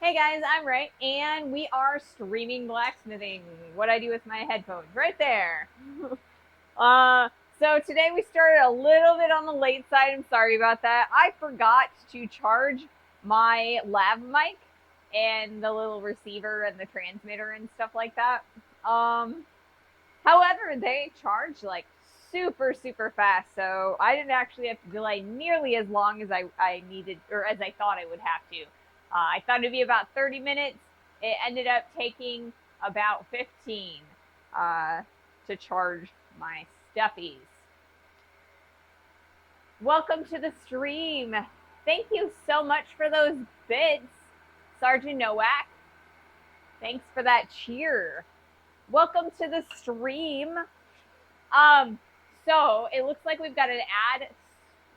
Hey guys, I'm Ray, and we are streaming blacksmithing. What I do with my headphones, right there. uh, so today we started a little bit on the late side. I'm sorry about that. I forgot to charge my lav mic and the little receiver and the transmitter and stuff like that. Um, However, they charge like super fast, so I didn't actually have to delay nearly as long as I needed or as I thought I would have to. I thought it'd be about 30 minutes. It ended up taking about 15 to charge my stuffies. Welcome to the stream. Thank you so much for those bits, Sergeant Nowak. Thanks for that cheer. Welcome to the stream. Um, so it looks like we've got an ad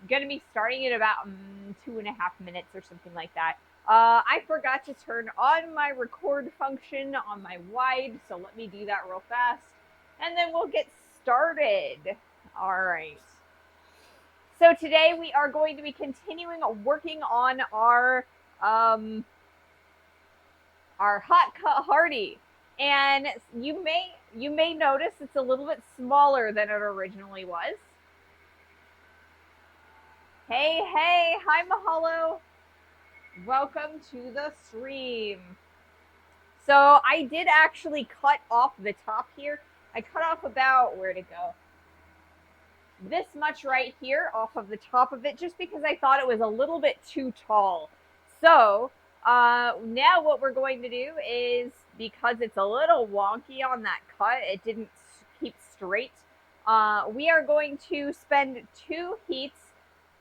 going to be starting in about 2.5 minutes or something like that. I forgot to turn on my record function on my wide, so let me do that real fast, and then we'll get started. All right. So today we are going to be continuing working on our hot cut hardy. And you may notice it's a little bit smaller than it originally was. Hey, hi Mahalo. Welcome to the stream. So I did actually cut off the top here. I cut off about, where'd it go? This much right here off of the top of it, just because I thought it was a little bit too tall. So now what we're going to do is, because it's a little wonky on that cut, it didn't keep straight, we are going to spend 2 heats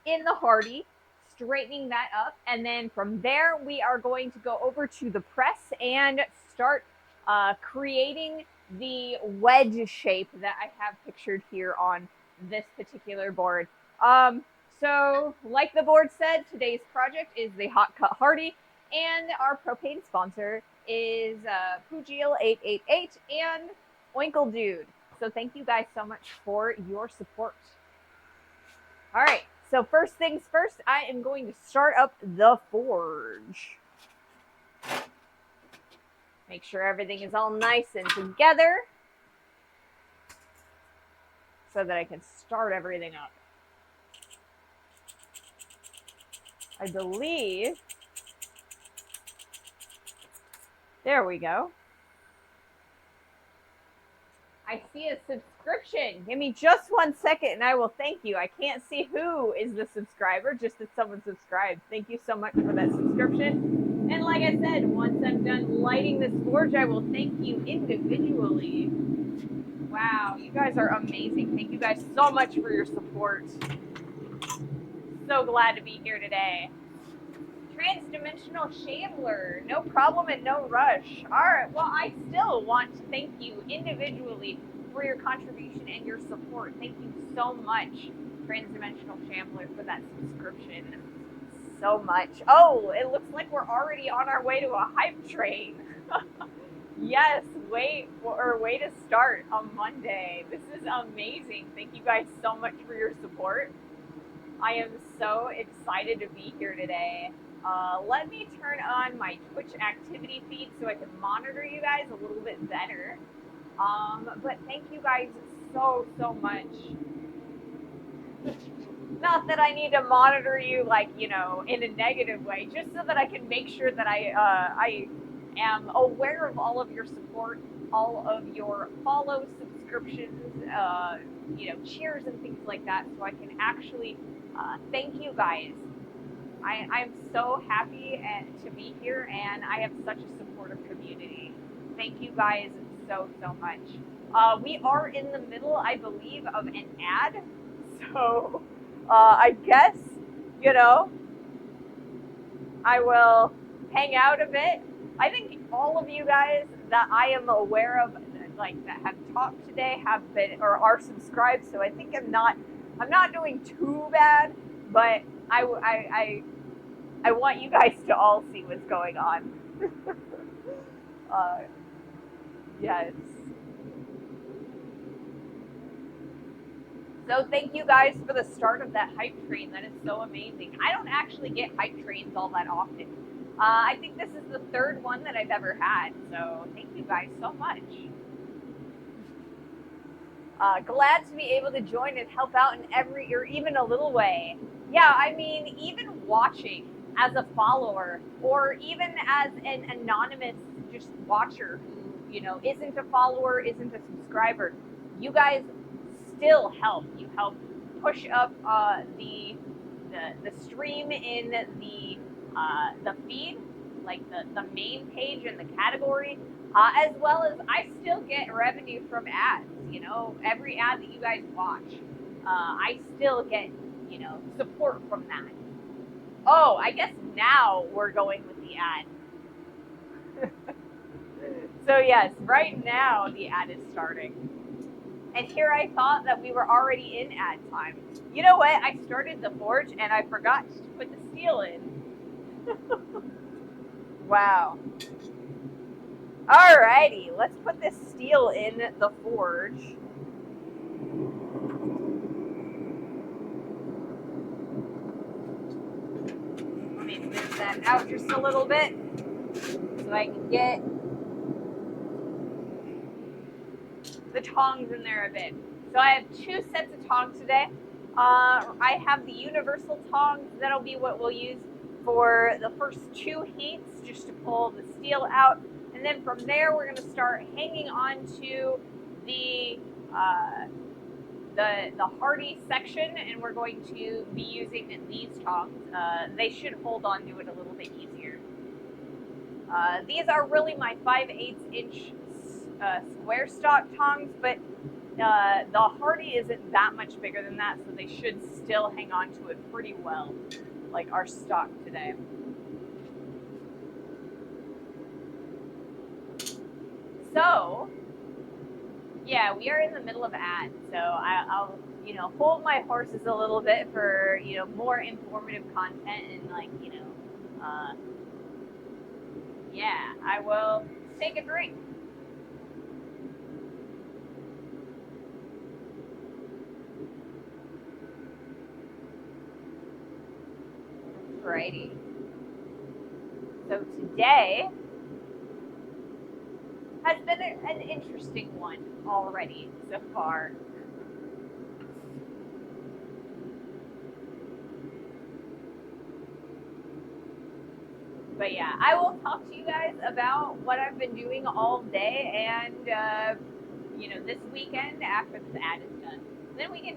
in the hardy, straightening that up, and then from there we are going to go over to the press and start creating the wedge shape that I have pictured here on this particular board. So like the board said, today's project is the Hot Cut Hardy, and our propane sponsor is Pugil888 and Oinkle Dude. So thank you guys so much for your support. All right, so first things first, I am going to start up the forge. Make sure everything is all nice and together so that I can start everything up. I believe, there we go. I see a subscription. Give me just 1 second and I will thank you. I can't see who is the subscriber, just that someone subscribed. Thank you so much for that subscription. And like I said, once I'm done lighting this forge, I will thank you individually. Wow, you guys are amazing. Thank you guys so much for your support. So glad to be here today. Transdimensional Shambler, no problem and no rush. All right, well, I still want to thank you individually for your contribution and your support. Thank you so much, Transdimensional Shambler, for that subscription. So much. Oh, it looks like we're already on our way to a hype train. Yes, way to start on Monday. This is amazing. Thank you guys so much for your support. I am so excited to be here today. Let me turn on my Twitch activity feed so I can monitor you guys a little bit better. But thank you guys so much. Not that I need to monitor you, like, you know, in a negative way, just so that I can make sure that I am aware of all of your support, all of your follow, subscriptions, you know, cheers and things like that, so I can actually thank you guys. I'm so happy to be here, and I have such a supportive community. Thank you guys so much. We are in the middle, I believe, of an ad, so I guess, you know, I will hang out a bit. I think all of you guys that I am aware of, like, that have talked today, have been or are subscribed, so I think I'm not doing too bad, but I want you guys to all see what's going on. Yes. So thank you guys for the start of that hype train. That is so amazing. I don't actually get hype trains all that often. I think this is the third one that I've ever had, so thank you guys so much. Glad to be able to join and help out in every or even a little way. Yeah, I mean, even watching as a follower or even as an anonymous just watcher who, isn't a follower, isn't a subscriber, you guys still help. You help push up the stream in the feed, like the main page and the category, as well as I still get revenue from ads. Every ad that you guys watch, I still get support from that. Oh, I guess now we're going with the ad. So yes, right now the ad is starting. And here I thought that we were already in ad time. You know what? I started the forge and I forgot to put the steel in. Wow. Alrighty, let's put this steel in the forge. Let me move that out just a little bit so I can get the tongs in there a bit. So I have 2 sets of tongs today. I have the universal tongs. That'll be what we'll use for the first 2 heats, just to pull the steel out. And then from there, we're going to start hanging on to the hardy section, and we're going to be using these tongs. They should hold on to it a little bit easier. These are really my 5/8 inch square stock tongs, but the hardy isn't that much bigger than that, so they should still hang on to it pretty well, like our stock today. So, yeah, we are in the middle of ads, so I'll hold my horses a little bit for more informative content and yeah, I will take a drink. Alrighty. So today has been an interesting one already so far. But yeah, I will talk to you guys about what I've been doing all day and, this weekend after this ad is done. Then we can,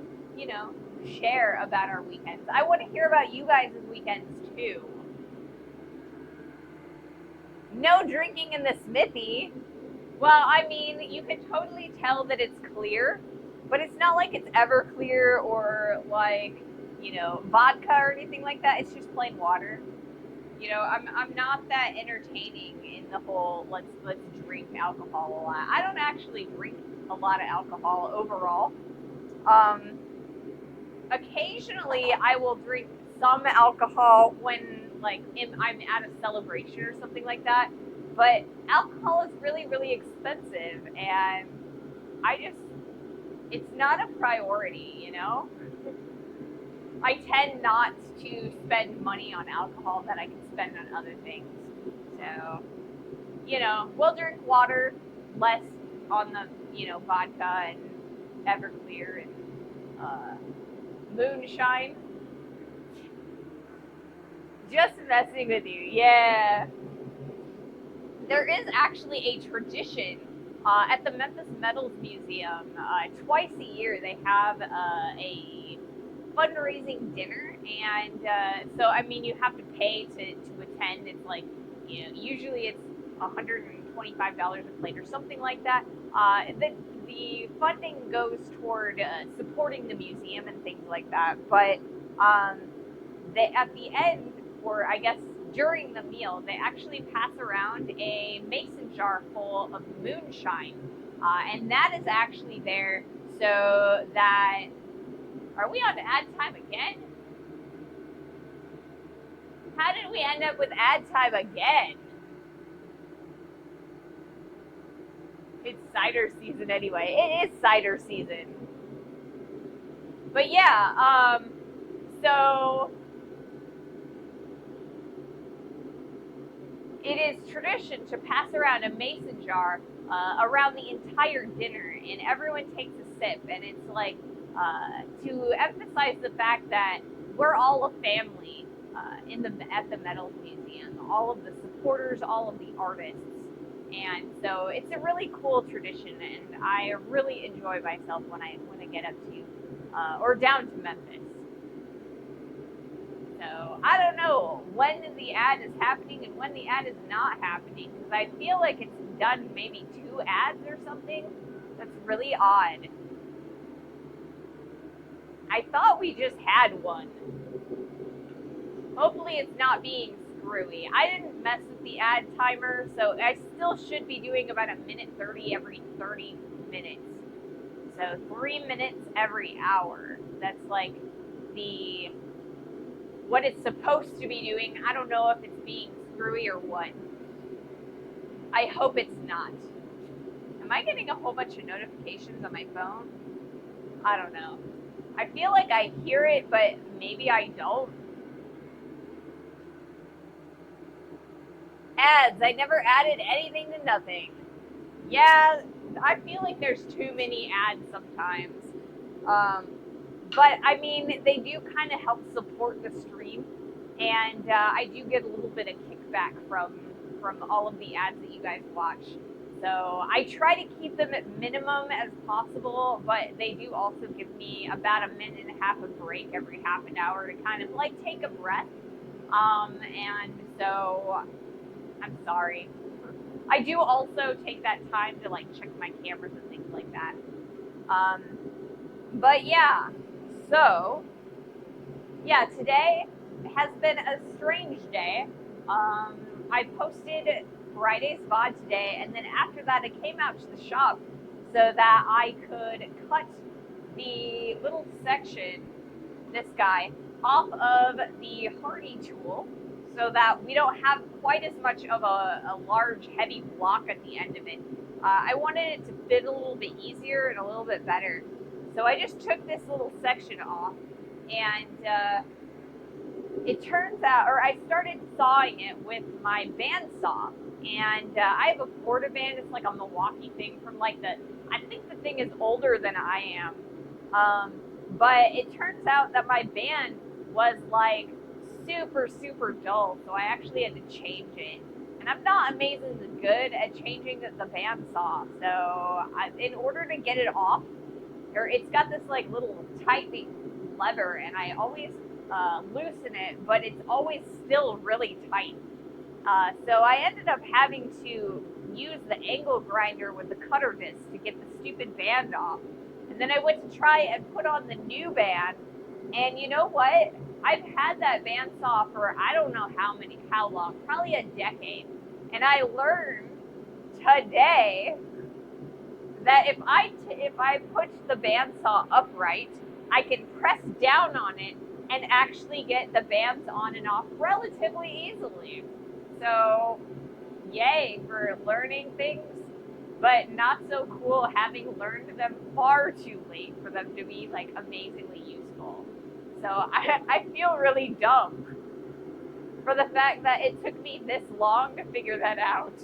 share about our weekends. I want to hear about you guys' weekends too. No drinking in the smithy. Well, I mean, you can totally tell that it's clear, but it's not like it's ever clear or like, vodka or anything like that. It's just plain water. I'm not that entertaining in the whole let's drink alcohol a lot. I don't actually drink a lot of alcohol overall. Occasionally I will drink some alcohol when I'm at a celebration or something like that. But alcohol is really, really expensive, and it's not a priority, I tend not to spend money on alcohol that I can spend on other things. So, we'll drink water, less on the, vodka and Everclear and moonshine. Just messing with you, yeah. There is actually a tradition at the Memphis Metals Museum. Twice a year, they have a fundraising dinner, and so I mean, you have to pay to attend. It's like usually it's $125 a plate or something like that. The funding goes toward supporting the museum and things like that. But at the end, or I guess during the meal, they actually pass around a mason jar full of moonshine, and that is actually there so that. Are we on ad time again? How did we end up with ad time again? It's cider season anyway. It is cider season. But yeah, so it is tradition to pass around a mason jar around the entire dinner, and everyone takes a sip, and it's like to emphasize the fact that we're all a family at the Metals Museum. All of the supporters, all of the artists, and so it's a really cool tradition, and I really enjoy myself when I get up to or down to Memphis. So I don't know when the ad is happening and when the ad is not happening, because I feel like it's done maybe 2 ads or something. That's really odd. I thought we just had one. Hopefully it's not being screwy. I didn't mess with the ad timer, so I still should be doing about 1:30 every 30 minutes. So 3 minutes every hour. That's like what it's supposed to be doing. I don't know if it's being screwy or what. I hope it's not. Am I getting a whole bunch of notifications on my phone? I don't know. I feel like I hear it, but maybe I don't. Ads. I never added anything to nothing. Yeah, I feel like there's too many ads sometimes. But I mean, they do kind of help support the stream, and I do get a little bit of kickback from all of the ads that you guys watch. So I try to keep them at minimum as possible, but they do also give me about 1.5 minutes of break every half an hour to kind of like take a breath. And so I'm sorry. I do also take that time to like check my cameras and things like that. But yeah, so yeah, today has been a strange day. I posted Friday's VOD today, and then after that I came out to the shop so that I could cut the little section, this guy, off of the Hardy tool so that we don't have quite as much of a large heavy block at the end of it. I wanted it to fit a little bit easier and a little bit better. So I just took this little section off, and it turns out, or I started sawing it with my bandsaw, and I have a Portaband. It's like a Milwaukee thing from like I think the thing is older than I am, but it turns out that my band was like super dull, so I actually had to change it. And I'm not amazingly good at changing the bandsaw, so in order to get it off, or it's got this like little tight lever, and I always loosen it, but it's always still really tight. So I ended up having to use the angle grinder with the cutter disc to get the stupid band off. And then I went to try and put on the new band, and you know what? I've had that bandsaw for I don't know how long, probably a decade. And I learned today that if I put the bandsaw upright, I can press down on it and actually get the bands on and off relatively easily. So, yay for learning things, but not so cool having learned them far too late for them to be like amazingly useful. So I feel really dumb for the fact that it took me this long to figure that out.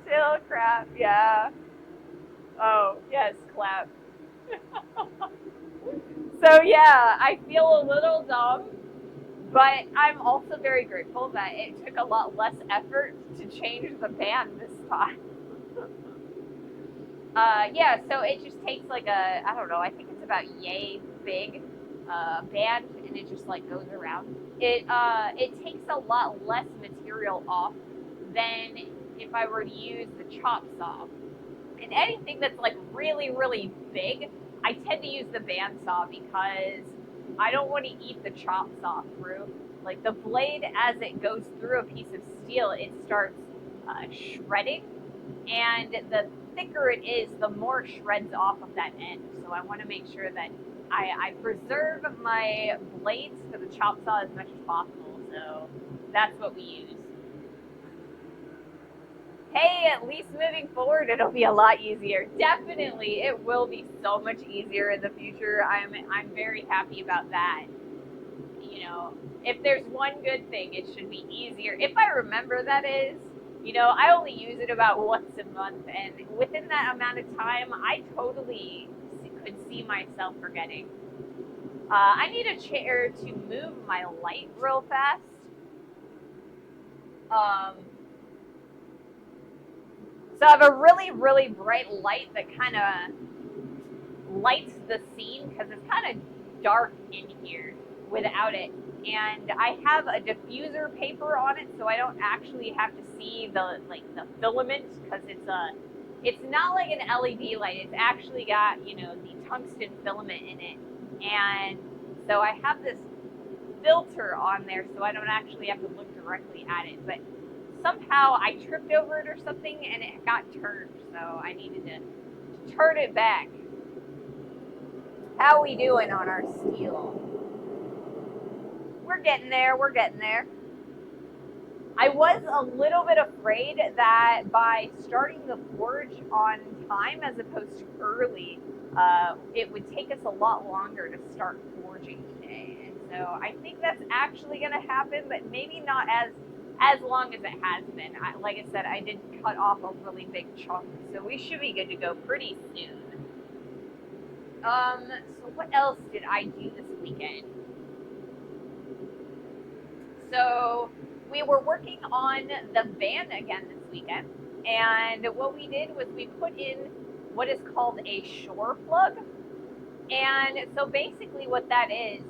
Still crap, yeah. Oh, yes, clap. So yeah, I feel a little dumb, but I'm also very grateful that it took a lot less effort to change the band this time. Yeah, so it just takes like I don't know, I think it's about yay big band, and it just like goes around. It takes a lot less material off than if I were to use the chop saw. And anything that's like really big, I tend to use the bandsaw because I don't want to eat the chop saw through. Like the blade, as it goes through a piece of steel, it starts shredding, and the thicker it is, the more it shreds off of that end. So I want to make sure that I preserve my blades for the chop saw as much as possible. So that's what we use. Hey, at least moving forward, it'll be a lot easier. Definitely, it will be so much easier in the future. I'm very happy about that. you know, if there's one good thing, it should be easier. If I remember, that is, you know, I only use it about once a month, and within that amount of time, I totally could see myself forgetting. I need a chair to move my light real fast. Um, so I have a really, really bright light that kind of lights the scene because it's kind of dark in here without it. And I have a diffuser paper on it, so I don't actually have to see the filament because it's not like an LED light. It's actually got, you know, the tungsten filament in it, and so I have this filter on there so I don't actually have to look directly at it. But somehow I tripped over it or something and it got turned, so I needed to turn it back. How we doing on our steel? We're getting there, we're getting there. I was a little bit afraid that by starting the forge on time as opposed to early, it would take us a lot longer to start forging today. And so I think that's actually going to happen, but maybe not as long as it has been. Like I said, I did cut off a really big chunk, so we should be good to go pretty soon. So what else did I do this weekend? So we were working on the van again this weekend, and what we did was we put in what is called a shore plug. And so basically what that is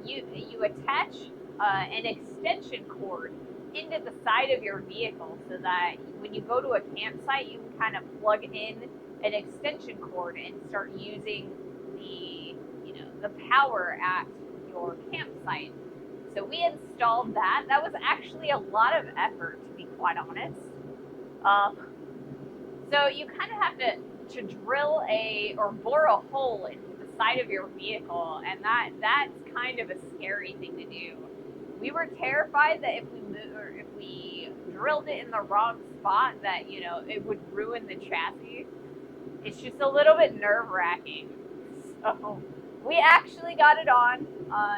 you attach an extension cord into the side of your vehicle so that when you go to a campsite, you can kind of plug in an extension cord and start using the power at your campsite. So we installed that. That was actually a lot of effort, to be quite honest. So you kind of have to drill or bore a hole into the side of your vehicle, and that's kind of a scary thing to do. We were terrified that if we drilled it in the wrong spot, that it would ruin the chassis. It's just a little bit nerve-wracking. So we actually got it on.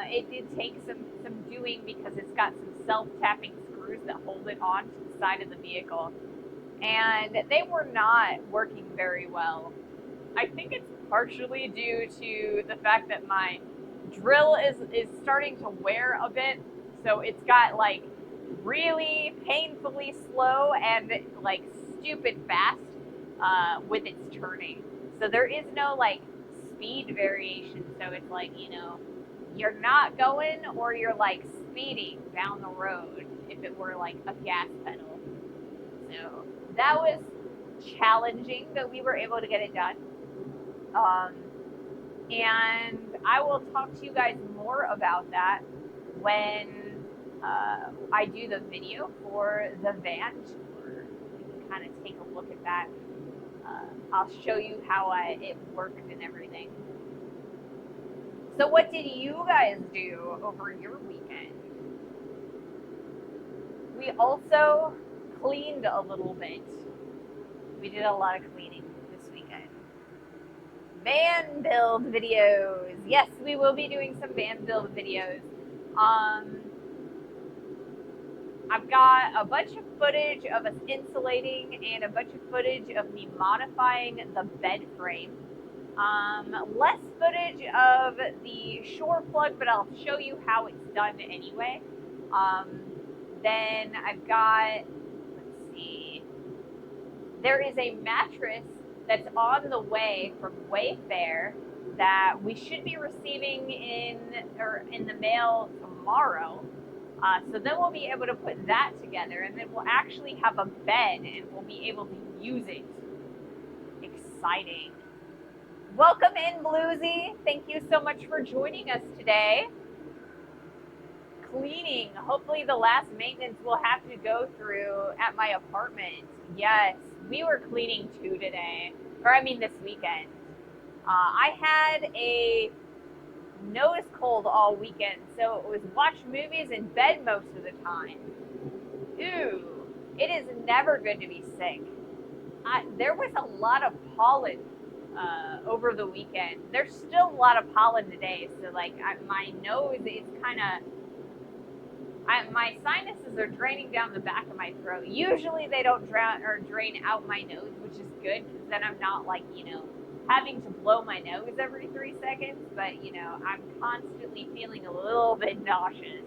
It did take some doing because it's got some self-tapping screws that hold it on to the side of the vehicle, and they were not working very well. I think it's partially due to the fact that my drill is starting to wear a bit, so it's got like really painfully slow and like stupid fast with its turning. So there is no like speed variation, so it's like you're not going or you're like speeding down the road if it were like a gas pedal. So that was challenging, but we were able to get it done. And I will talk to you guys more about that when I do the video for the van tour. You can kind of take a look at that. I'll show you how it worked and everything. So what did you guys do over your weekend? We also cleaned a little bit. We did a lot of cleaning this weekend. Van build videos. Yes, we will be doing some van build videos. I've got a bunch of footage of us insulating and a bunch of footage of me modifying the bed frame. Less footage of the shore plug, but I'll show you how it's done anyway. Then I've got, let's see, there is a mattress that's on the way from Wayfair that we should be receiving in the mail tomorrow. So then we'll be able to put that together, and then we'll actually have a bed and we'll be able to use it. Exciting. Welcome in, Bluesy. Thank you so much for joining us today. Cleaning. Hopefully the last maintenance we'll have to go through at my apartment. Yes, we were cleaning too today. This weekend. I had a nose cold all weekend, so it was watch movies in bed most of the time. Ooh, it is never good to be sick. There was a lot of pollen over the weekend. There's still a lot of pollen today, so like my nose is kind of, my sinuses are draining down the back of my throat. Usually they don't drain out my nose, which is good because then I'm not like, having to blow my nose every 3 seconds. But, I'm constantly feeling a little bit nauseous.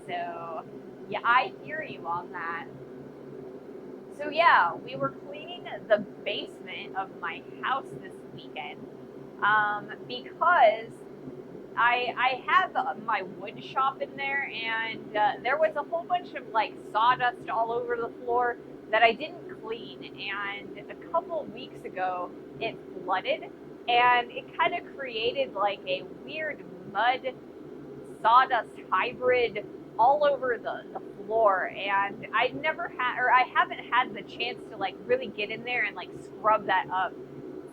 So, yeah, I hear you on that. So, yeah, we were cleaning the basement of my house this weekend because I have my wood shop in there, and there was a whole bunch of like sawdust all over the floor that I didn't clean. And a couple weeks ago, it flooded, and it kind of created like a weird mud sawdust hybrid all over the floor. And I haven't had the chance to like really get in there and like scrub that up.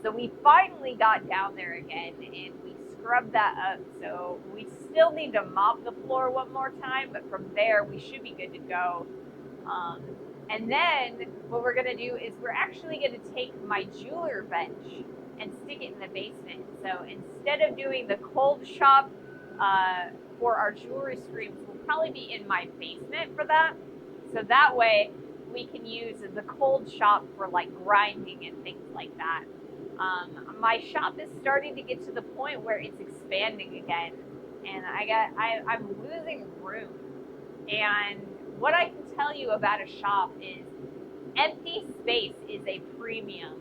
So we finally got down there again, and we scrubbed that up. So we still need to mop the floor one more time, but from there we should be good to go. And then what we're gonna do is we're actually gonna take my jeweler bench and stick it in the basement. So instead of doing the cold shop for our jewelry streams, we'll probably be in my basement for that. So that way we can use the cold shop for like grinding and things like that. My shop is starting to get to the point where it's expanding again, and I'm losing room. And what I can tell you about a shop is empty space is a premium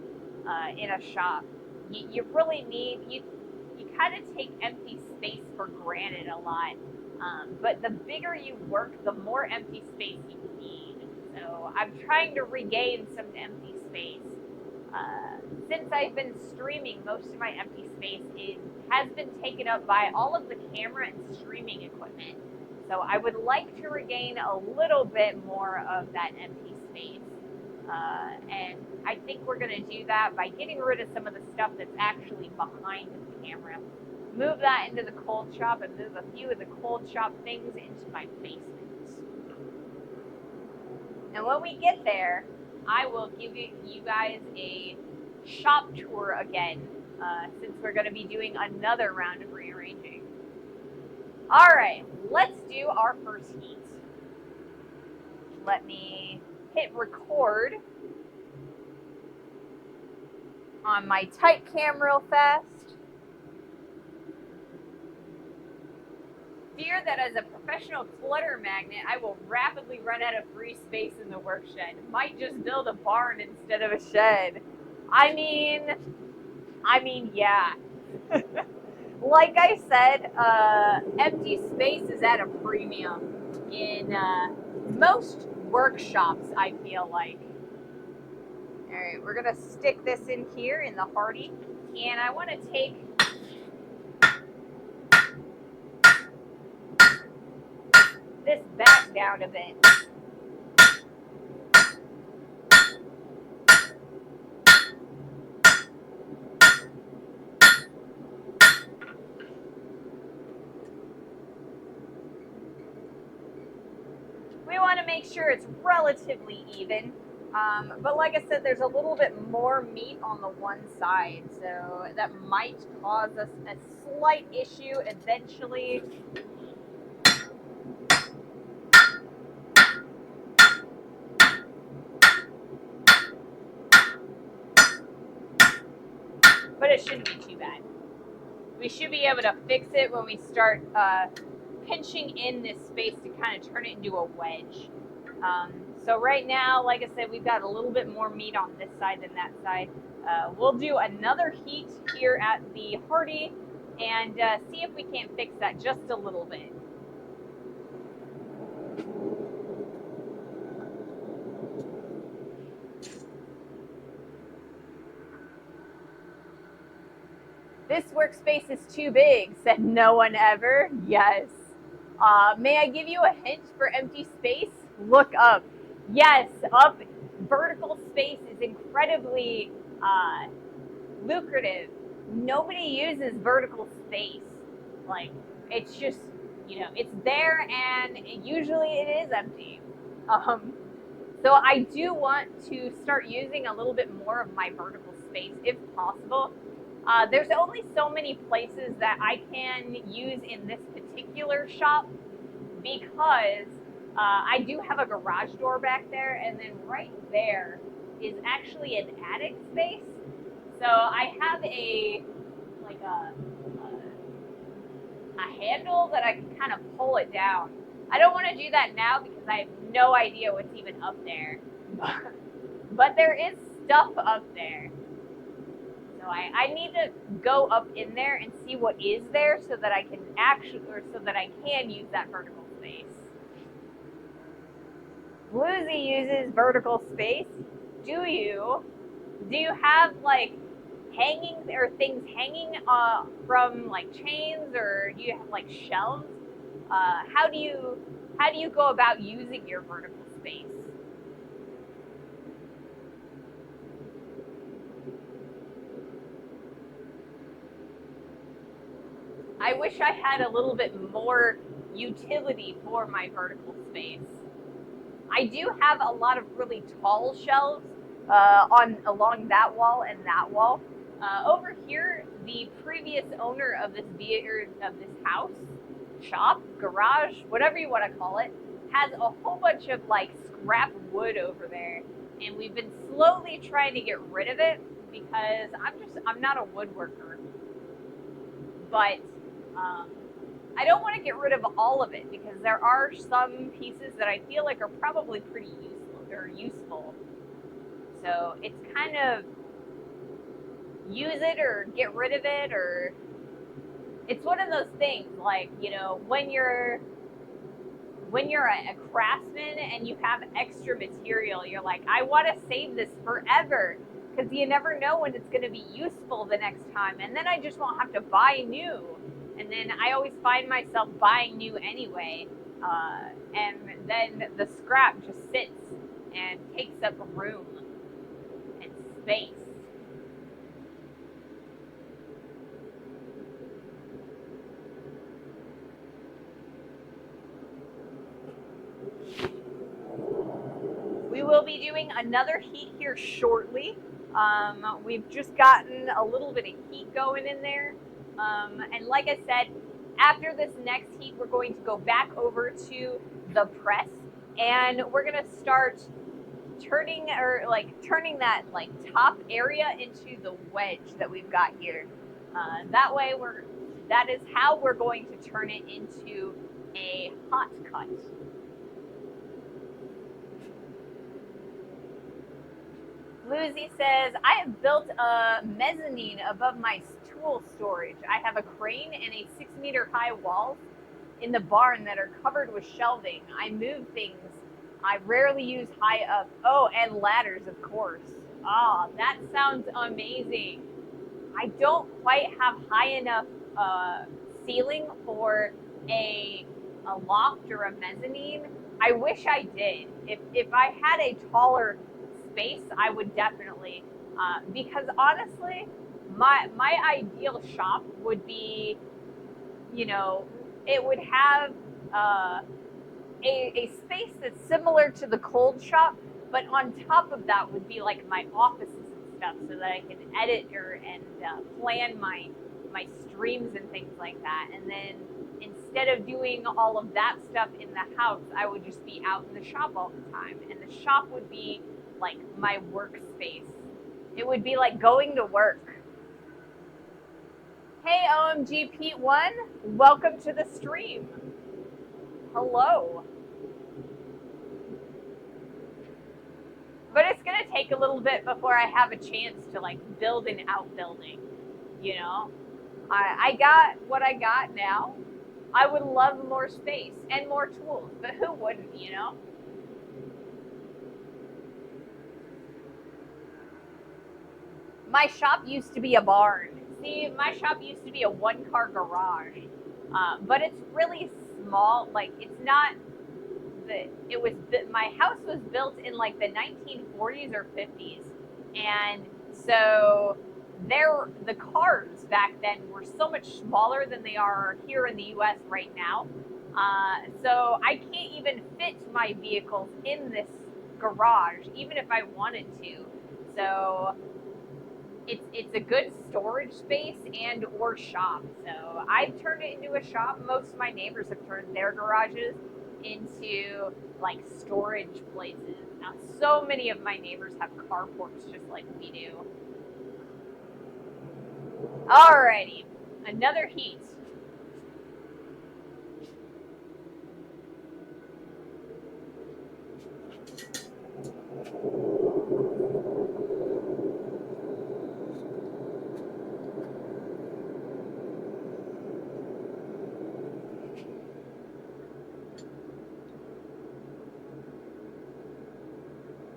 in a shop. You really need, you kind of take empty space for granted a lot. But the bigger you work, the more empty space you need. So I'm trying to regain some empty space. Since I've been streaming, most of my empty space has been taken up by all of the camera and streaming equipment. So I would like to regain a little bit more of that empty space. And I think we're going to do that by getting rid of some of the stuff that's actually behind the camera. Move that into the cold shop and move a few of the cold shop things into my basement. And when we get there, I will give you guys a shop tour again, since we're going to be doing another round of rearranging. All right, let's do our first heat. Let me hit record on my tight cam real fast. Fear that as a professional clutter magnet, I will rapidly run out of free space in the work shed. Might just build a barn instead of a shed. I mean, yeah. Like I said, empty space is at a premium in most workshops, I feel like. All right, we're gonna stick this in here in the Hardy, and I want to take this back down a bit. We want to make sure it's relatively even. But like I said, there's a little bit more meat on the one side, so that might cause us a slight issue eventually. But it shouldn't be too bad. We should be able to fix it when we start pinching in this space to kind of turn it into a wedge. So right now, like I said, we've got a little bit more meat on this side than that side. We'll do another heat here at the Hardy and see if we can't fix that just a little bit. This workspace is too big, said no one ever. Yes. May I give you a hint for empty space? Look up. Yes, up. Vertical space is incredibly lucrative. Nobody uses vertical space. Like, it's just, it's there, and usually it is empty. So I do want to start using a little bit more of my vertical space. space if possible. There's only so many places that I can use in this particular shop because I do have a garage door back there, and then right there is actually an attic space. So I have a handle that I can kind of pull it down. I don't want to do that now because I have no idea what's even up there. But there is stuff up there. So I need to go up in there and see what is there so that I can so that I can use that vertical space. Bluesy uses vertical space. Do you? Do you have like hanging or things hanging from like chains, or do you have like shelves? How do you go about using your vertical space? I wish I had a little bit more utility for my vertical space. I do have a lot of really tall shelves along that wall and that wall. Over here, the previous owner of this house, shop, garage, whatever you want to call it, has a whole bunch of like scrap wood over there, and we've been slowly trying to get rid of it because I'm not a woodworker, but I don't want to get rid of all of it because there are some pieces that I feel like are probably pretty useful. So it's kind of use it or get rid of it, or it's one of those things like, you know, when you're a craftsman and you have extra material, you're like, I want to save this forever because you never know when it's going to be useful the next time, and then I just won't have to buy new. And then I always find myself buying new anyway, and then the scrap just sits and takes up room and space. We will be doing another heat here shortly. We've just gotten a little bit of heat going in there. And like I said, after this next heat, we're going to go back over to the press, and we're going to start turning that like top area into the wedge that we've got here. That is how we're going to turn it into a hot cut. Lucy says, I have built a mezzanine above my tool storage. I have a crane and a 6-meter high walls in the barn that are covered with shelving. I move things. I rarely use high up. Oh, and ladders, of course. Ah, that sounds amazing. I don't quite have high enough ceiling for a loft or a mezzanine. I wish I did. If I had a taller space, I would definitely, because honestly, my ideal shop would be, you know, it would have a space that's similar to the cold shop, but on top of that would be like my offices and stuff, so that I can edit and plan my streams and things like that. And then instead of doing all of that stuff in the house, I would just be out in the shop all the time, and the shop would be like my workspace. It would be like going to work. Hey, OMG Pete 1, welcome to the stream. Hello. But it's gonna take a little bit before I have a chance to like build an outbuilding. You know, I got what I got now. I would love more space and more tools, but who wouldn't, you know? My shop used to be a barn. See, my shop used to be a 1-car garage, but it's really small. Like, it's not my house was built in like the 1940s or 50s, and so the cars back then were so much smaller than they are here in the U.S. right now. So I can't even fit my vehicles in this garage, even if I wanted to. So it's a good storage space and or shop. So I've turned it into a shop. Most of my neighbors have turned their garages into like storage places. Now, so many of my neighbors have carports just like we do. Alrighty, another heat.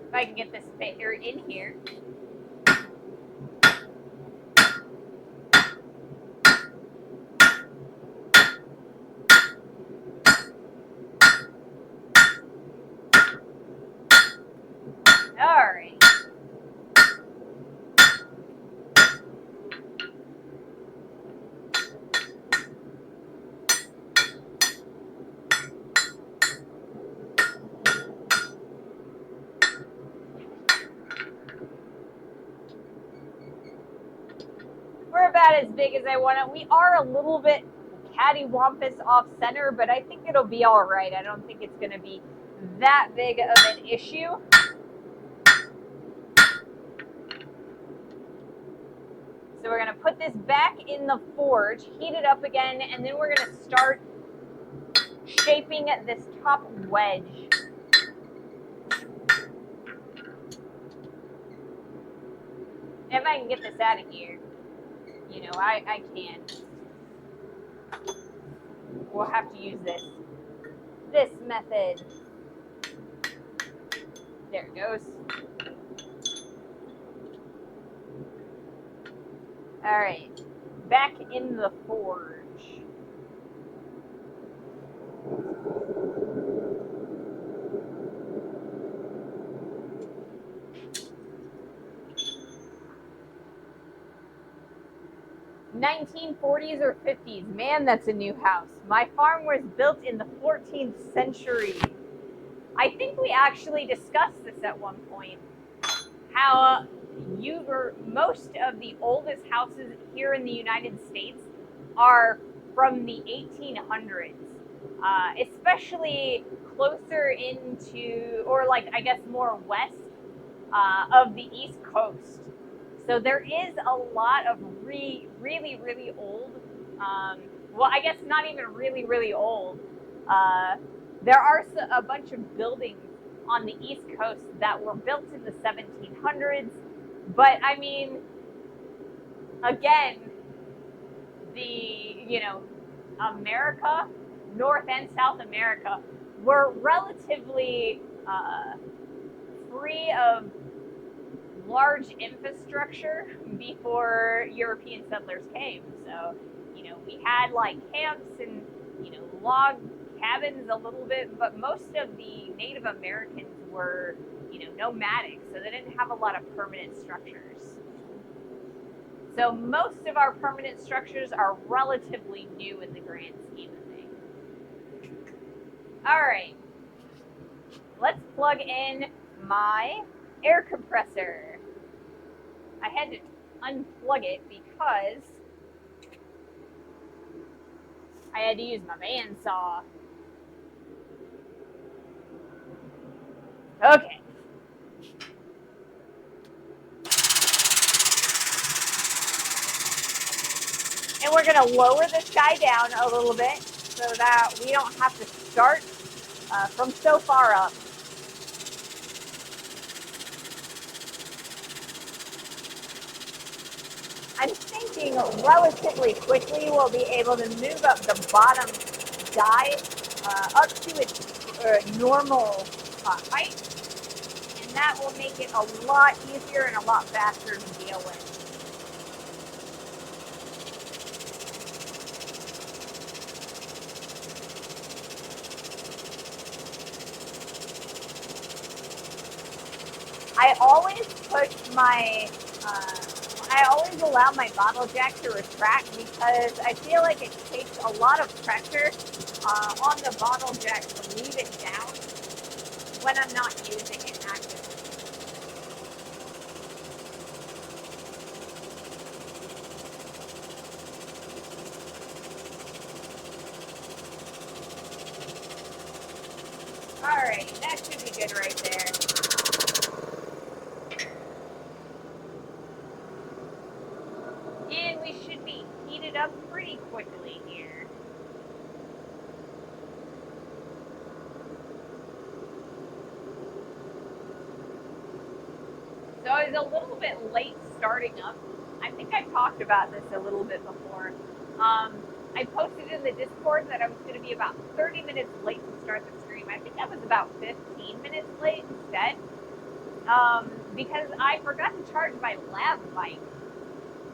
If I can get this fitter in here. Alright. We're about as big as I want it. We are a little bit cattywampus off center, but I think it'll be all right. I don't think it's going to be that big of an issue. So we're going to put this back in the forge, heat it up again, and then we're going to start shaping this top wedge. If I can get this out of here, you know, I can. We'll have to use this method. There it goes. All right, back in the forge. (1940s or 50s). Man, that's a new house. My farm was built in the 14th century. I think we actually discussed this at one point. How most of the oldest houses here in the United States are from the 1800s, especially closer into, or like I guess more west of the East Coast. So there is a lot of really, really old, well, I guess not even really, really old. There are a bunch of buildings on the East Coast that were built in the 1700s. But I mean, again, America, North and South America, were relatively free of large infrastructure before European settlers came. So, we had like camps and, log cabins a little bit, but most of the Native Americans were, nomadic, so they didn't have a lot of permanent structures. So most of our permanent structures are relatively new in the grand scheme of things. All right, let's plug in my air compressor. I had to unplug it because I had to use my bandsaw. Okay. And we're going to lower this guy down a little bit so that we don't have to start from so far up. I'm thinking relatively quickly we'll be able to move up the bottom die up to its normal height, and that will make it a lot easier and a lot faster to deal with. I always allow my bottle jack to retract because I feel like it takes a lot of pressure on the bottle jack to leave it down when I'm not using it actively. Alrighty, that should be good right there. And we should be heated up pretty quickly here. So I was a little bit late starting up. I think I talked about this a little bit before. I posted in the Discord that I was going to be about 30 minutes late to start the stream. I think I was about 15 minutes late instead. Because I forgot to charge my lab bike.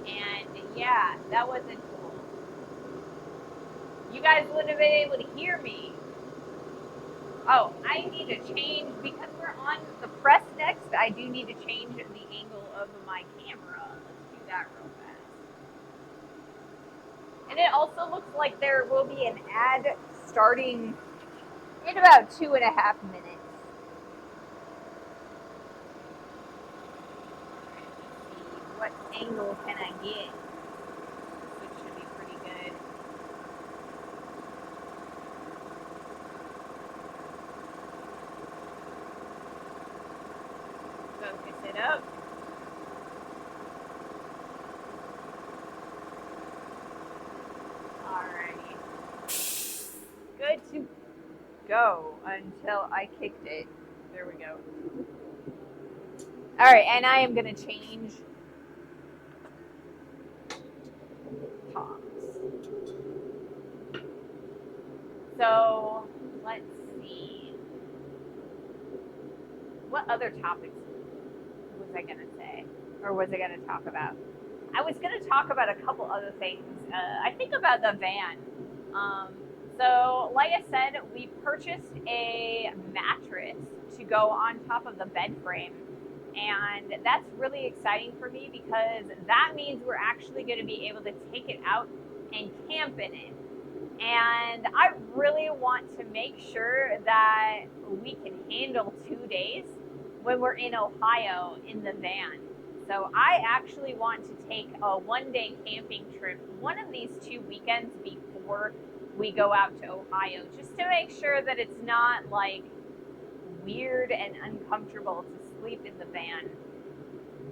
And yeah, that wasn't cool. You guys wouldn't have been able to hear me. Oh, I need to change, because we're on the press next, I do need to change the angle of my camera. Let's do that real fast. And it also looks like there will be an ad starting in about 2.5 minutes. What angle can I get? Which should be pretty good. Focus it up. Alrighty. Good to go until I kicked it. There we go. Alright, and I am going to change tops. So, let's see. What other topics was I going to say? Or was I going to talk about? I was going to talk about a couple other things. I think about the van. So, like I said, we purchased a mattress to go on top of the bed frame. And that's really exciting for me, because that means we're actually going to be able to take it out and camp in it. And I really want to make sure that we can handle 2 days when we're in Ohio in the van. So I actually want to take a 1-day camping trip one of these 2 weekends before we go out to Ohio, just to make sure that it's not like weird and uncomfortable to sleep in the van.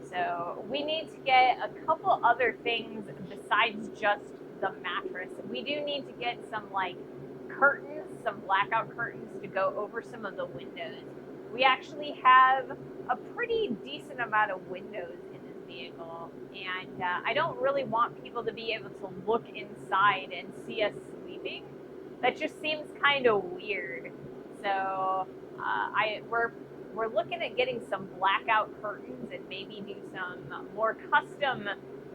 So we need to get a couple other things besides just the mattress. We do need to get some like curtains, some blackout curtains to go over some of the windows. We actually have a pretty decent amount of windows in this vehicle, and I don't really want people to be able to look inside and see us sleeping. That just seems kind of weird. So we're looking at getting some blackout curtains and maybe do some more custom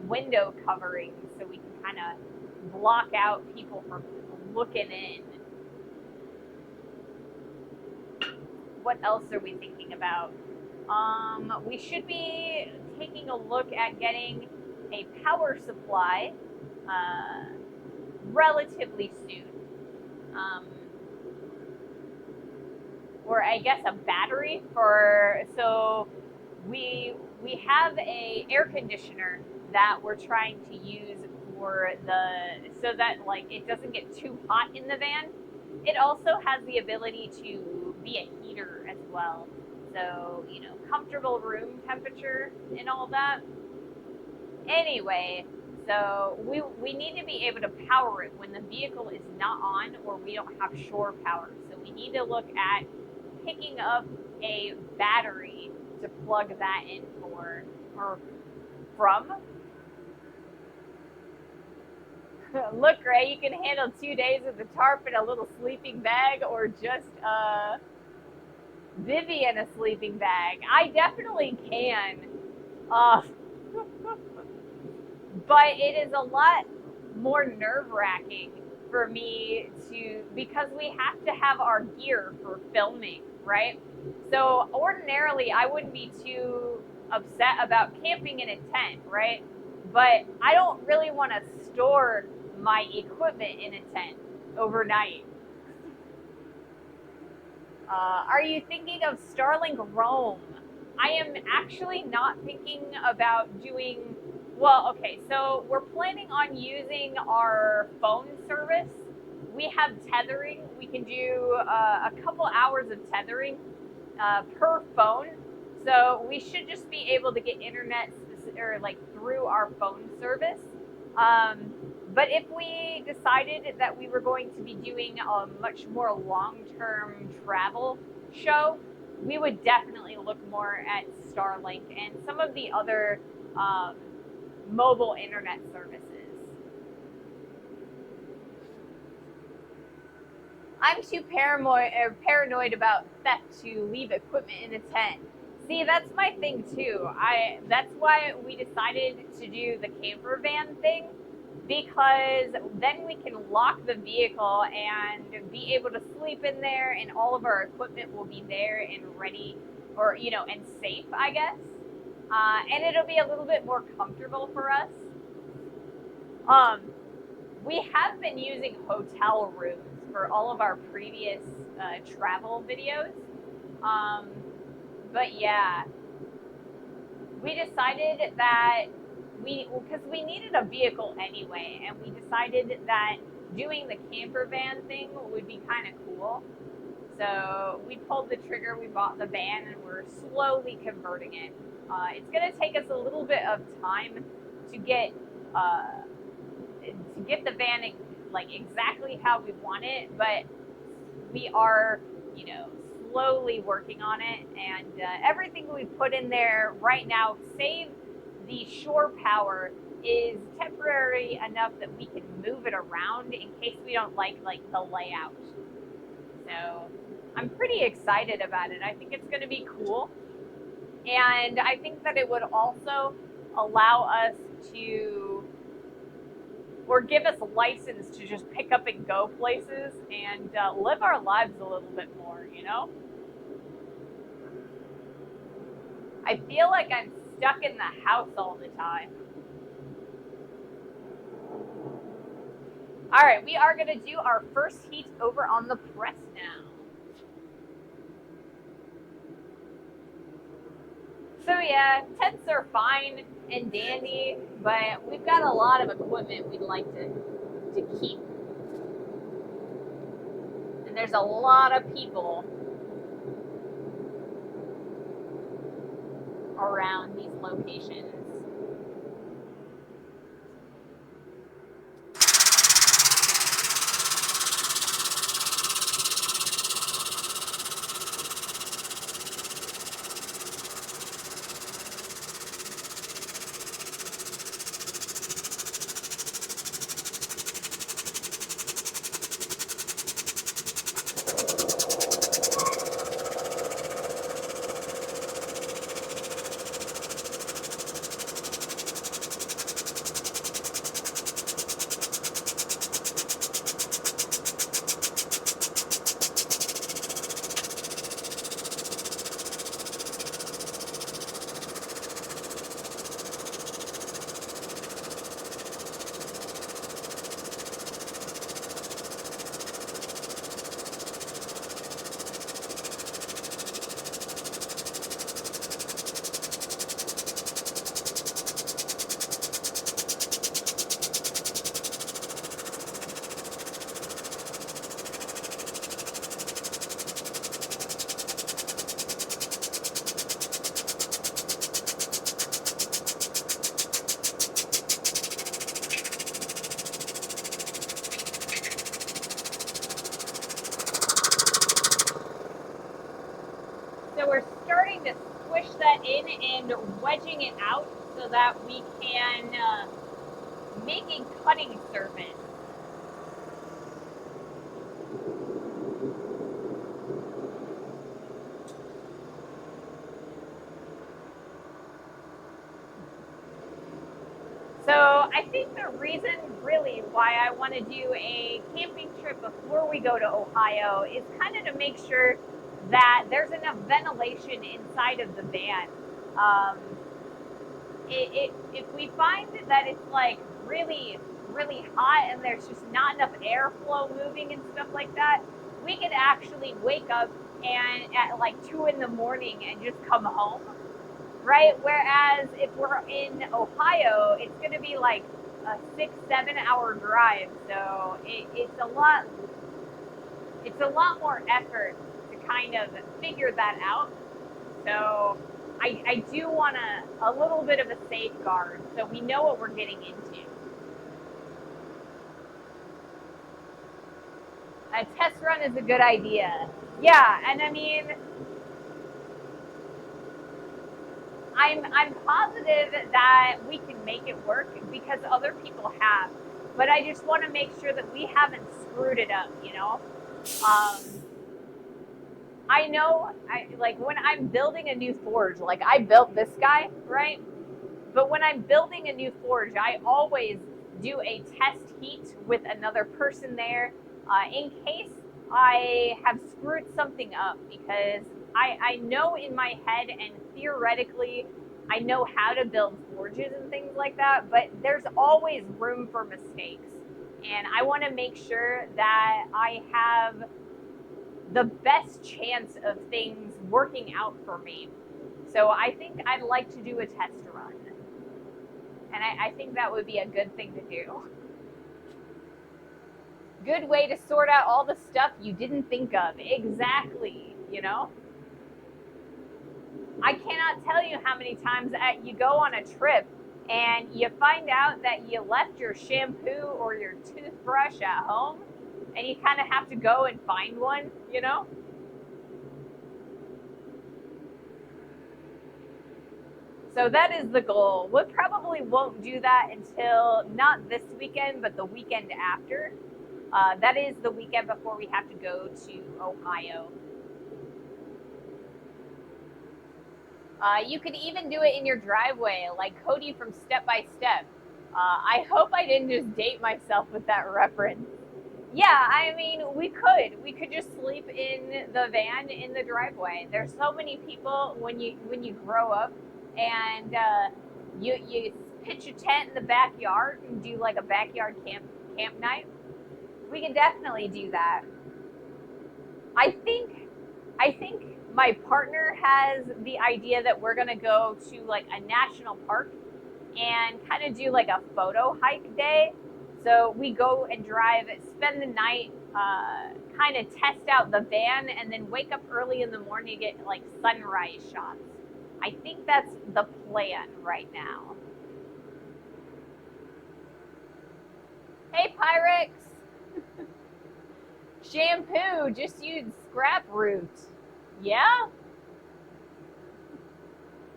window coverings so we can kind of block out people from looking in. What else are we thinking about? We should be taking a look at getting a power supply relatively soon. Or I guess a battery so we have a air conditioner that we're trying to use so that like it doesn't get too hot in the van. It also has the ability to be a heater as well. So, comfortable room temperature and all that. Anyway, so we need to be able to power it when the vehicle is not on or we don't have shore power. So we need to look at picking up a battery to plug that in from. Look, Ray, you can handle 2 days with a tarp and a little sleeping bag, or just Vivi in a sleeping bag. I definitely can. But it is a lot more nerve-wracking for me because we have to have our gear for filming, right? So ordinarily I wouldn't be too upset about camping in a tent, right? But I don't really want to store my equipment in a tent overnight. Are you thinking of Starlink Roam? I am actually not thinking about doing. Well, okay, so we're planning on using our phone service We have tethering. We can do a couple hours of tethering per phone. So we should just be able to get internet or like through our phone service. Um, but if we decided that we were going to be doing a much more long-term travel show, we would definitely look more at Starlink and some of the other um, mobile internet services. I'm too paranoid about theft to leave equipment in a tent. See, that's my thing too. That's why we decided to do the camper van thing, because then we can lock the vehicle and be able to sleep in there, and all of our equipment will be there and ready, or and safe, I guess. And it'll be a little bit more comfortable for us. Um, we have been using hotel rooms for all of our previous travel videos. Um, but yeah, we decided that because we needed a vehicle anyway, and we decided that doing the camper van thing would be kind of cool. So we pulled the trigger, we bought the van, and we're slowly converting it. It's going to take us a little bit of time to get uh, the van like exactly how we want it, but we are, slowly working on it, and everything we put in there right now, save the shore power, is temporary enough that we can move it around in case we don't like the layout. So I'm pretty excited about it. I think it's going to be cool, and I think that it would also allow us to, or give us a license to just pick up and go places and live our lives a little bit more, I feel like I'm stuck in the house all the time. All right, we are going to do our first heat over on the press now. So yeah, tents are fine and dandy, but we've got a lot of equipment we'd like to keep. And there's a lot of people around these locations. So we're starting to squish that in and wedging it out so that we can make a cutting surface. So I think the reason really why I want to do a camping trip before we go to Ohio is kind of to make sure that there's enough ventilation inside of the van. Um, if we find that it's like really, really hot and there's just not enough airflow moving and stuff like that, we could actually wake up and at like 2 in the morning and just come home, right? Whereas if we're in Ohio, it's going to be like a 6-7 hour drive, so it's a lot more effort to kind of figure that out. So I do want a little bit of a safeguard so we know what we're getting into. A test run is a good idea. Yeah, and I mean, I'm positive that we can make it work because other people have. But I just want to make sure that we haven't screwed it up, you know? I know, like when I'm building a new forge, like I built this guy, right? But when I'm building a new forge, I always do a test heat with another person there in case I have screwed something up, because I know in my head and theoretically I know how to build forges and things like that, but there's always room for mistakes. And I want to make sure that I have the best chance of things working out for me. So I think I'd like to do a test run. And I think that would be a good thing to do. Good way to sort out all the stuff you didn't think of. Exactly, you know? I cannot tell you how many times you go on a trip and you find out that you left your shampoo or your toothbrush at home, and you kind of have to go and find one, you know? So that is the goal. We probably won't do that until not this weekend, but the weekend after. That is the weekend before we have to go to Ohio. You could even do it in your driveway, like Cody from Step by Step. I hope I didn't just date myself with that reference. Yeah, I mean, we could. We could just sleep in the van in the driveway. There's so many people when you grow up, and you pitch a tent in the backyard and do like a backyard camp night. We can definitely do that. I think my partner has the idea that we're gonna go to like a national park and kind of do like a photo hike day. So we go and drive, spend the night, kind of test out the van, and then wake up early in the morning to get like sunrise shots. I think that's the plan right now. Hey, Pyrex! Shampoo, just use scrap root. Yeah?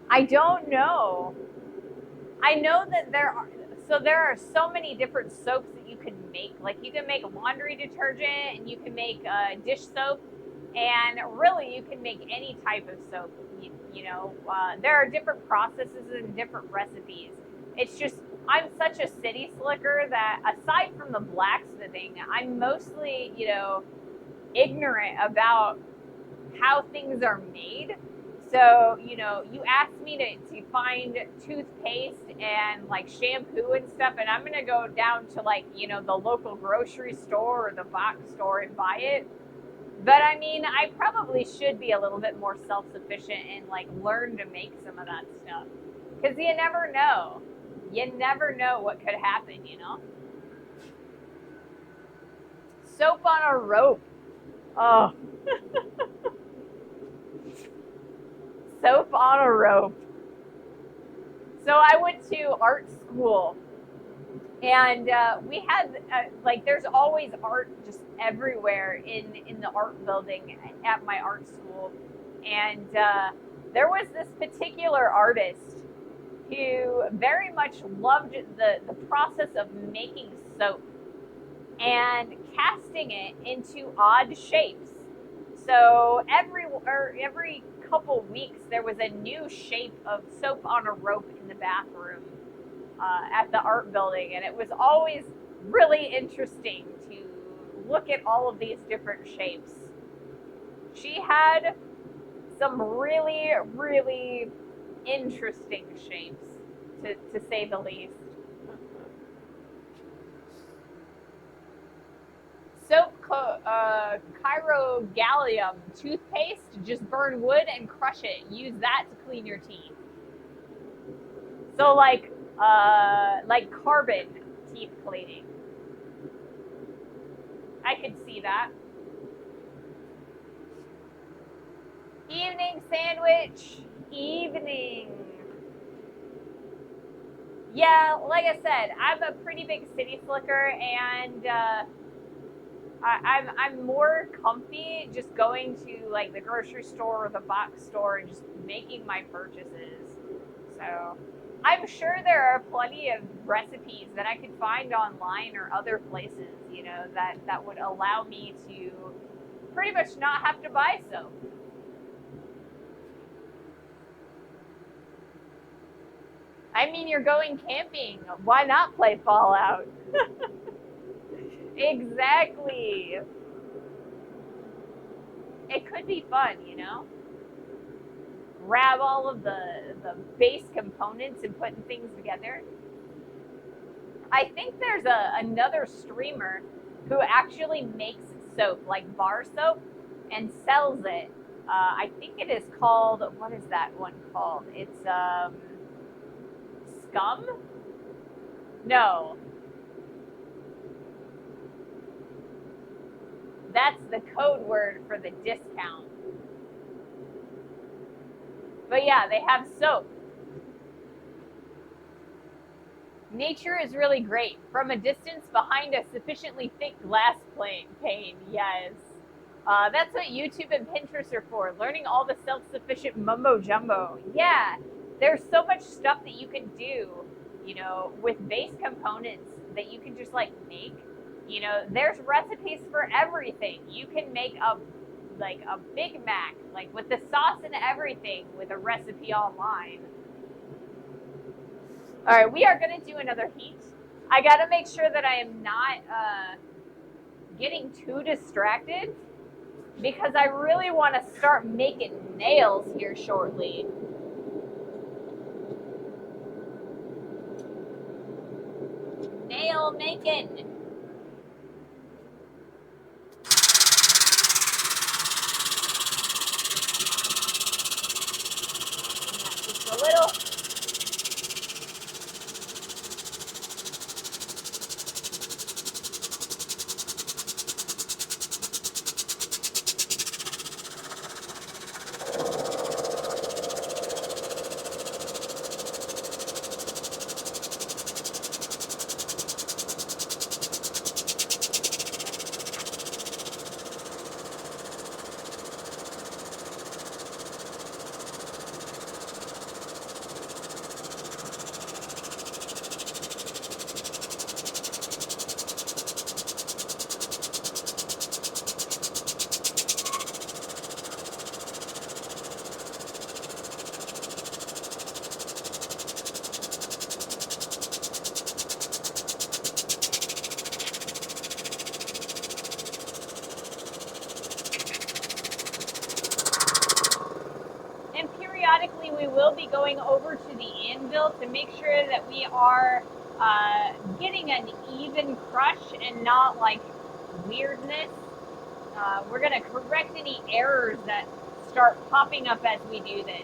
I don't know. I know that there are so many different soaps that you can make. Like you can make laundry detergent, and you can make dish soap, and really you can make any type of soap. There are different processes and different recipes. It's just I'm such a city slicker that aside from the blacksmithing, I'm mostly ignorant about how things are made. So, you asked me to find toothpaste and like shampoo and stuff, and I'm going to go down to like, the local grocery store or the box store and buy it. But I mean, I probably should be a little bit more self sufficient and like learn to make some of that stuff. Because you never know. You never know what could happen, Soap on a rope. Oh. Soap on a rope. So I went to art school, and we had there's always art just everywhere in the art building at my art school, and there was this particular artist who very much loved the process of making soap and casting it into odd shapes. So every couple weeks there was a new shape of soap on a rope in the bathroom at the art building, and it was always really interesting to look at all of these different shapes. She had some really, really interesting shapes, to say the least. Soap chirogalium toothpaste. Just burn wood and crush it. Use that to clean your teeth. So like carbon teeth cleaning. I could see that. Evening sandwich. Evening. Yeah, like I said, I'm a pretty big city slicker, and I'm more comfy just going to like the grocery store or the box store and just making my purchases. So I'm sure there are plenty of recipes that I could find online or other places, you know, that would allow me to pretty much not have to buy soap. I mean, you're going camping. Why not play Fallout? Exactly. It could be fun, you know? Grab all of the base components and putting things together. I think there's another streamer who actually makes soap, like bar soap, and sells it. I think it is called, what is that one called? It's Scum? No. That's the code word for the discount. But yeah, they have soap. Nature is really great. From a distance behind a sufficiently thick glass pane, yes. That's what YouTube and Pinterest are for, learning all the self-sufficient mumbo jumbo. Yeah, there's so much stuff that you can do, you know, with base components that you can just like make. You know, there's recipes for everything. You can make a Big Mac, like with the sauce and everything, with a recipe online. All right, we are going to do another heat. I got to make sure that I am not getting too distracted because I really want to start making nails here shortly. Nail making. Just a little. Periodically we will be going over to the anvil to make sure that we are getting an even crush and not like weirdness. We're going to correct any errors that start popping up as we do this.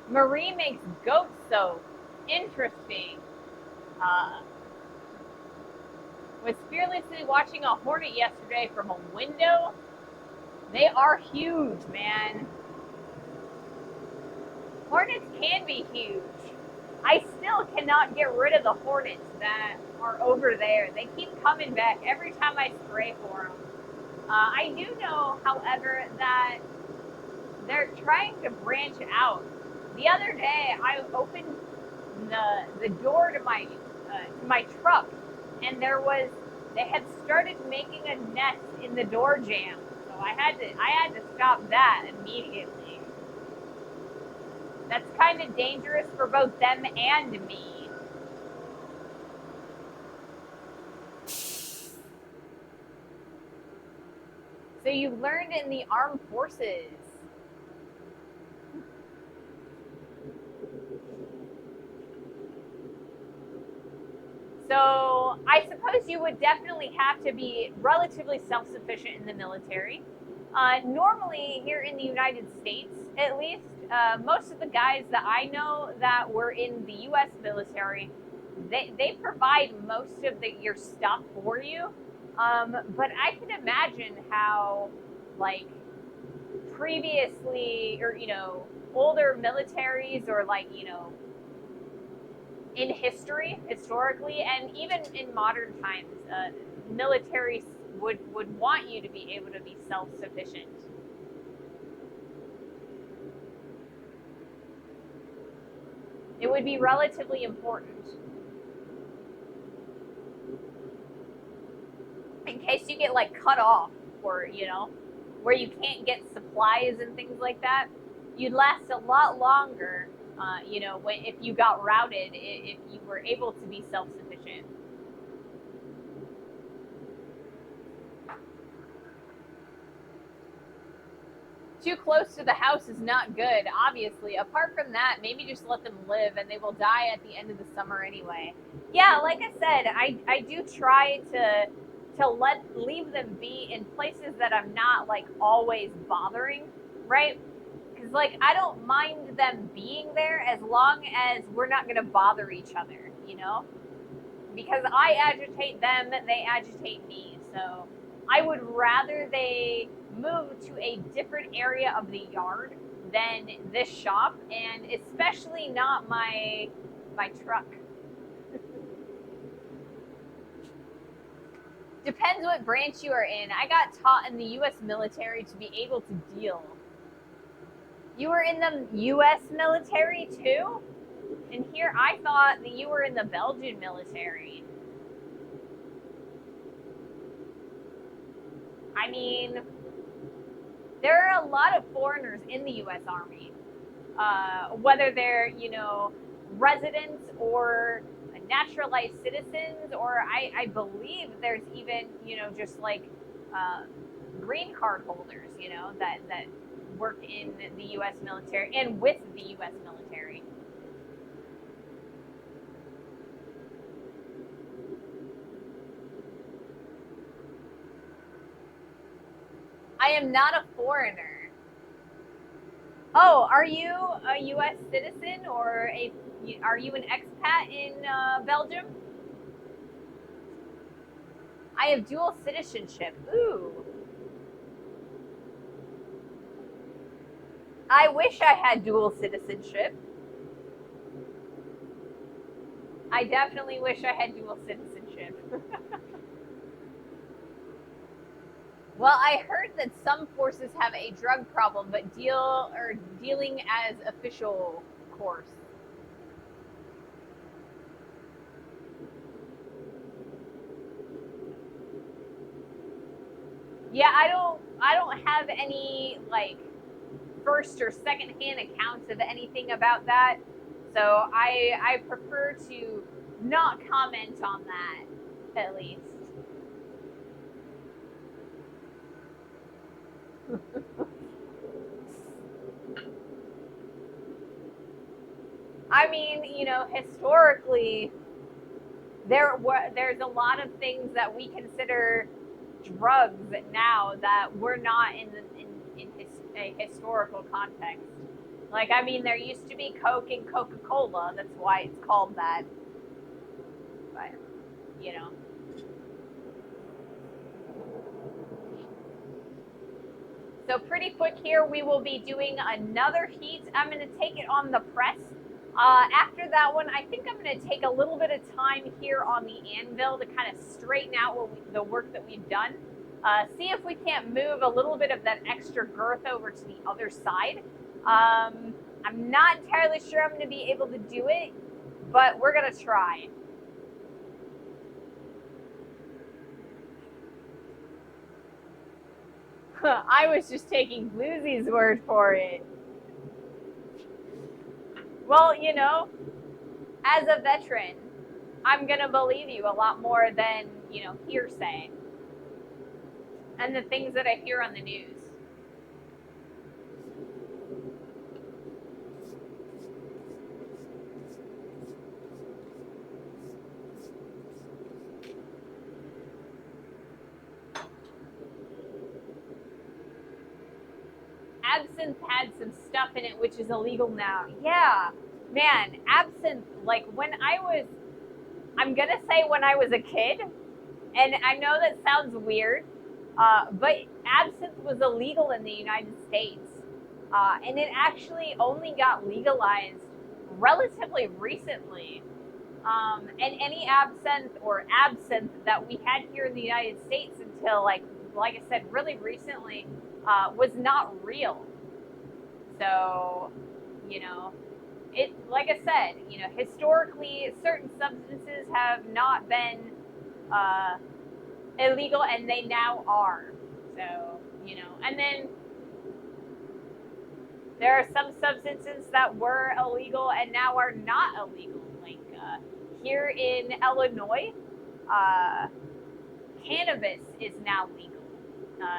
Marie makes goat soap. Interesting. Was fearlessly watching a hornet yesterday from a window. They are huge, man. Hornets can be huge. I still cannot get rid of the hornets that are over there. They keep coming back every time I spray for them. I do know, however, that they're trying to branch out. The other day, I opened the door to my truck, and they had started making a nest in the door jamb. So I had to stop that immediately. That's kind of dangerous for both them and me. So you learned in the armed forces. So I suppose suppose you would definitely have to be relatively self-sufficient in the military. Normally, here in the United States, at least, most of the guys that I know that were in the U.S. military, they provide most of your stuff for you. But I can imagine how, like, previously, or, older militaries, or, like, in history, historically, and even in modern times, militaries would want you to be able to be self-sufficient. It would be relatively important. In case you get, like, cut off, or, where you can't get supplies and things like that, you'd last a lot longer, if you got routed, if you were able to be self-sufficient. Too close to the house is not good, obviously. Apart from that, maybe just let them live, and they will die at the end of the summer anyway. Yeah, like I said, I do try to leave them be in places that I'm not, like, always bothering, right? Because, like, I don't mind them being there as long as we're not going to bother each other, because I agitate them, they agitate me. So I would rather they move to a different area of the yard than this shop, and especially not my truck. Depends what branch you are in. I got taught in the U.S. military to be able to deal. You were in the U.S. military too? And here I thought that you were in the Belgian military. I mean, there are a lot of foreigners in the U.S. Army, whether they're, residents or naturalized citizens, or I believe there's even, just like green card holders, that work in the U.S. military and with the U.S. military. I am not a foreigner. Oh, are you a U.S. citizen, or are you an expat in Belgium? I have dual citizenship. Ooh. I wish I had dual citizenship. I definitely wish I had dual citizenship. Well, I heard that some forces have a drug problem, but dealing as official course. Yeah, I don't have any, like, first or second hand accounts of anything about that. So I prefer to not comment on that, at least. I mean, historically, there's a lot of things that we consider drugs now that were not in a historical context. Like, I mean, there used to be Coke and Coca-Cola. That's why it's called that. But, So pretty quick here, we will be doing another heat. I'm going to take it on the press. After that one, I think I'm going to take a little bit of time here on the anvil to kind of straighten out the work that we've done. See if we can't move a little bit of that extra girth over to the other side. I'm not entirely sure I'm going to be able to do it, but we're going to try. I was just taking Bluesy's word for it. Well, as a veteran, I'm going to believe you a lot more than, hearsay and the things that I hear on the news. absinthe had some stuff in it which is illegal now. Yeah, man, absinthe, like I'm gonna say when I was a kid, and I know that sounds weird, but absinthe was illegal in the United States. And it actually only got legalized relatively recently. And any absinthe that we had here in the United States until like I said, really recently, was not real. So, you know, it like I said, historically, certain substances have not been uh, illegal, and they now are. So, and then there are some substances that were illegal and now are not illegal. Like here in Illinois, uh, cannabis is now legal.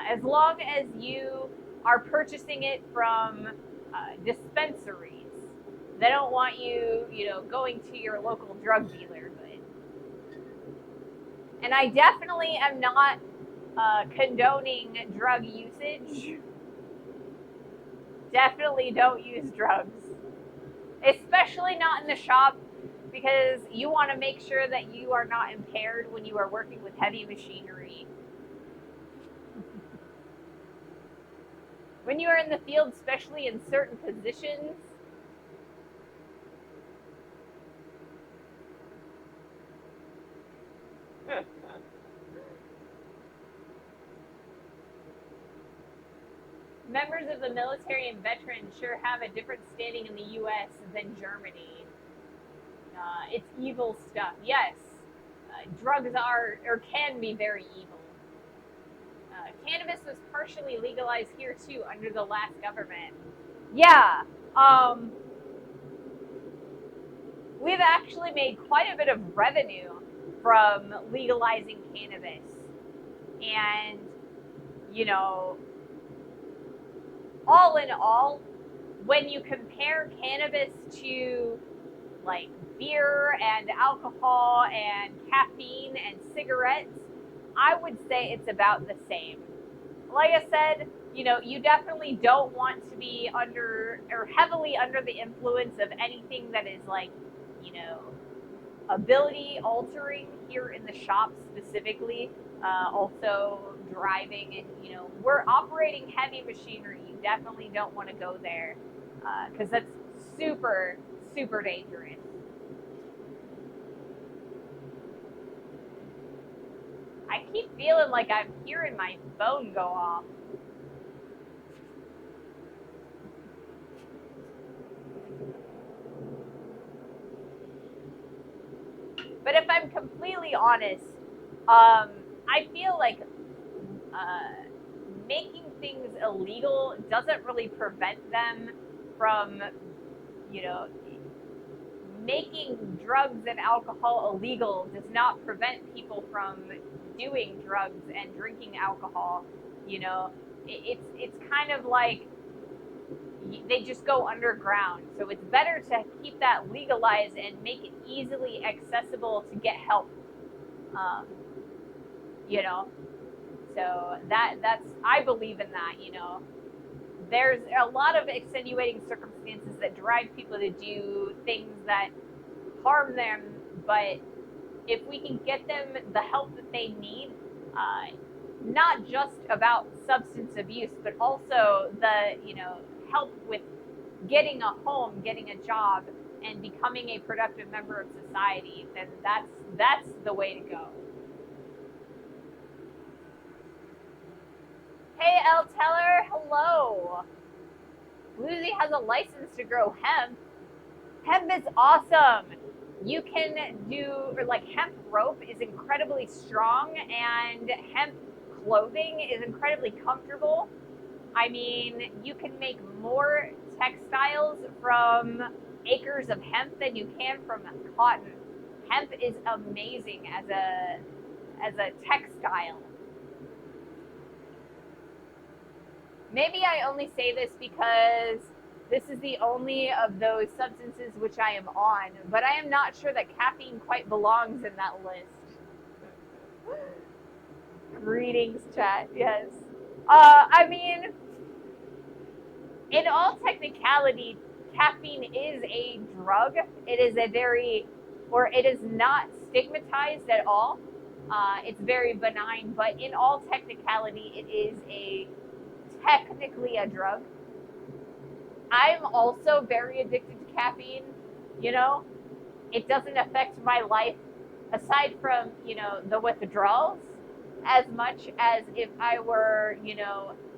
As long as you are purchasing it from dispensaries. They don't want you, going to your local drug dealer. And I definitely am not condoning drug usage. Definitely don't use drugs, especially not in the shop, because you want to make sure that you are not impaired when you are working with heavy machinery. When you are in the field, especially in certain positions, members of the military and veterans sure have a different standing in the U.S. than Germany. It's evil stuff. Yes, drugs are or can be very evil. Cannabis was partially legalized here too under the last government. Yeah, we've actually made quite a bit of revenue from legalizing cannabis, and all in all, when you compare cannabis to like beer and alcohol and caffeine and cigarettes, I would say it's about the same. Like I said, you definitely don't want to be under or heavily under the influence of anything that is like, ability altering here in the shop specifically. Also driving, and we're operating heavy machinery. You definitely don't want to go there because that's super, super dangerous. I keep feeling like I'm hearing my phone go off. But if I'm completely honest, I feel like making things illegal doesn't really prevent them from, making drugs and alcohol illegal does not prevent people from doing drugs and drinking alcohol. It's kind of like they just go underground. So it's better to keep that legalized and make it easily accessible to get help. Um, so that's I believe in that. There's a lot of extenuating circumstances that drive people to do things that harm them, but if we can get them the help that they need, not just about substance abuse, but also the help with getting a home, getting a job, and becoming a productive member of society, then that's the way to go. Hey, El Teller, hello. Bluesy has a license to grow hemp. Hemp is awesome. You can hemp rope is incredibly strong, and hemp clothing is incredibly comfortable. I mean, you can make more textiles from acres of hemp than you can from cotton. Hemp is amazing as a textile. Maybe I only say this because this is the only of those substances which I am on, but I am not sure that caffeine quite belongs in that list. Greetings, chat. Yes. I mean, in all technicality, caffeine is a drug. It is it is not stigmatized at all. It's very benign, but in all technicality, it is technically a drug. I'm also very addicted to caffeine. You know, it doesn't affect my life aside from, the withdrawals as much as if I were,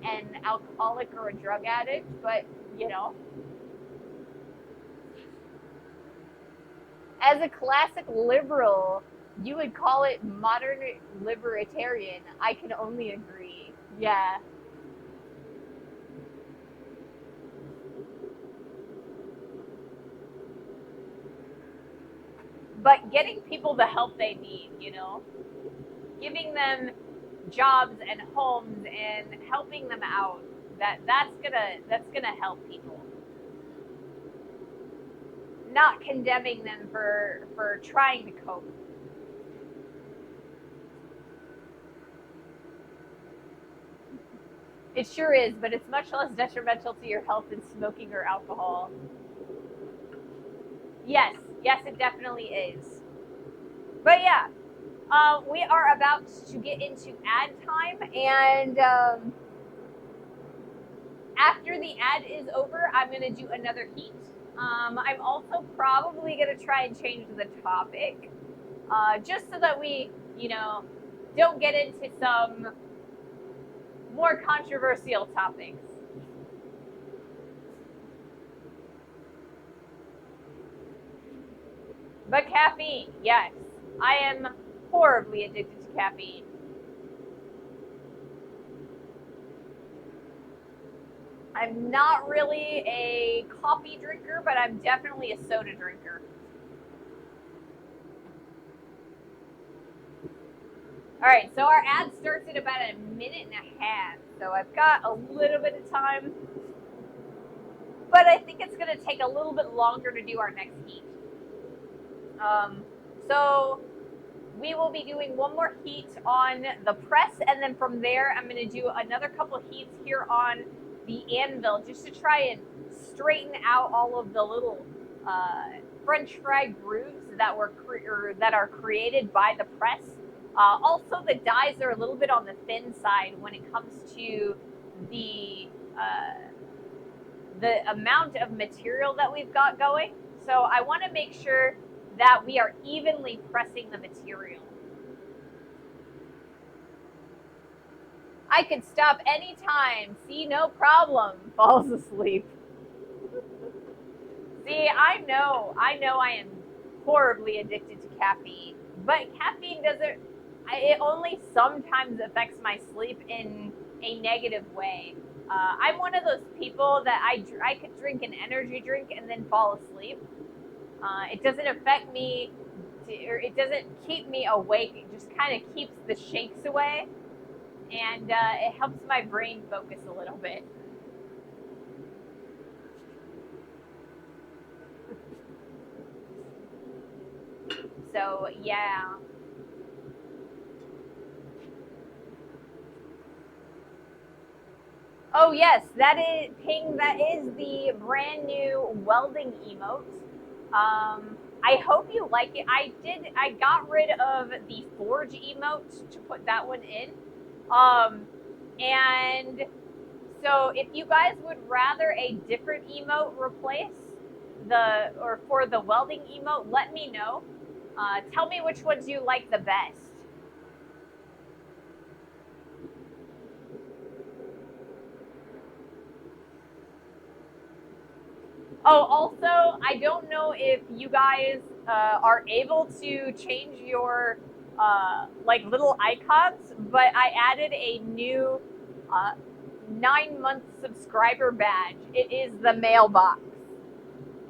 an alcoholic or a drug addict. But, you know, as a classic liberal, you would call it modern libertarian. I can only agree. Yeah. But getting people the help they need, giving them jobs and homes and helping them out, that's gonna help people. Not condemning them for trying to cope. It sure is, but it's much less detrimental to your health than smoking or alcohol. Yes, yes, it definitely is. But yeah, we are about to get into ad time, and after the ad is over, I'm going to do another heat. I'm also probably going to try and change the topic, just so that we, don't get into some more controversial topics. But caffeine, yes. I am horribly addicted to caffeine. I'm not really a coffee drinker, but I'm definitely a soda drinker. All right, so our ad starts in about a minute and a half, so I've got a little bit of time, but I think it's going to take a little bit longer to do our next heat. So we will be doing one more heat on the press, and then from there, I'm going to do another couple of heats here on the anvil, just to try and straighten out all of the little French fry grooves that are created by the press. Also, the dies are a little bit on the thin side when it comes to the amount of material that we've got going. So I want to make sure that we are evenly pressing the material. I could stop anytime. See, no problem. Falls asleep. See, I know I am horribly addicted to caffeine, but caffeine doesn't, it only sometimes affects my sleep in a negative way. I'm one of those people that I could drink an energy drink and then fall asleep. It doesn't affect me, or it doesn't keep me awake. It just kind of keeps the shakes away, and it helps my brain focus a little bit. So yeah. Oh yes, that is Ping. That is the brand new welding emote. I hope you like it. I got rid of the forge emote to put that one in. And so if you guys would rather a different emote replace for the welding emote, let me know. Tell me which ones you like the best. Oh, also, I don't know if you guys are able to change your like little icons, but I added a new 9-month subscriber badge. It is the mailbox,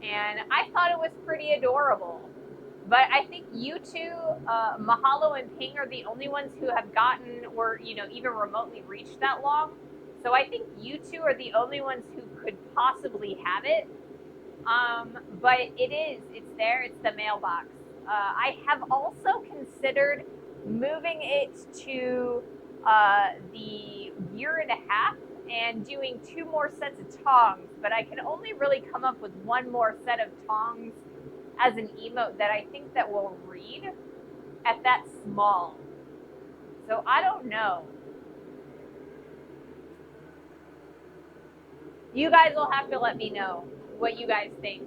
and I thought it was pretty adorable. But I think you two, Mahalo and Ping, are the only ones who have gotten or even remotely reached that long. So I think you two are the only ones who could possibly have it. But it's there, it's the mailbox. I have also considered moving it to the year and a half and doing 2 more sets of tongs, but I can only really come up with 1 more set of tongs as an emote that I think that will read at that small. So I don't know. You guys will have to let me know what you guys think.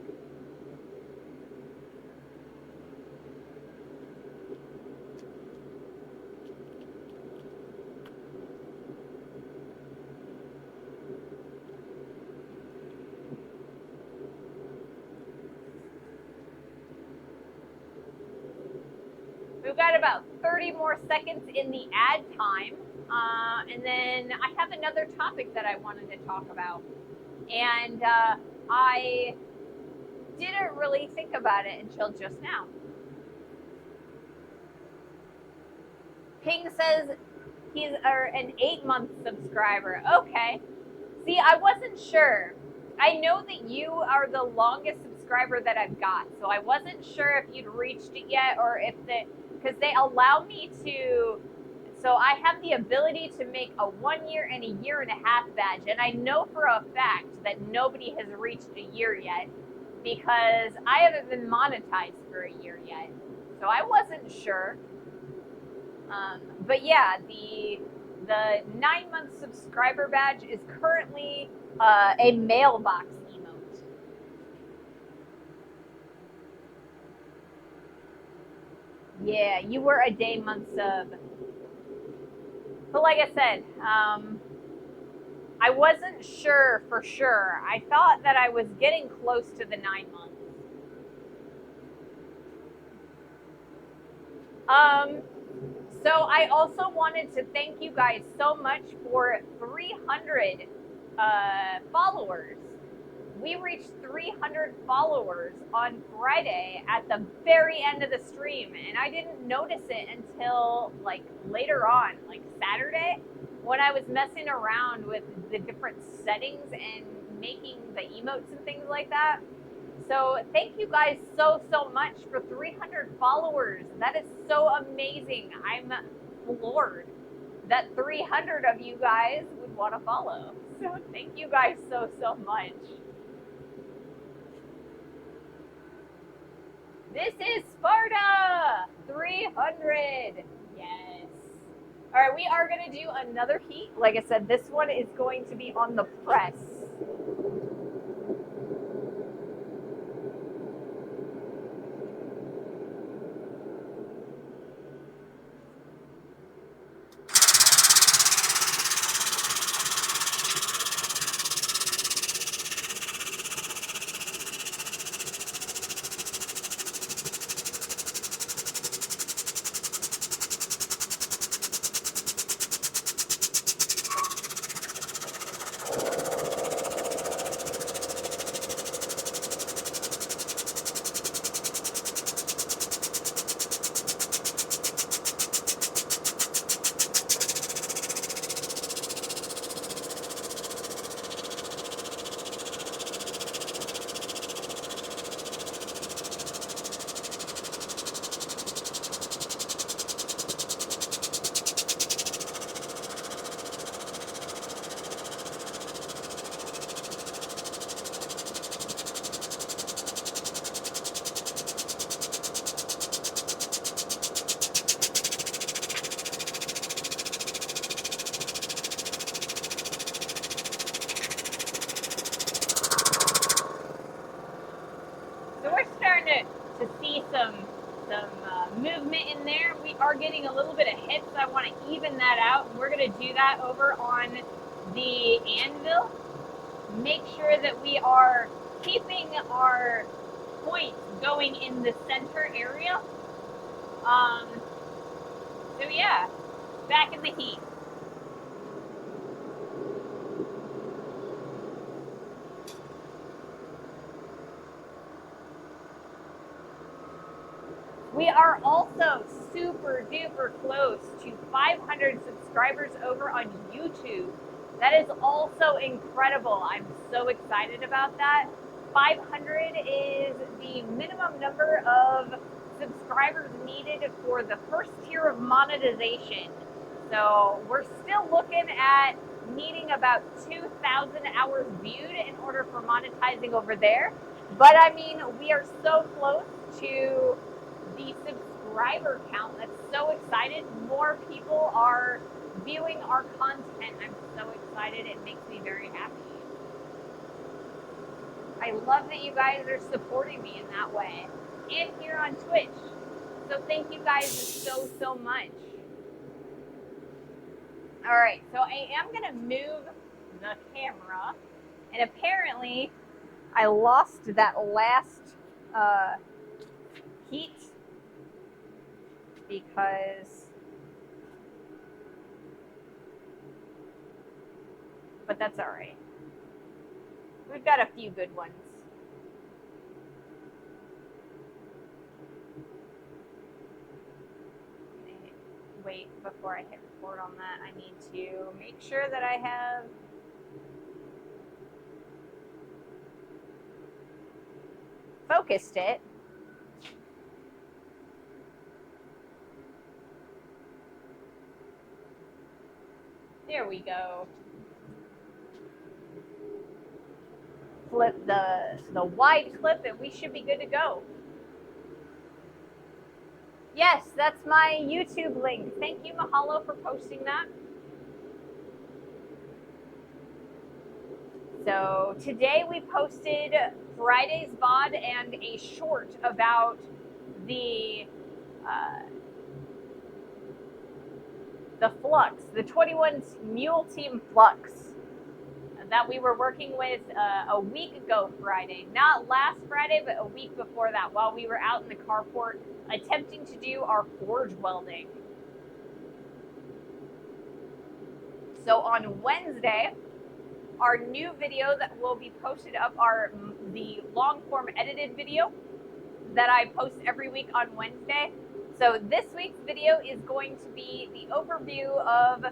We've got about 30 more seconds in the ad time. And then I have another topic that I wanted to talk about. And I didn't really think about it until just now. Ping says he's an 8-month subscriber. Okay. See, I wasn't sure. I know that you are the longest subscriber that I've got, so I wasn't sure if you'd reached it yet or if because they allow me to, so I have the ability to make a 1 year and a year and a half badge, and I know for a fact that nobody has reached a year yet because I haven't been monetized for a year yet, so I wasn't sure. But yeah, the 9-month subscriber badge is currently a mailbox emote. Yeah, you were a day month sub. But like I said, I wasn't sure for sure. I thought that I was getting close to the 9 months. So I also wanted to thank you guys so much for 300 followers. We reached 300 followers on Friday at the very end of the stream, and I didn't notice it until like later on, like Saturday, when I was messing around with the different settings and making the emotes and things like that. So thank you guys so much for 300 followers. That is so amazing. I'm floored that 300 of you guys would want to follow. So thank you guys so much. This is Sparta! 300! Yes. All right, we are going to do another heat. Like I said, this one is going to be on the press. To see some movement in there. We are getting a little bit of hits. I want to even that out. We're going to do that over on the anvil. Make sure that we are keeping our points going in the center area. So yeah, back in the heat. We are also super duper close to 500 subscribers over on YouTube. That is also incredible. I'm so excited about that. 500 is the minimum number of subscribers needed for the first tier of monetization. So we're still looking at needing about 2,000 hours viewed in order for monetizing over there. But I mean, we are so close to the subscriber count. That's so excited. More people are viewing our content. I'm so excited. It makes me very happy. I love that you guys are supporting me in that way. And here on Twitch. So thank you guys so much. All right, so I am going to move the camera. And apparently, I lost that last heat because... But that's all right. We've got a few good ones. Wait, before I hit record on that, I need to make sure that I have focused it. There we go. Flip the wide clip and we should be good to go. Yes, that's my YouTube link. Thank you, Mahalo, for posting that. So today we posted Friday's VOD and a short about the Flux, the 21 Mule Team Flux that we were working with a week ago Friday. Not last Friday, but a week before that, while we were out in the carport attempting to do our forge welding. So on Wednesday, our new video that will be posted up are the long form edited video that I post every week on Wednesday. So this week's video is going to be the overview of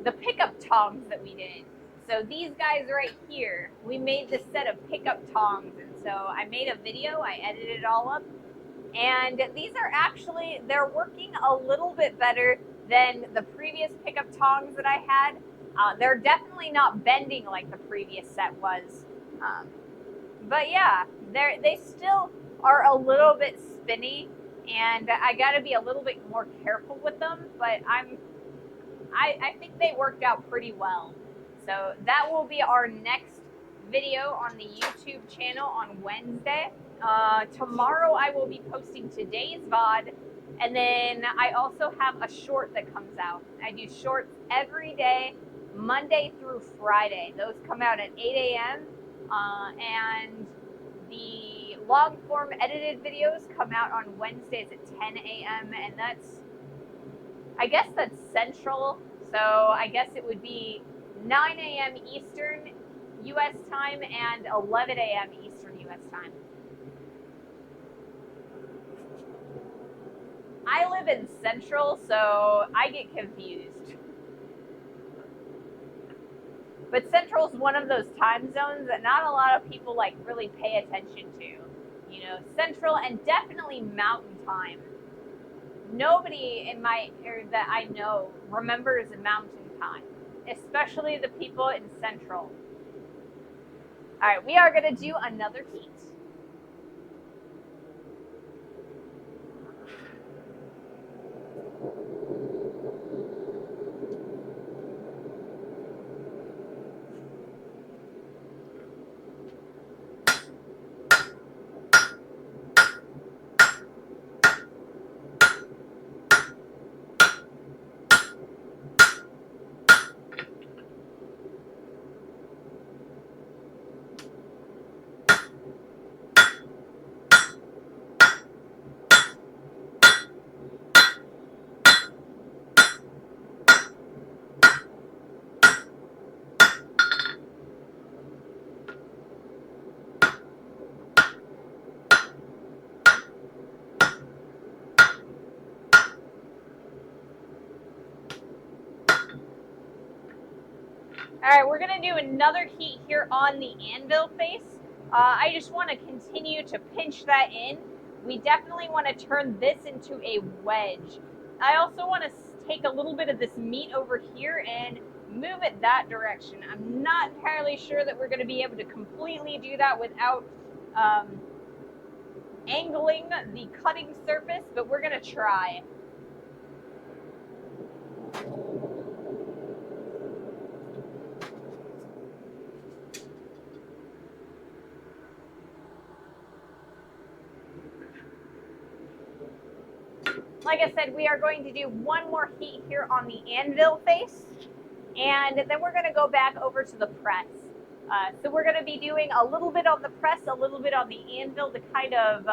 the pickup tongs that we did. So these guys right here, we made this set of pickup tongs, and so I made a video, I edited it all up, and these are actually, they're working a little bit better than the previous pickup tongs that I had. They're definitely not bending like the previous set was, but yeah, they still are a little bit spinny, and I gotta be a little bit more careful with them, but I think they worked out pretty well. So that will be our next video on the YouTube channel on Wednesday. Tomorrow I will be posting today's VOD, and then I also have a short that comes out. I do shorts every day, Monday through Friday. Those come out at 8 a.m. And the long form edited videos come out on Wednesdays at 10 a.m. and I guess that's Central, so I guess it would be 9 a.m. Eastern U.S. time and 11 a.m. Eastern U.S. time. I live in Central, so I get confused. But Central's one of those time zones that not a lot of people like really pay attention to. You know, Central and definitely Mountain Time. Nobody in my area that I know remembers Mountain Time, especially the people in Central. All right, we are going to do another heat. All right, we're gonna do another heat here on the anvil face. I just wanna continue to pinch that in. We definitely wanna turn this into a wedge. I also wanna take a little bit of this meat over here and move it that direction. I'm not entirely sure that we're going to be able to completely do that without angling the cutting surface, but we're going to try. Like I said, we are going to do one more heat here on the anvil face, and then we're going to go back over to the press. So we're going to be doing a little bit on the press, a little bit on the anvil to kind of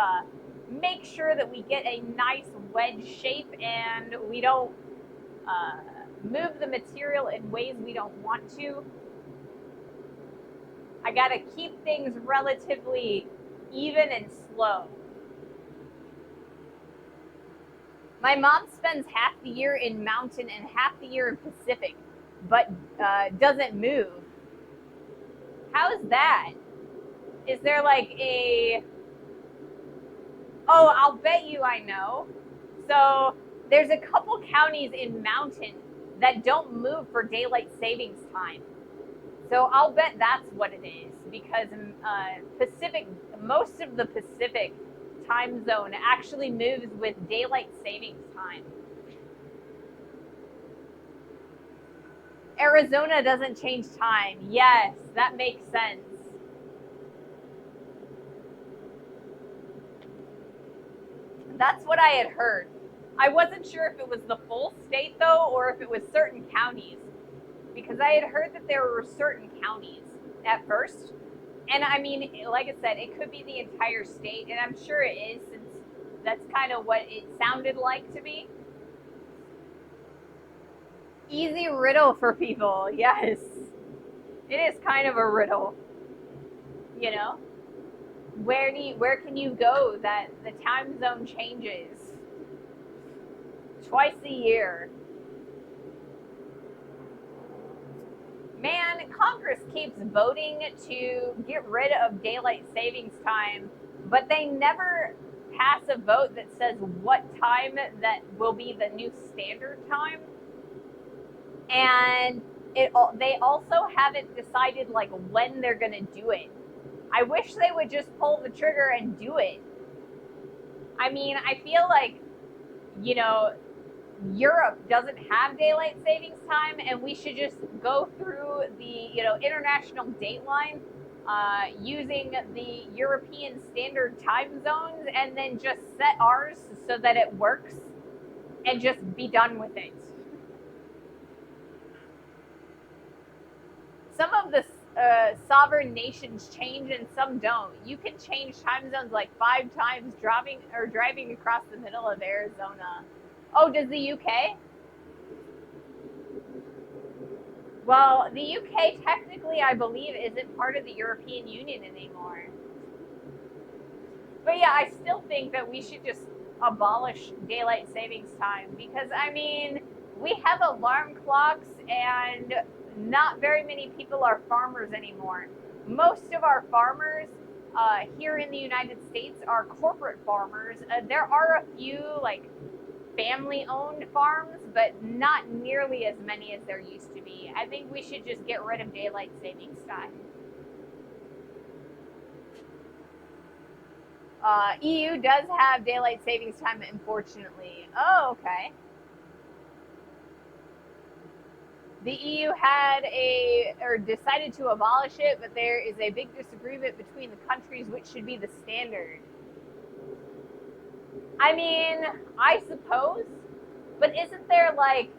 make sure that we get a nice wedge shape and we don't move the material in ways we don't want to. I got to keep things relatively even and slow. My mom spends half the year in mountain and half the year in Pacific, but doesn't move. How is that? Is there like a... Oh, I'll bet you I know. So there's a couple counties in mountain that don't move for daylight savings time. So I'll bet that's what it is, because Pacific, most of the Pacific time zone actually moves with daylight savings time. Arizona doesn't change time. Yes, that makes sense. That's what I had heard. I wasn't sure if it was the full state though, or if it was certain counties, because I had heard that there were certain counties at first. And I mean, like I said, it could be the entire state, and I'm sure it is, since that's kind of what it sounded like to me. Easy riddle for people, yes. It is kind of a riddle, you know? Where can you go that the time zone changes twice a year? Man, Congress keeps voting to get rid of daylight savings time, but they never pass a vote that says what time that will be the new standard time. And they also haven't decided like when they're going to do it. I wish they would just pull the trigger and do it. I mean, I feel like, you know, Europe doesn't have daylight savings time, and we should just go through the, you know, international dateline using the European standard time zones, and then just set ours so that it works and just be done with it. Some of the sovereign nations change and some don't. You can change time zones like 5 times driving across the middle of Arizona. Oh, does the UK? Well, the UK technically, I believe, isn't part of the European Union anymore. But yeah, I still think that we should just abolish daylight savings time, because, I mean, we have alarm clocks and not very many people are farmers anymore. Most of our farmers here in the United States are corporate farmers. There are a few like family-owned farms, but not nearly as many as there used to be. I think we should just get rid of daylight savings time. EU does have daylight savings time, unfortunately. Oh, okay. The EU decided to abolish it, but there is a big disagreement between the countries which should be the standard. I mean, I suppose, but isn't there like,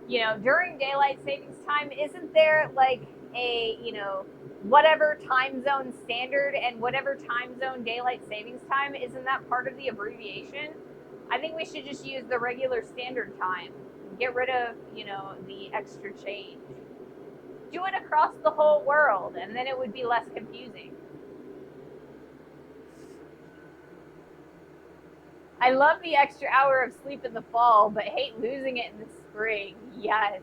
you know, during daylight savings time, isn't there like a, you know, whatever time zone standard and whatever time zone daylight savings time, isn't that part of the abbreviation? I think we should just use the regular standard time. Get rid of, you know, the extra change. Do it across the whole world, and then it would be less confusing. I love the extra hour of sleep in the fall, but hate losing it in the spring. Yes.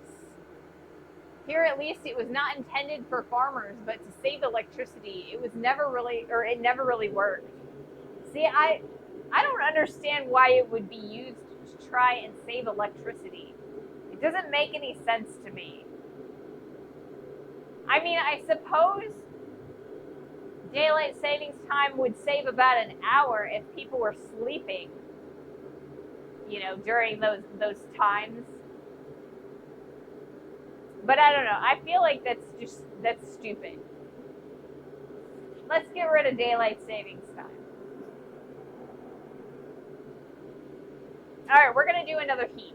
Here, at least, it was not intended for farmers, but to save electricity. It never really worked. See, I don't understand why it would be used to try and save electricity. It doesn't make any sense to me. I mean, I suppose daylight savings time would save about an hour if people were sleeping, you know, during those times. But I don't know. I feel like that's stupid. Let's get rid of daylight savings time. All right, we're going to do another heat.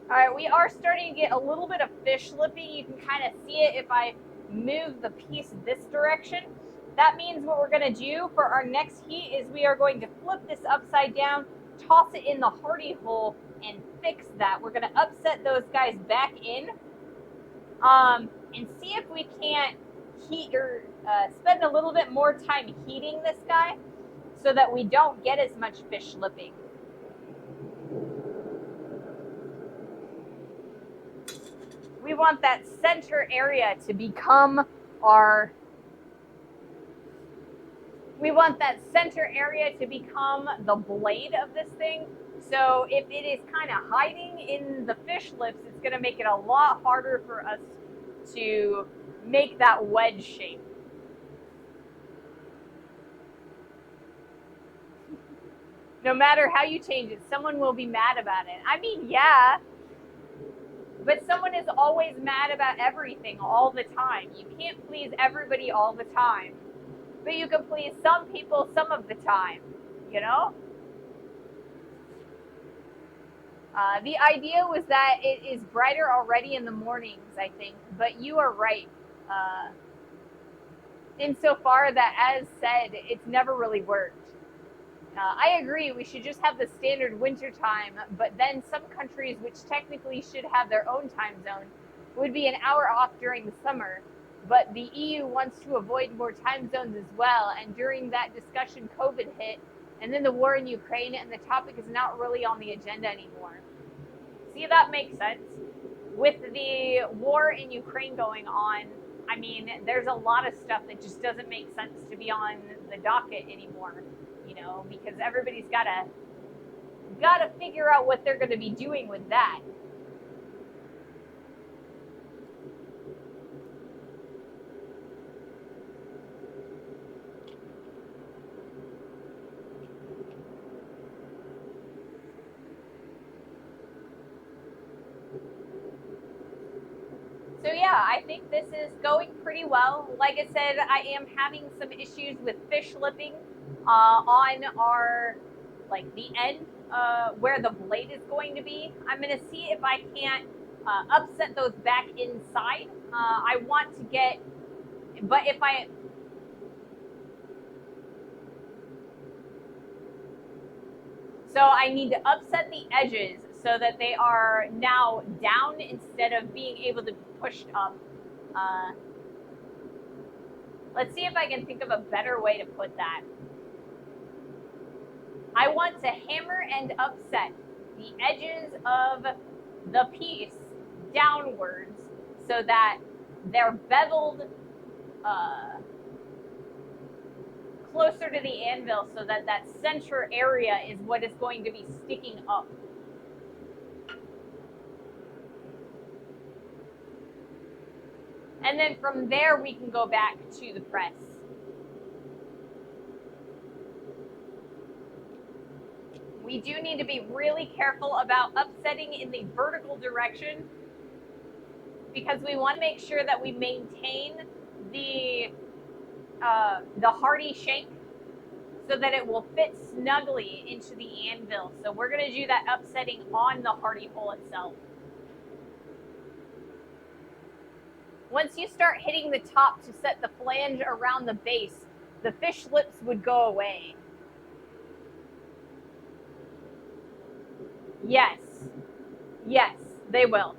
All right, we are starting to get a little bit of fish lipping. You can kind of see it if I move the piece this direction. That means what we're going to do for our next heat is we are going to flip this upside down, toss it in the hardy hole, and fix that. We're going to upset those guys back in and see if we can't heat or spend a little bit more time heating this guy so that we don't get as much fish lipping. We want that center area to become our, the blade of this thing. So if it is kind of hiding in the fish lips, it's going to make it a lot harder for us to make that wedge shape. No matter how you change it, someone will be mad about it. I mean, yeah. But someone is always mad about everything all the time. You can't please everybody all the time. But you can please some people some of the time, you know? The idea was that it is brighter already in the mornings, I think. But you are right. Insofar that, as said, it's never really worked. I agree, we should just have the standard winter time, but then some countries, which technically should have their own time zone, would be an hour off during the summer. But the EU wants to avoid more time zones as well, and during that discussion, COVID hit, and then the war in Ukraine, and the topic is not really on the agenda anymore. See, that makes sense. With the war in Ukraine going on, I mean, there's a lot of stuff that just doesn't make sense to be on the docket anymore. You know, because everybody's gotta figure out what they're gonna be doing with that. So yeah, I think this is going pretty well. Like I said, I am having some issues with fish lipping on our, like, the end where the blade is going to be. I'm going to see if I can't upset those back inside. I want to get, but if I, so I need to upset the edges so that they are now down instead of being able to be pushed up. Let's see if I can think of a better way to put that. I want to hammer and upset the edges of the piece downwards so that they're beveled closer to the anvil so that that center area is what is going to be sticking up. And then from there, we can go back to the press. We do need to be really careful about upsetting in the vertical direction because we want to make sure that we maintain the hardy shape so that it will fit snugly into the anvil. So we're going to do that upsetting on the hardy hole itself. Once you start hitting the top to set the flange around the base, the fish lips would go away. Yes, they will.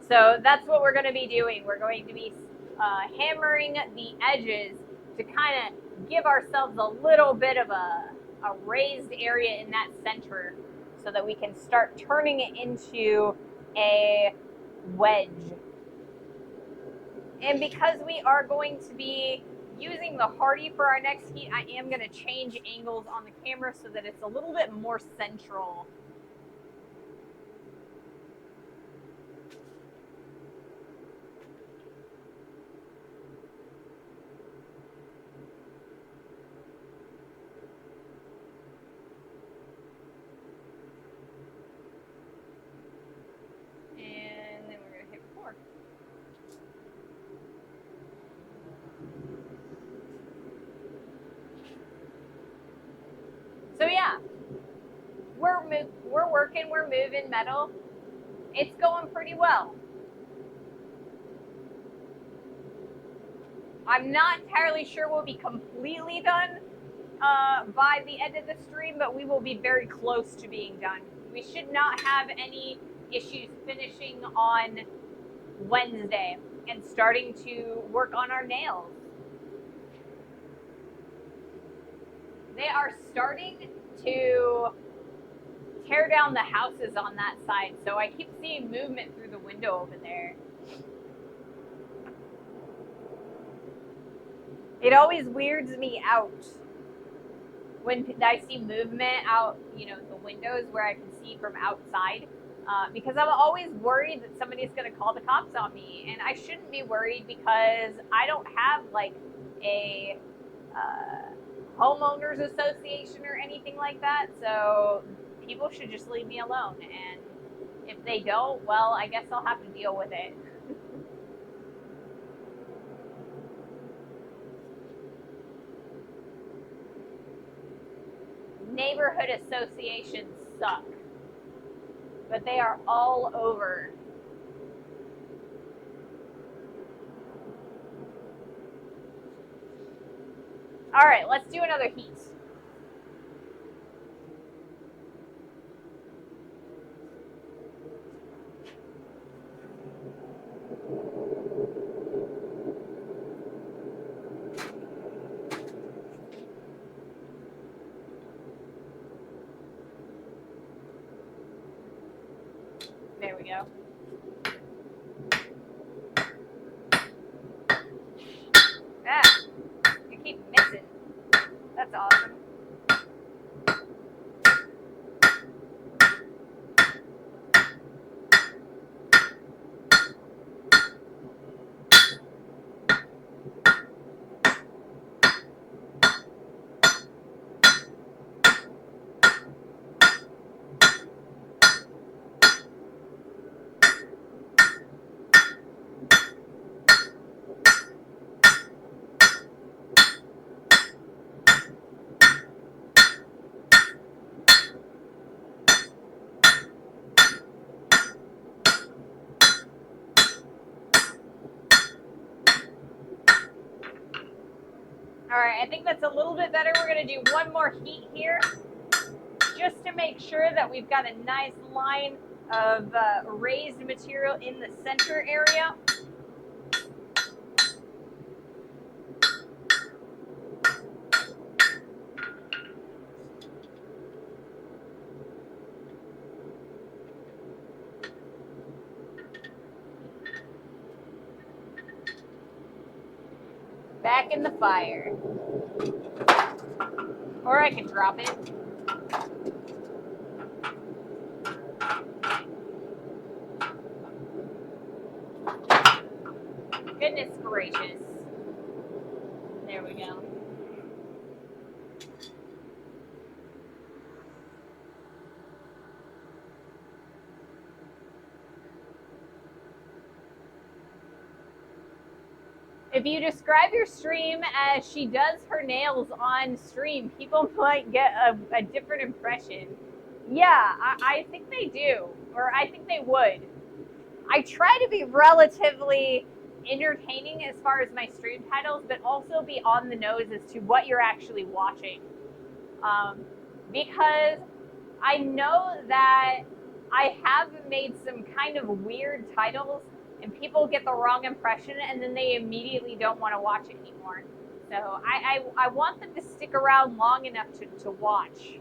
So that's what we're going to be doing. We're going to be hammering the edges to kind of give ourselves a little bit of a raised area in that center so that we can start turning it into a wedge. And because we are going to be using the hardy for our next heat, I am going to change angles on the camera so that it's a little bit more central. And then we're going to hit record. So yeah, we're working, we're moving metal. It's going pretty well. I'm not entirely sure we'll be completely done by the end of the stream, but we will be very close to being done. We should not have any issues finishing on Wednesday and starting to work on our nails. They are starting to tear down the houses on that side, so I keep seeing movement through the window over there. It always weirds me out when I see movement out, the windows where I can see from outside, because I'm always worried that somebody's going to call the cops on me, and I shouldn't be worried because I don't have like a homeowners association or anything like that, so people should just leave me alone, and if they don't, well, I guess I'll have to deal with it. Neighborhood associations suck, but they are all over. All right, let's do another heat. There we go. Ah, you keep missing. That's awesome. All right, I think that's a little bit better. We're going to do one more heat here just to make sure that we've got a nice line of raised material in the center area. Back in the fire. Or I can drop it. Goodness gracious. There we go. If you describe your stream as she does her nails on stream, people might get a different impression. Yeah, I think they do, or I think they would. I try to be relatively entertaining as far as my stream titles, but also be on the nose as to what you're actually watching. Because I know that I have made some kind of weird titles and people get the wrong impression and then they immediately don't want to watch it anymore. So I want them to stick around long enough to watch.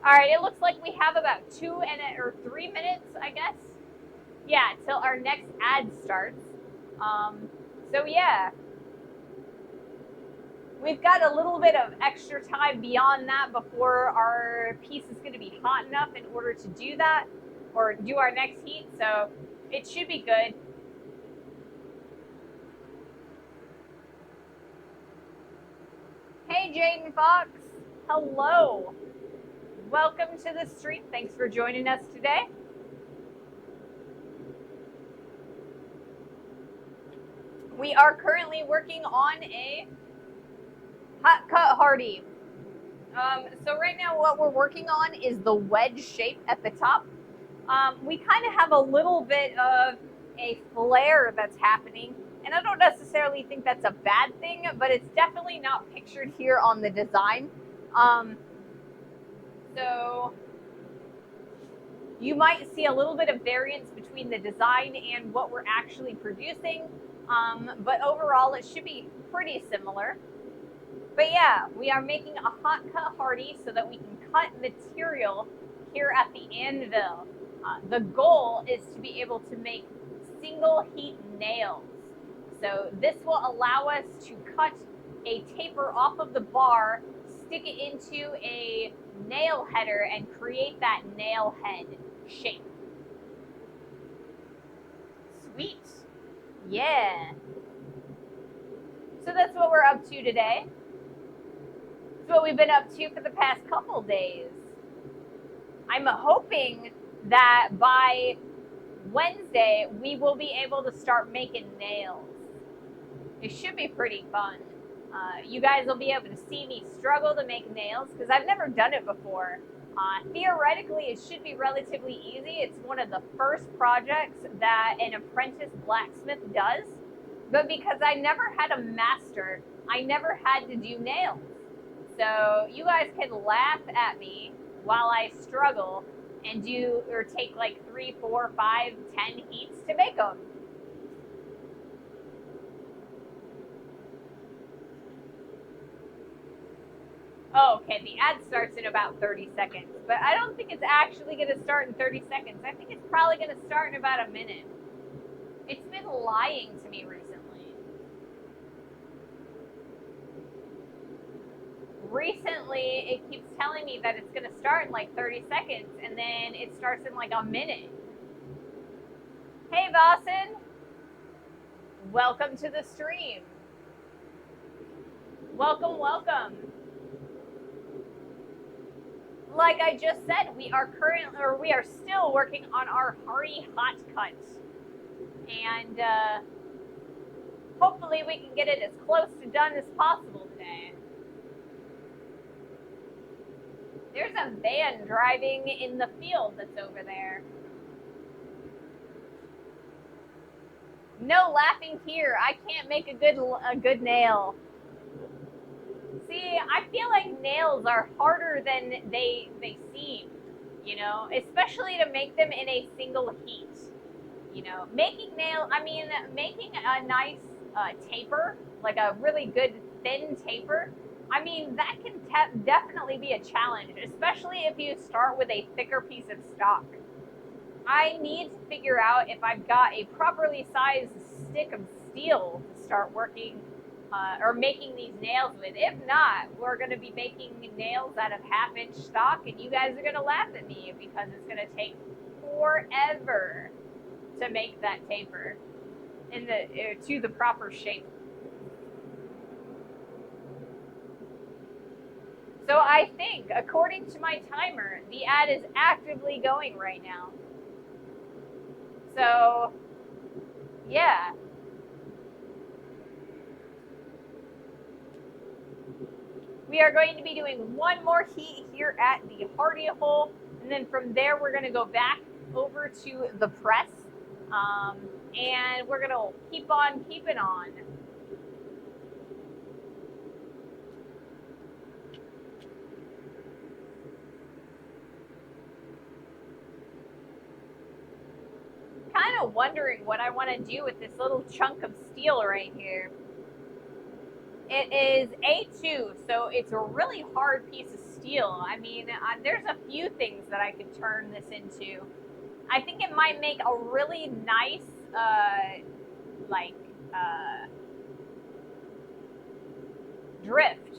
All right, it looks like we have about 3 minutes, I guess. Yeah, till our next ad starts. So yeah, we've got a little bit of extra time beyond that before our piece is going to be hot enough in order to do that or do our next heat. So it should be good. Hey, Jaden Fox. Hello. Welcome to the stream. Thanks for joining us today. We are currently working on a hot cut hardy. So right now what we're working on is the wedge shape at the top. We kind of have a little bit of a flare that's happening, and I don't necessarily think that's a bad thing, but it's definitely not pictured here on the design. So you might see a little bit of variance between the design and what we're actually producing, but overall it should be pretty similar. But yeah, we are making a hot cut hardy so that we can cut material here at the anvil. The goal is to be able to make single heat nails. So this will allow us to cut a taper off of the bar, stick it into a nail header, and create that nail head shape. Sweet. Yeah. So that's what we're up to today. That's what we've been up to for the past couple days. I'm hoping that by Wednesday we will be able to start making nails. It should be pretty fun. You guys will be able to see me struggle to make nails because I've never done it before. Theoretically, it should be relatively easy. It's one of the first projects that an apprentice blacksmith does. But because I never had a master, I never had to do nails. So you guys can laugh at me while I struggle and do or take like 3, 4, 5, 10 heats to make them. Oh, okay, the ad starts in about 30 seconds, but I don't think it's actually going to start in 30 seconds. I think it's probably going to start in about a minute. It's been lying to me recently. Recently, it keeps telling me that it's going to start in like 30 seconds, and then it starts in like a minute. Hey, Vasen. Welcome to the stream. Welcome, welcome. Like I just said, we are still working on our Hari hot cut. And hopefully we can get it as close to done as possible today. There's a van driving in the field that's over there. No laughing here. I can't make a good nail. See, I feel like nails are harder than they seem, you know, especially to make them in a single heat. You know, making a nice taper, like a really good thin taper, I mean, that can definitely be a challenge, especially if you start with a thicker piece of stock. I need to figure out if I've got a properly sized stick of steel to start working or making these nails with. If not, we're going to be making nails out of 1/2-inch stock, and you guys are going to laugh at me because it's going to take forever to make that taper to the proper shape. So I think, according to my timer, the ad is actively going right now. So, yeah. We are going to be doing one more heat here at the Hardy hole, and then from there we're going to go back over to the press, and we're going to keep on keeping on. Kind of wondering what I want to do with this little chunk of steel right here. It is A2, so it's a really hard piece of steel. I mean, there's a few things that I could turn this into. I think it might make a really nice, drift.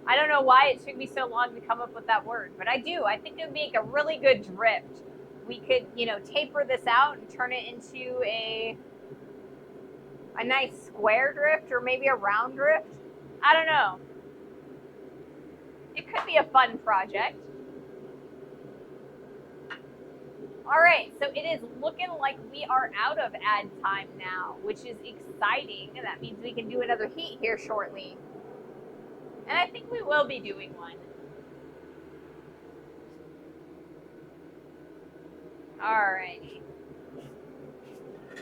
I don't know why it took me so long to come up with that word, but I do. I think it would make a really good drift. We could, taper this out and turn it into a nice square drift or maybe a round drift. I don't know. It could be a fun project. All right, so it is looking like we are out of ad time now, which is exciting. And that means we can do another heat here shortly. And I think we will be doing one. Alrighty.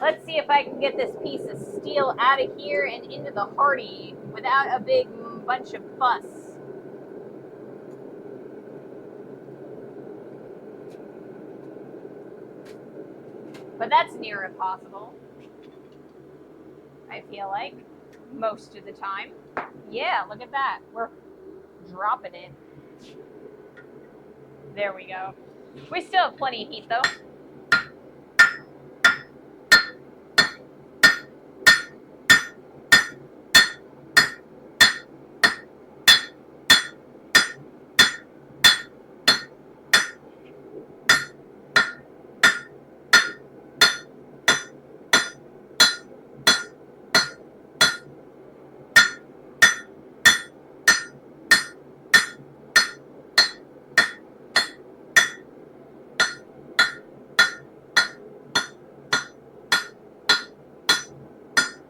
Let's see if I can get this piece of steel out of here and into the Hardy without a big bunch of fuss. But that's near impossible, I feel like, most of the time. Yeah, look at that. We're dropping it. There we go. We still have plenty of heat, though.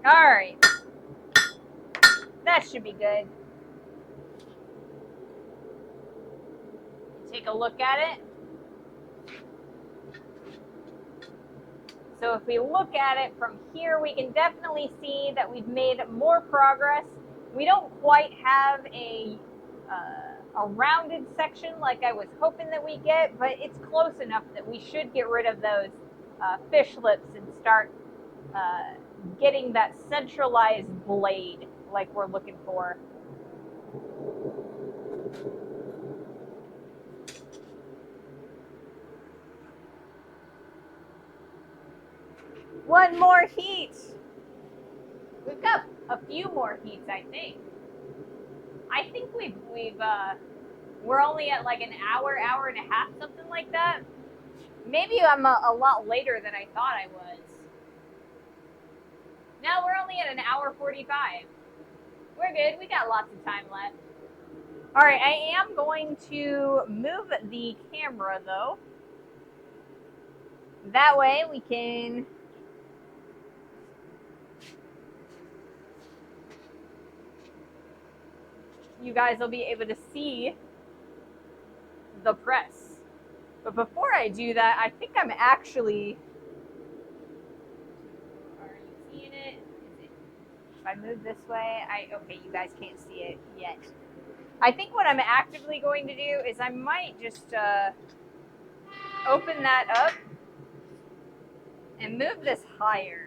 Alright. That should be good. Take a look at it. So if we look at it from here, we can definitely see that we've made more progress. We don't quite have a rounded section like I was hoping that we get, but it's close enough that we should get rid of those fish lips and start getting that centralized blade like we're looking for. One more heat. We've got a few more heats, I think. I think we're only at like an hour and a half, something like that. Maybe I'm a lot later than I thought I was. No, we're only at an hour 45. We're good. We got lots of time left. All right, I am going to move the camera, though. That way we can... You guys will be able to see the press. But before I do that, I think I'm actually... Are you seeing it? If I move this way, okay, you guys can't see it yet. I think what I'm actively going to do is I might just open that up and move this higher.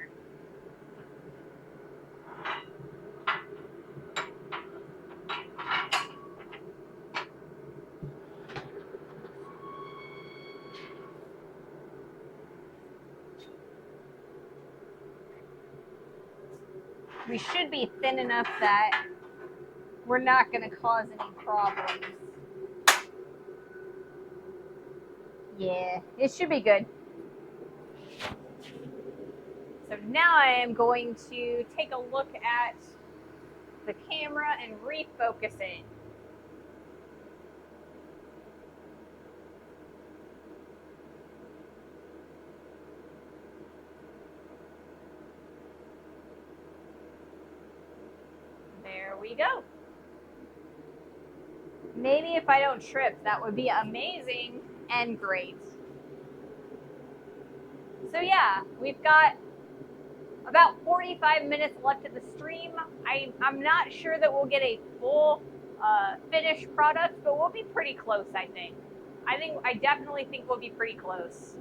We should be thin enough that we're not going to cause any problems. Yeah, it should be good. So now I am going to take a look at the camera and refocus it. we go. Maybe if I don't trip, that would be amazing and great. So yeah, we've got about 45 minutes left of the stream. I'm not sure that we'll get a full finished product, but we'll be pretty close, I think. I definitely think we'll be pretty close.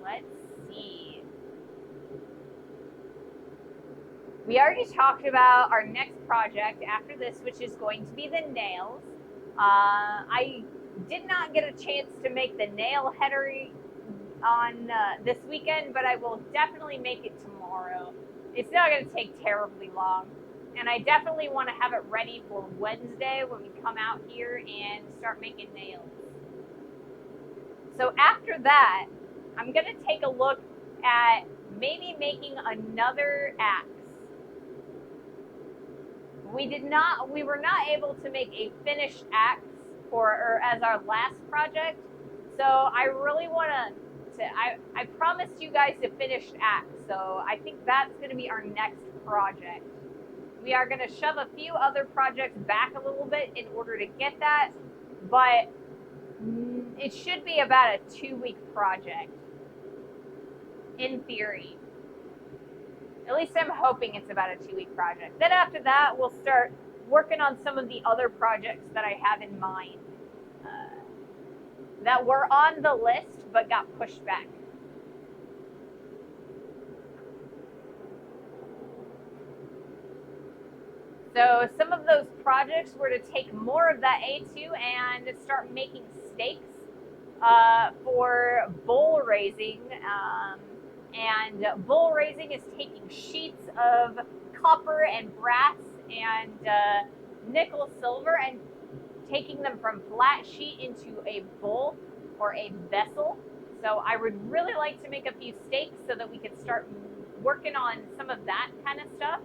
Let's see. We already talked about our next project after this, which is going to be the nails. I did not get a chance to make the nail header on this weekend, but I will definitely make it tomorrow. It's not going to take terribly long. And I definitely want to have it ready for Wednesday when we come out here and start making nails. So after that, I'm going to take a look at maybe making another axe. We were not able to make a finished axe or as our last project. So I really want to, I promised you guys a finished axe. So I think that's going to be our next project. We are going to shove a few other projects back a little bit in order to get that, but it should be about a 2-week project, in theory. At least I'm hoping it's about a 2-week project. Then after that, we'll start working on some of the other projects that I have in mind that were on the list but got pushed back. So some of those projects were to take more of that A2 and start making stakes for bull raising. And bull raising is taking sheets of copper and brass and nickel silver and taking them from flat sheet into a bowl or a vessel. So I would really like to make a few stakes so that we could start working on some of that kind of stuff.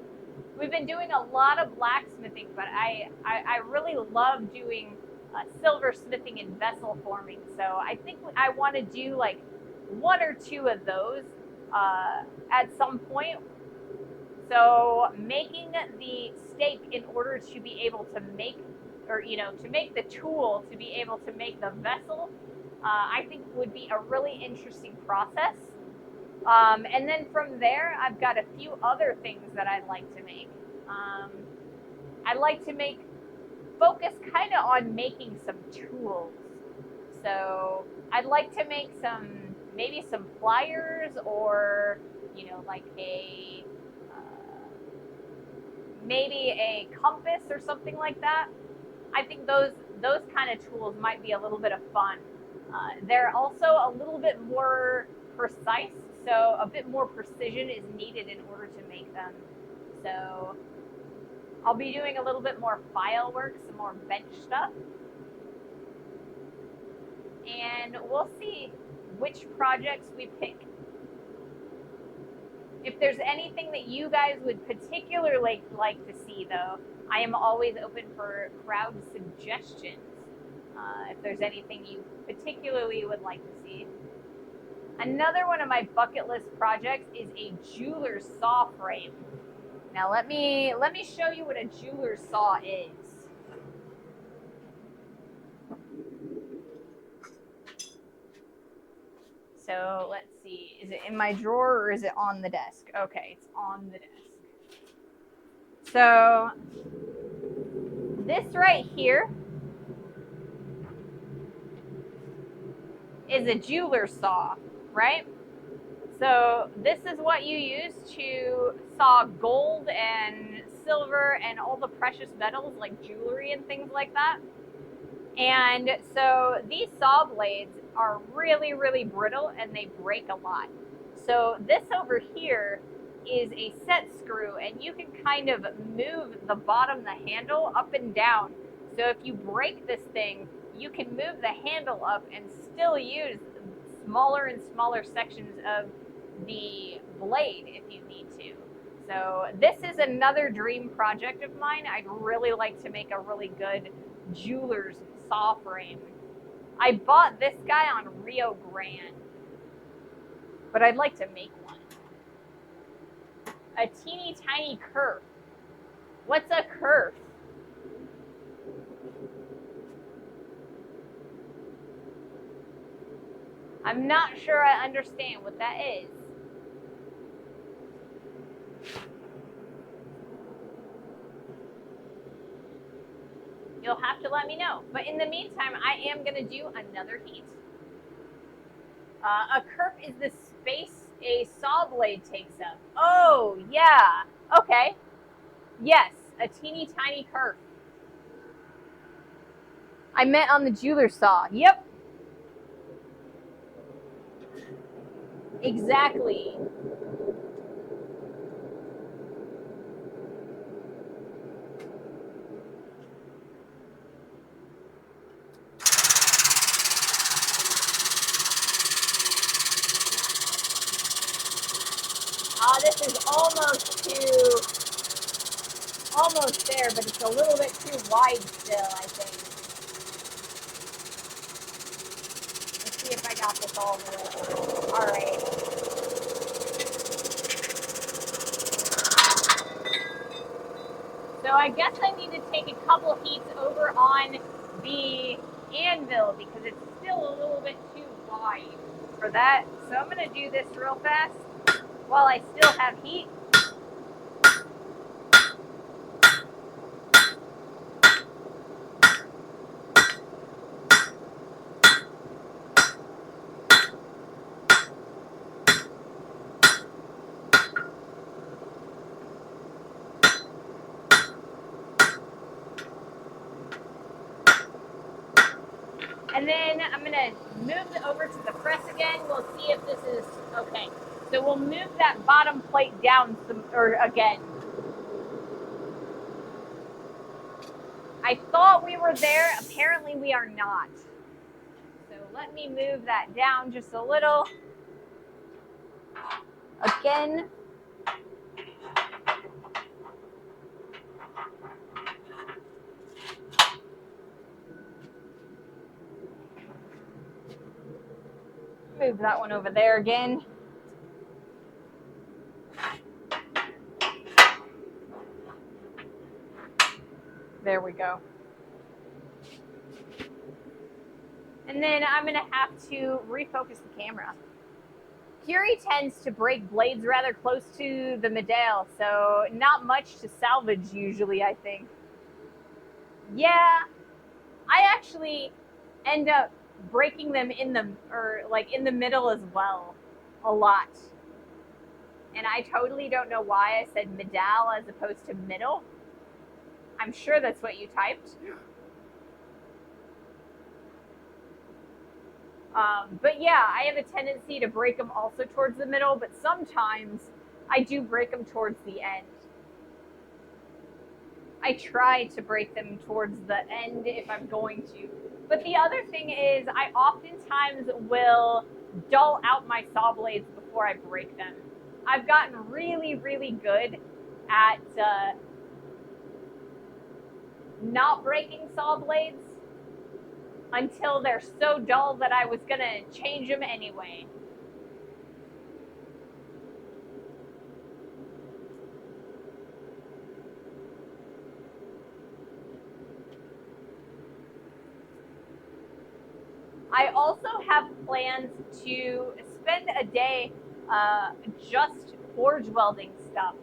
We've been doing a lot of blacksmithing, but I really love doing silversmithing and vessel forming. So I think I want to do like 1 or 2 of those at some point. So making the stake in order to be able to make, or to make the tool to be able to make the vessel, I think would be a really interesting process. And then from there, I've got a few other things that I'd like to make. I'd like to focus kind of on making some tools. So I'd like to make maybe some pliers, or like maybe a compass or something like that. I think those kind of tools might be a little bit of fun. They're also a little bit more precise, so a bit more precision is needed in order to make them. So I'll be doing a little bit more file work, some more bench stuff, and we'll see which projects we pick. If there's anything that you guys would particularly like to see, though, I am always open for crowd suggestions. If there's anything you particularly would like to see. Another one of my bucket list projects is a jeweler's saw frame. Now let me show you what a jeweler's saw is. So let's see, is it in my drawer or is it on the desk? Okay, it's on the desk. So this right here is a jeweler's saw, right? So this is what you use to saw gold and silver and all the precious metals like jewelry and things like that. And so these saw blades are really, really brittle and they break a lot. So this over here is a set screw, and you can kind of move the bottom of the handle up and down. So if you break this thing, you can move the handle up and still use smaller and smaller sections of the blade if you need to. So this is another dream project of mine. I'd really like to make a really good jeweler's saw frame. I bought this guy on Rio Grande, but I'd like to make one. A teeny tiny kerf. What's a kerf? I'm not sure I understand what that is. You'll have to let me know. But in the meantime, I am going to do another heat. A kerf is the space a saw blade takes up. Oh, yeah. Okay. Yes, a teeny tiny kerf. I meant on the jeweler saw. Yep. Exactly. This is almost there, but it's a little bit too wide still, I think. Let's see if I got this all the way through. All right. So I guess I need to take a couple heats over on the anvil because it's still a little bit too wide for that. So I'm going to do this real fast while I still have heat. And then I'm going to move it over to the press again. We'll see if this is okay. So we'll move that bottom plate down again. I thought we were there. Apparently we are not. So let me move that down just a little. Again. Move that one over there again. There we go. And then I'm going to have to refocus the camera. Curie tends to break blades rather close to the medal, so not much to salvage usually, I think. Yeah, I actually end up breaking them in the middle as well, a lot. And I totally don't know why I said medal as opposed to middle. I'm sure that's what you typed. But yeah, I have a tendency to break them also towards the middle, but sometimes I do break them towards the end. I try to break them towards the end if I'm going to. But the other thing is I oftentimes will dull out my saw blades before I break them. I've gotten really, really good at not breaking saw blades until they're so dull that I was going to change them anyway. I also have plans to spend a day just forge welding stuff.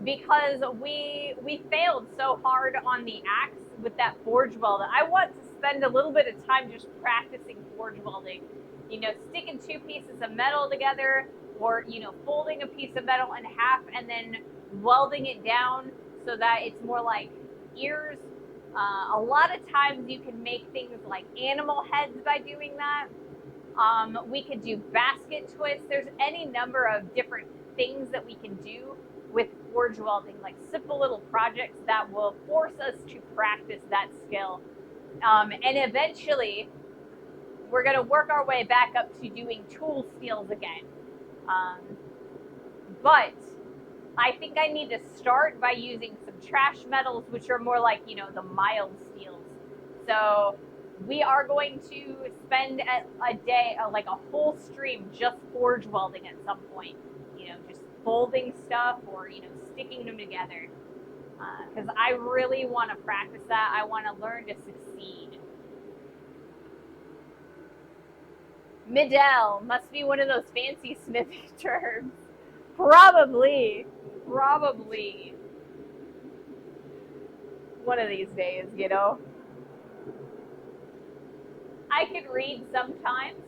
Because we failed so hard on the axe with that forge weld. I want to spend a little bit of time just practicing forge welding. You know, sticking two pieces of metal together, or folding a piece of metal in half and then welding it down so that it's more like ears. A lot of times you can make things like animal heads by doing that. We could do basket twists. There's any number of different things that we can do with forge welding, like simple little projects that will force us to practice that skill. And eventually, we're going to work our way back up to doing tool steels again. But I think I need to start by using some trash metals, which are more like, the mild steels. So we are going to spend a day, like a whole stream, just forge welding at some point. folding stuff or, sticking them together. Because I really want to practice that. I want to learn to succeed. Middle must be one of those fancy smithing terms. Probably. One of these days, I can read sometimes.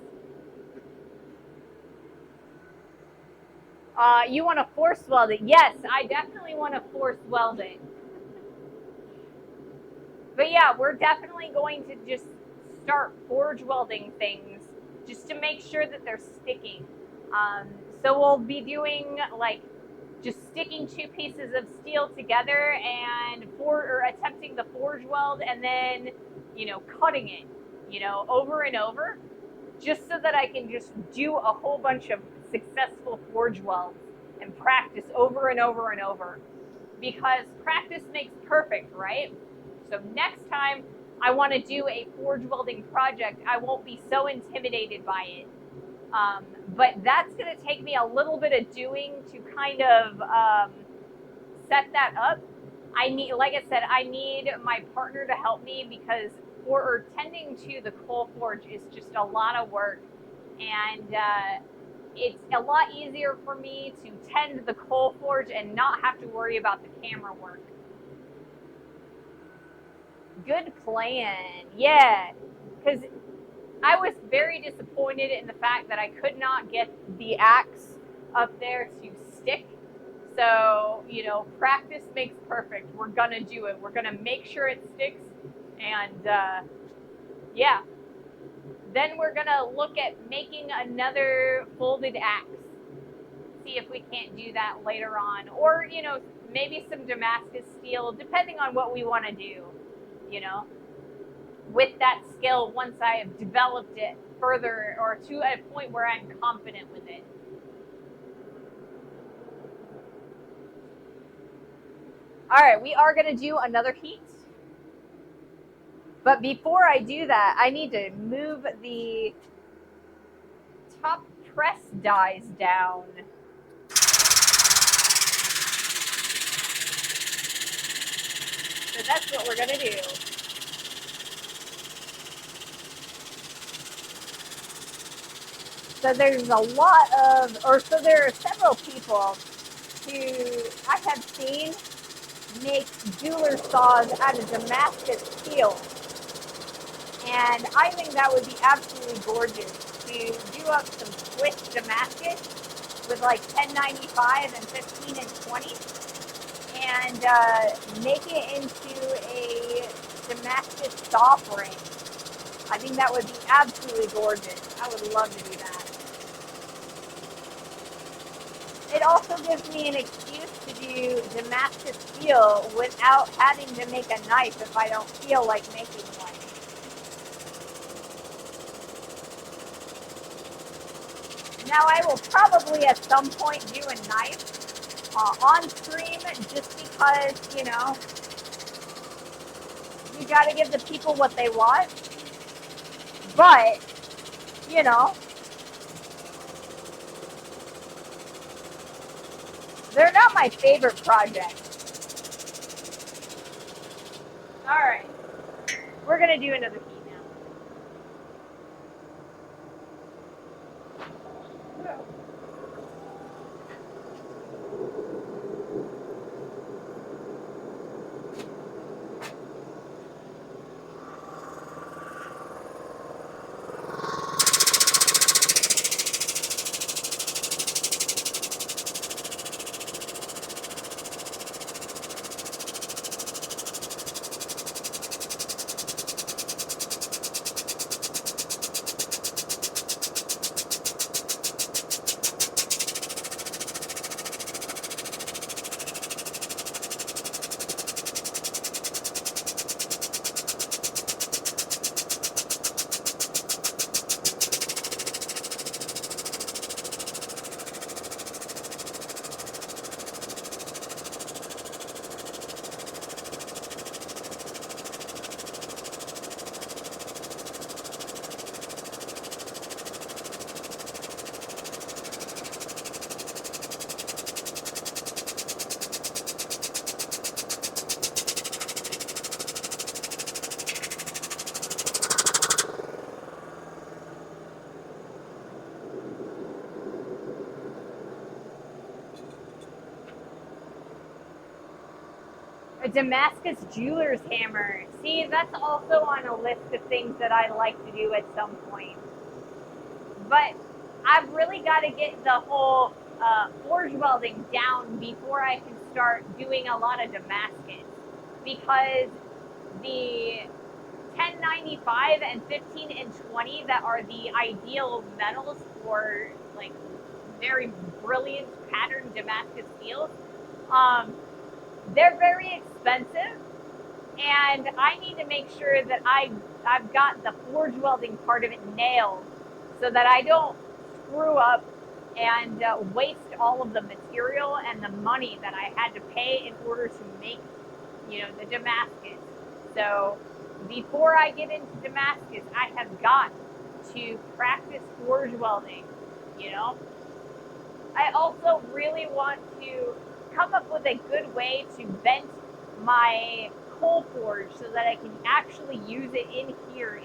You want to force weld it? Yes, I definitely want to force weld it. But yeah, we're definitely going to just start forge welding things just to make sure that they're sticking. So we'll be doing like just sticking two pieces of steel together and attempting the forge weld, and then cutting it over and over, just so that I can just do a whole bunch of successful forge welds and practice over and over and over, because practice makes perfect, right? So next time I want to do a forge welding project, I won't be so intimidated by it. But that's going to take me a little bit of doing to kind of set that up. Like I said, I need my partner to help me, because tending to the coal forge is just a lot of work, and it's a lot easier for me to tend the coal forge and not have to worry about the camera work. Good plan. Yeah, because I was very disappointed in the fact that I could not get the axe up there to stick. So, practice makes perfect. We're going to do it. We're going to make sure it sticks. And, yeah. Then we're going to look at making another folded axe. See if we can't do that later on. Or, maybe some Damascus steel, depending on what we want to do, with that skill once I have developed it further, or to a point where I'm confident with it. All right, we are going to do another heat. But before I do that, I need to move the top press dies down. So that's what we're going to do. So there are several people who I have seen make jeweler saws out of Damascus steel. And I think that would be absolutely gorgeous to do up some Swiss Damascus with like 1095 and 15 and 20, and make it into a Damascus saw frame. I think that would be absolutely gorgeous. I would love to do that. It also gives me an excuse to do Damascus steel without having to make a knife if I don't feel like making one. Now I will probably at some point do a knife on stream, just because, you gotta give the people what they want. But, they're not my favorite project. Alright, we're gonna do another heat now. A Damascus jeweler's hammer. See, that's also on a list of things that I'd like to do at some point. But I've really got to get the whole forge welding down before I can start doing a lot of Damascus. Because the 1095 and 15 and 20 that are the ideal metals for like very brilliant patterned Damascus steels, they're very expensive, and I need to make sure that I've got the forge welding part of it nailed, so that I don't screw up and waste all of the material and the money that I had to pay in order to make, the Damascus. So before I get into Damascus, I have got to practice forge welding. You know, I also really want to come up with a good way to vent my coal forge so that I can actually use it in here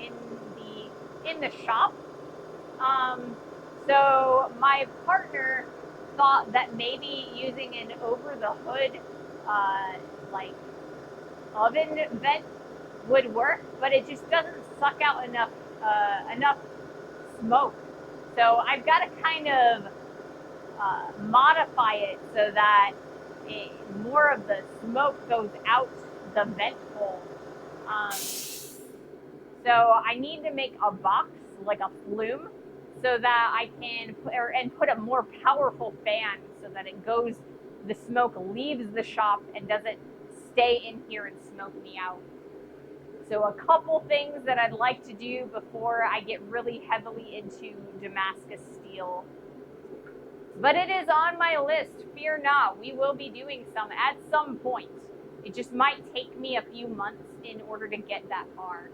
in the shop. So my partner thought that maybe using an over the hood like oven vent would work, but it just doesn't suck out enough smoke. So I've got to kind of modify it so that more of the smoke goes out the vent hole. So I need to make a box, like a flume, so that I can put a more powerful fan so that the smoke leaves the shop and doesn't stay in here and smoke me out. So a couple things that I'd like to do before I get really heavily into Damascus steel. But it is on my list. Fear not. We will be doing some at some point. It just might take me a few months in order to get that far.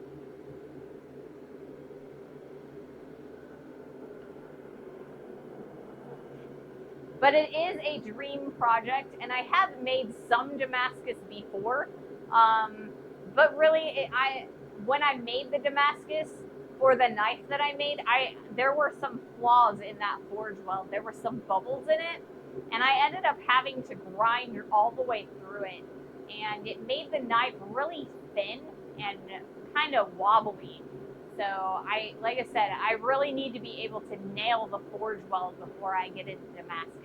But it is a dream project, and I have made some Damascus before. But really, when I made the Damascus for the knife that I made, there were some flaws in that forge weld. There were some bubbles in it, and I ended up having to grind all the way through it, and it made the knife really thin and kind of wobbly. So like I said, I really need to be able to nail the forge weld before I get into Damascus.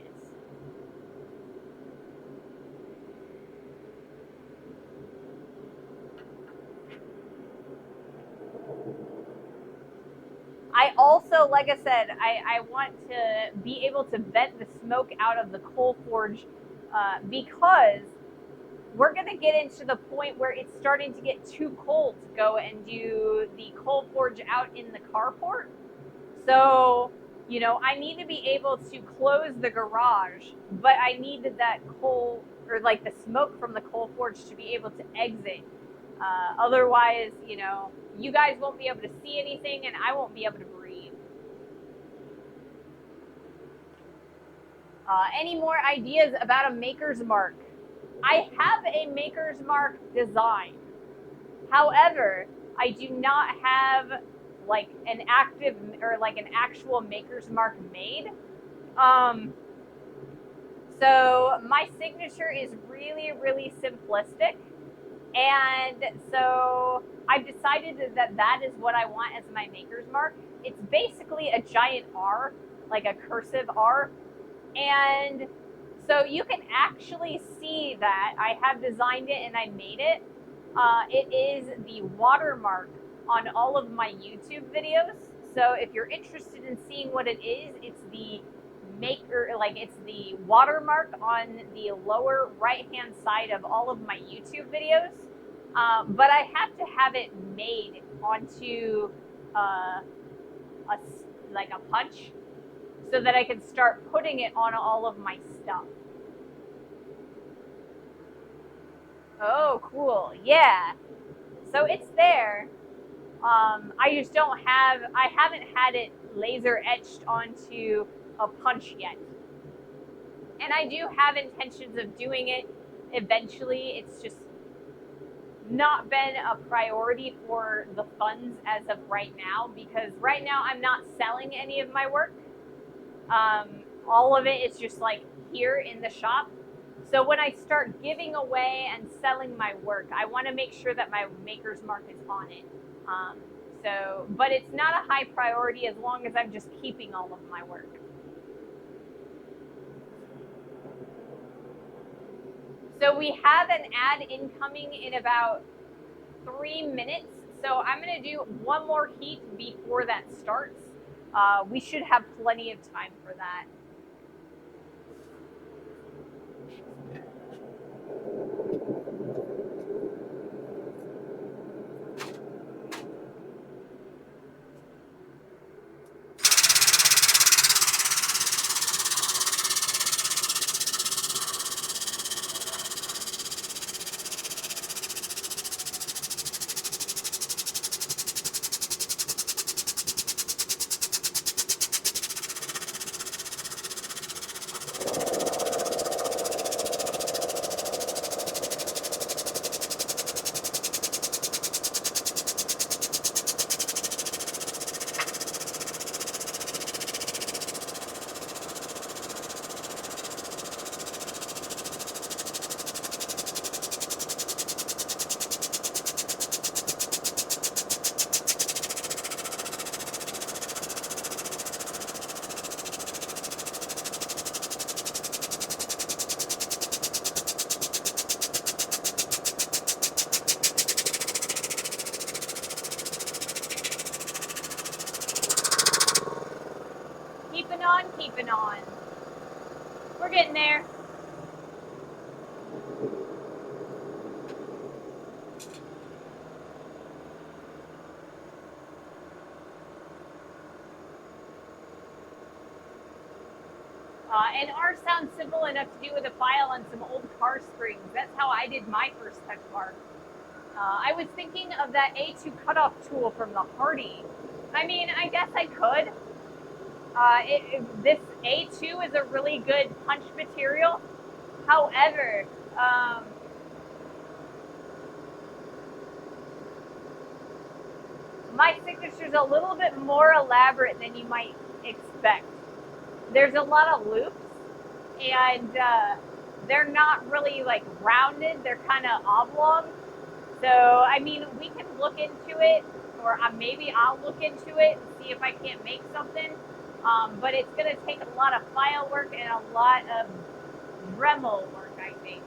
I also, like I said, I want to be able to vent the smoke out of the coal forge because we're going to get into the point where it's starting to get too cold to go and do the coal forge out in the carport. So, I need to be able to close the garage, but I needed that coal, or like the smoke from the coal forge, to be able to exit. Otherwise, you guys won't be able to see anything and I won't be able to breathe. Any more ideas about a maker's mark? I have a maker's mark design. However, I do not have like an active or like an actual maker's mark made. So my signature is really, really simplistic. And so I've decided that is what I want as my maker's mark. It's basically a giant R, like a cursive R. And so you can actually see that I have designed it and I made it. It is the watermark on all of my YouTube videos. So if you're interested in seeing what it is, it's the watermark on the lower right hand side of all of my YouTube videos. But I have to have it made onto a punch so that I can start putting it on all of my stuff. Oh, cool. Yeah. So it's there. I haven't had it laser etched onto a punch yet. And I do have intentions of doing it eventually. It's just not been a priority for the funds as of right now, because right now I'm not selling any of my work. All of it is just like here in the shop. So when I start giving away and selling my work, I want to make sure that my maker's mark is on it. Um, but it's not a high priority as long as I'm just keeping all of my work. So we have an ad incoming in about 3 minutes. So I'm going to do one more heat before that starts. We should have plenty of time for that. Keeping on. We're getting there. And ours sounds simple enough to do with a file on some old car springs. That's how I did my first touch mark. I was thinking of that A2 cutoff tool from the Hardy. I mean, I guess I could. This A2 is a really good punch material. However, my signature is a little bit more elaborate than you might expect. There's a lot of loops, and they're not really like rounded. They're kind of oblong. So, I mean, we can look into it, or maybe I'll look into it and see if I can't make something. But it's going to take a lot of file work and a lot of Dremel work, I think.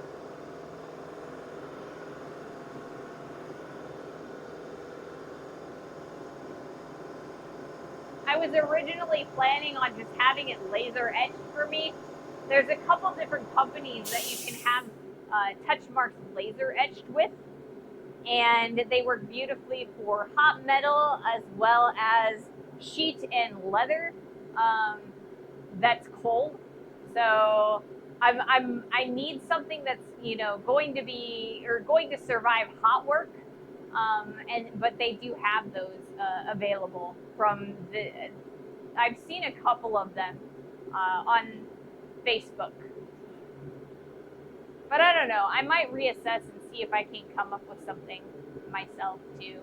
I was originally planning on just having it laser etched for me. There's a couple different companies that you can have touch marks laser etched with, and they work beautifully for hot metal as well as sheet and leather that's cold. So I need something that's going to survive hot work, but they do have those available from the. I've seen a couple of them on Facebook, but I don't know. I might reassess and see if I can come up with something myself too.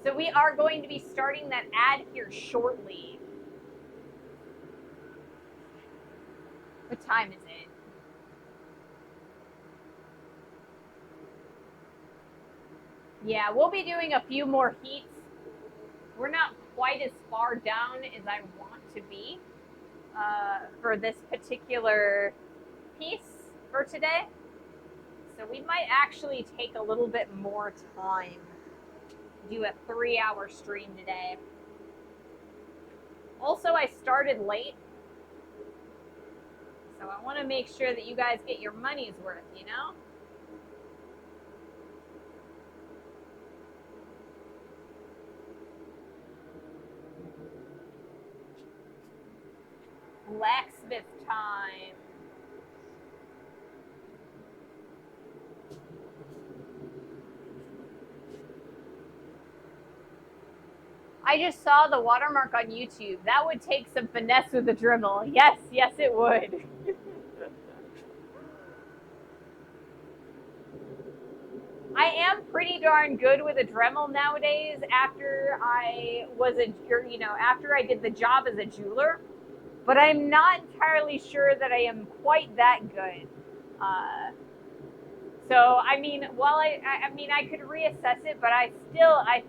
So we are going to be starting that ad here shortly. What time is it? Yeah, we'll be doing a few more heats. We're not quite as far down as I want to be for this particular piece for today. So we might actually take a little bit more time. Do a 3-hour stream today. Also, I started late, so I want to make sure that you guys get your money's worth, Blacksmith time. I just saw the watermark on YouTube. That would take some finesse with the Dremel. Yes, it would. I am pretty darn good with a Dremel nowadays. After I was after I did the job as a jeweler, but I'm not entirely sure that I am quite that good. So I mean, while I could reassess it, but I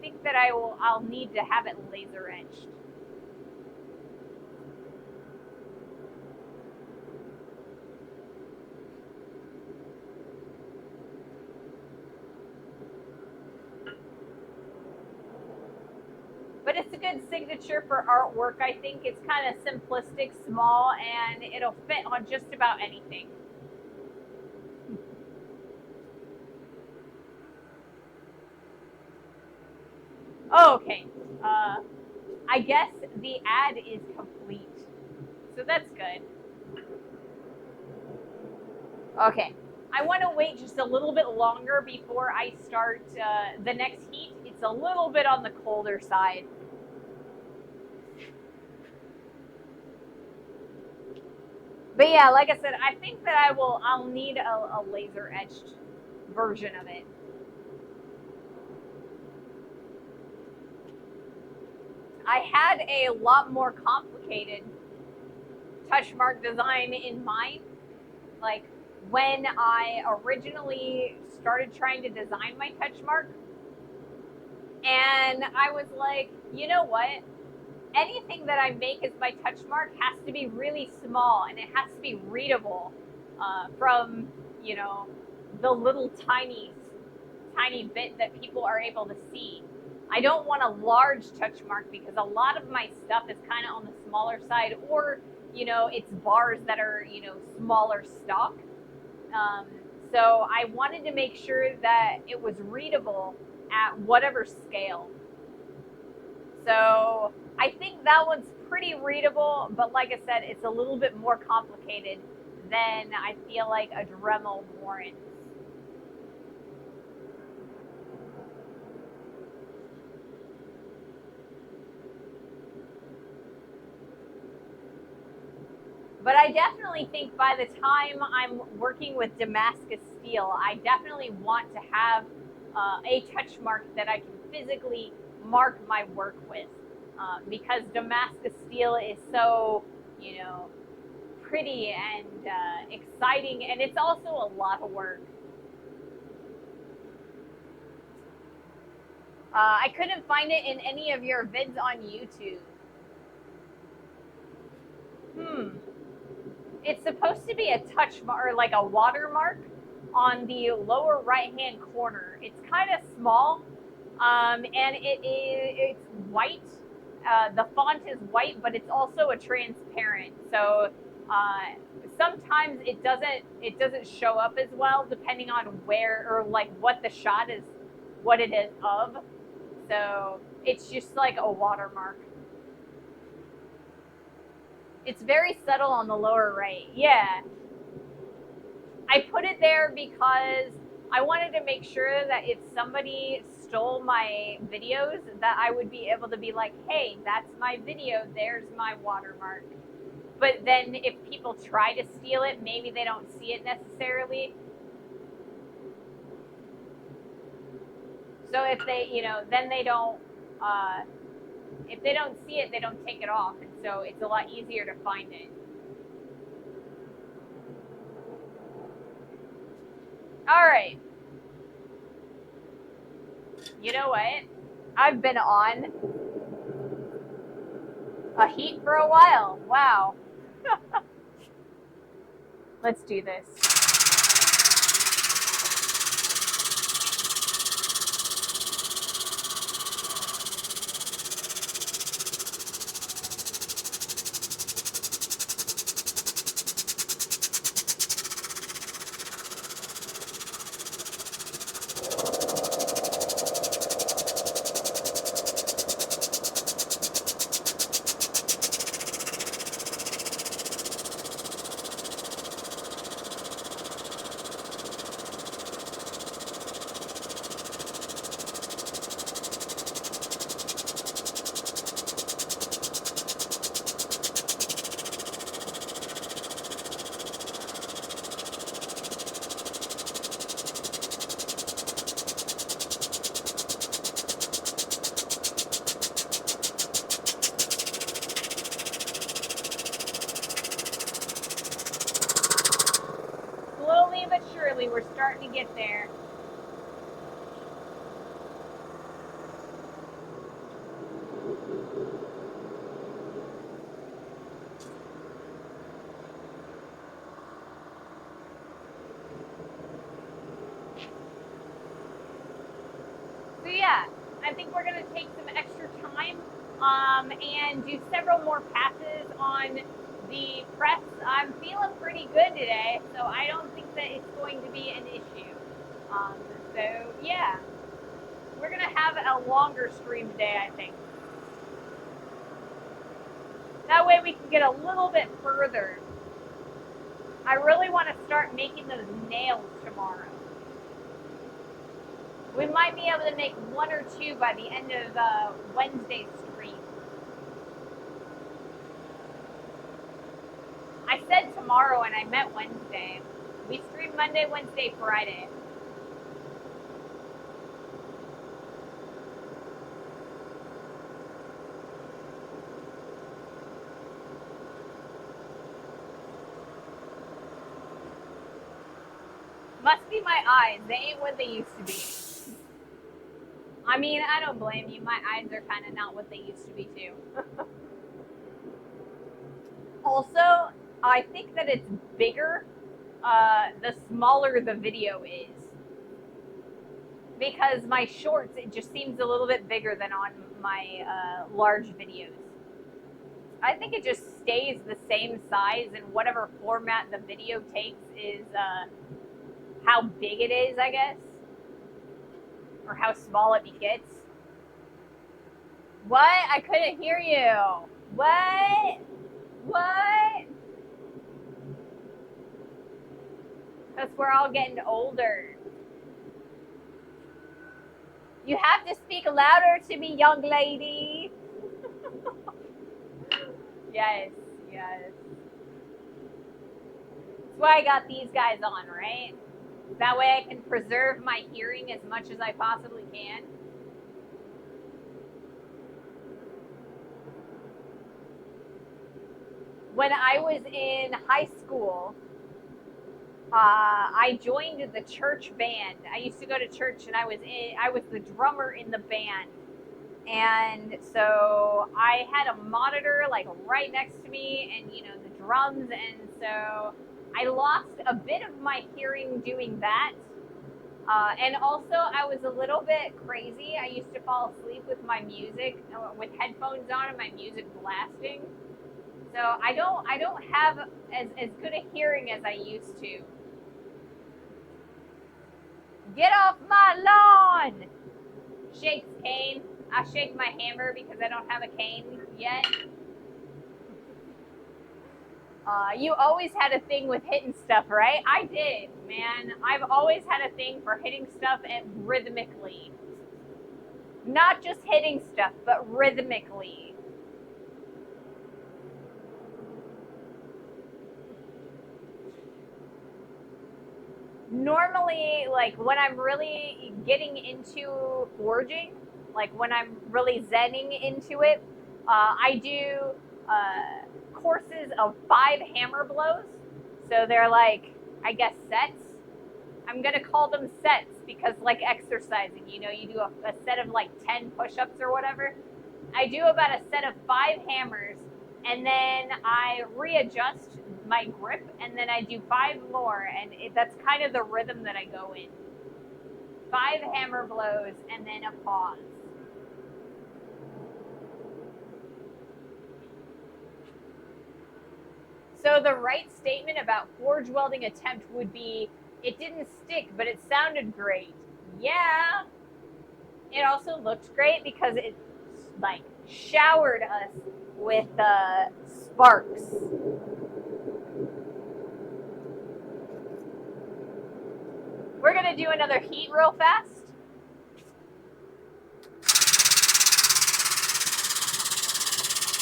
think that I'll need to have it laser etched. But it's a good signature for artwork. I think it's kind of simplistic, small, and it'll fit on just about anything. Oh, okay. I guess the ad is complete. So that's good. Okay. I want to wait just a little bit longer before I start the next heat. It's a little bit on the colder side. But yeah, like I said, I think that I'll need a laser etched version of it. I had a lot more complicated touch mark design in mind. Like when I originally started trying to design my touch mark, and I was like, you know what? Anything that I make as my touch mark has to be really small, and it has to be readable from, the little tiny bit that people are able to see. I don't want a large touch mark because a lot of my stuff is kind of on the smaller side, or, it's bars that are, smaller stock. So I wanted to make sure that it was readable at whatever scale. So I think that one's pretty readable, but like I said, it's a little bit more complicated than I feel like a Dremel warrants. But I definitely think by the time I'm working with Damascus steel, I definitely want to have a touch mark that I can physically mark my work with, because Damascus steel is so, pretty and exciting, and it's also a lot of work. I couldn't find it in any of your vids on YouTube. It's supposed to be a touch mark, or like a watermark on the lower right-hand corner. It's kind of small, and it's white. The font is white, but it's also a transparent. So sometimes it doesn't show up as well, depending on where or like what the shot is, what it is of. So it's just like a watermark. It's very subtle on the lower right. Yeah. I put it there because I wanted to make sure that if somebody stole my videos, that I would be able to be like, hey, that's my video, there's my watermark. But then if people try to steal it, maybe they don't see it necessarily. So if they, then they don't, if they don't see it, they don't take it off. And so it's a lot easier to find it. All right. You know what? I've been on a heat for a while. Wow. Let's do this. starting to get there. So yeah, I think we're going to take some extra time and do several more passes on the press. I'm feeling pretty good today, so I don't think that it's going to be an issue. So yeah, we're going to have a longer stream today, I think. That way we can get a little bit further. I really want to start making those nails tomorrow. We might be able to make one or two by the end of Wednesday's stream. I said tomorrow and I meant Wednesday. We stream Monday, Wednesday, Friday. Must be my eyes. They ain't what they used to be. I mean, I don't blame you. My eyes are kind of not what they used to be too. Also, I think that it's bigger the smaller the video is. Because my shorts, it just seems a little bit bigger than on my large videos. I think it just stays the same size, and whatever format the video takes is how big it is, I guess. Or how small it gets. What? I couldn't hear you. What? What? Because we're all getting older. You have to speak louder to me, young lady. Yes, yes. That's why I got these guys on, right? That way I can preserve my hearing as much as I possibly can. When I was in high school, I joined the church band. I used to go to church, and I was the drummer in the band. And so I had a monitor like right next to me, and the drums, and so I lost a bit of my hearing doing that. And also I was a little bit crazy. I used to fall asleep with my music, with headphones on and my music blasting. So I don't have as good a hearing as I used to. Get off my lawn! Shakes cane. I shake my hammer because I don't have a cane yet. You always had a thing with hitting stuff, right? I did, man. I've always had a thing for hitting stuff and rhythmically. Not just hitting stuff, but rhythmically. Normally, like when I'm really getting into forging, like when I'm really zenning into it, I do courses of 5 hammer blows. So they're like, I guess, sets. I'm going to call them sets because like exercising, you do a set of like 10 push-ups or whatever. I do about a set of 5 hammers, and then I readjust my grip, and then I do 5 more, and that's kind of the rhythm that I go in. 5 hammer blows, and then a pause. So the right statement about forge welding attempt would be, it didn't stick, but it sounded great. Yeah. It also looked great because it like showered us with sparks. We're gonna do another heat real fast.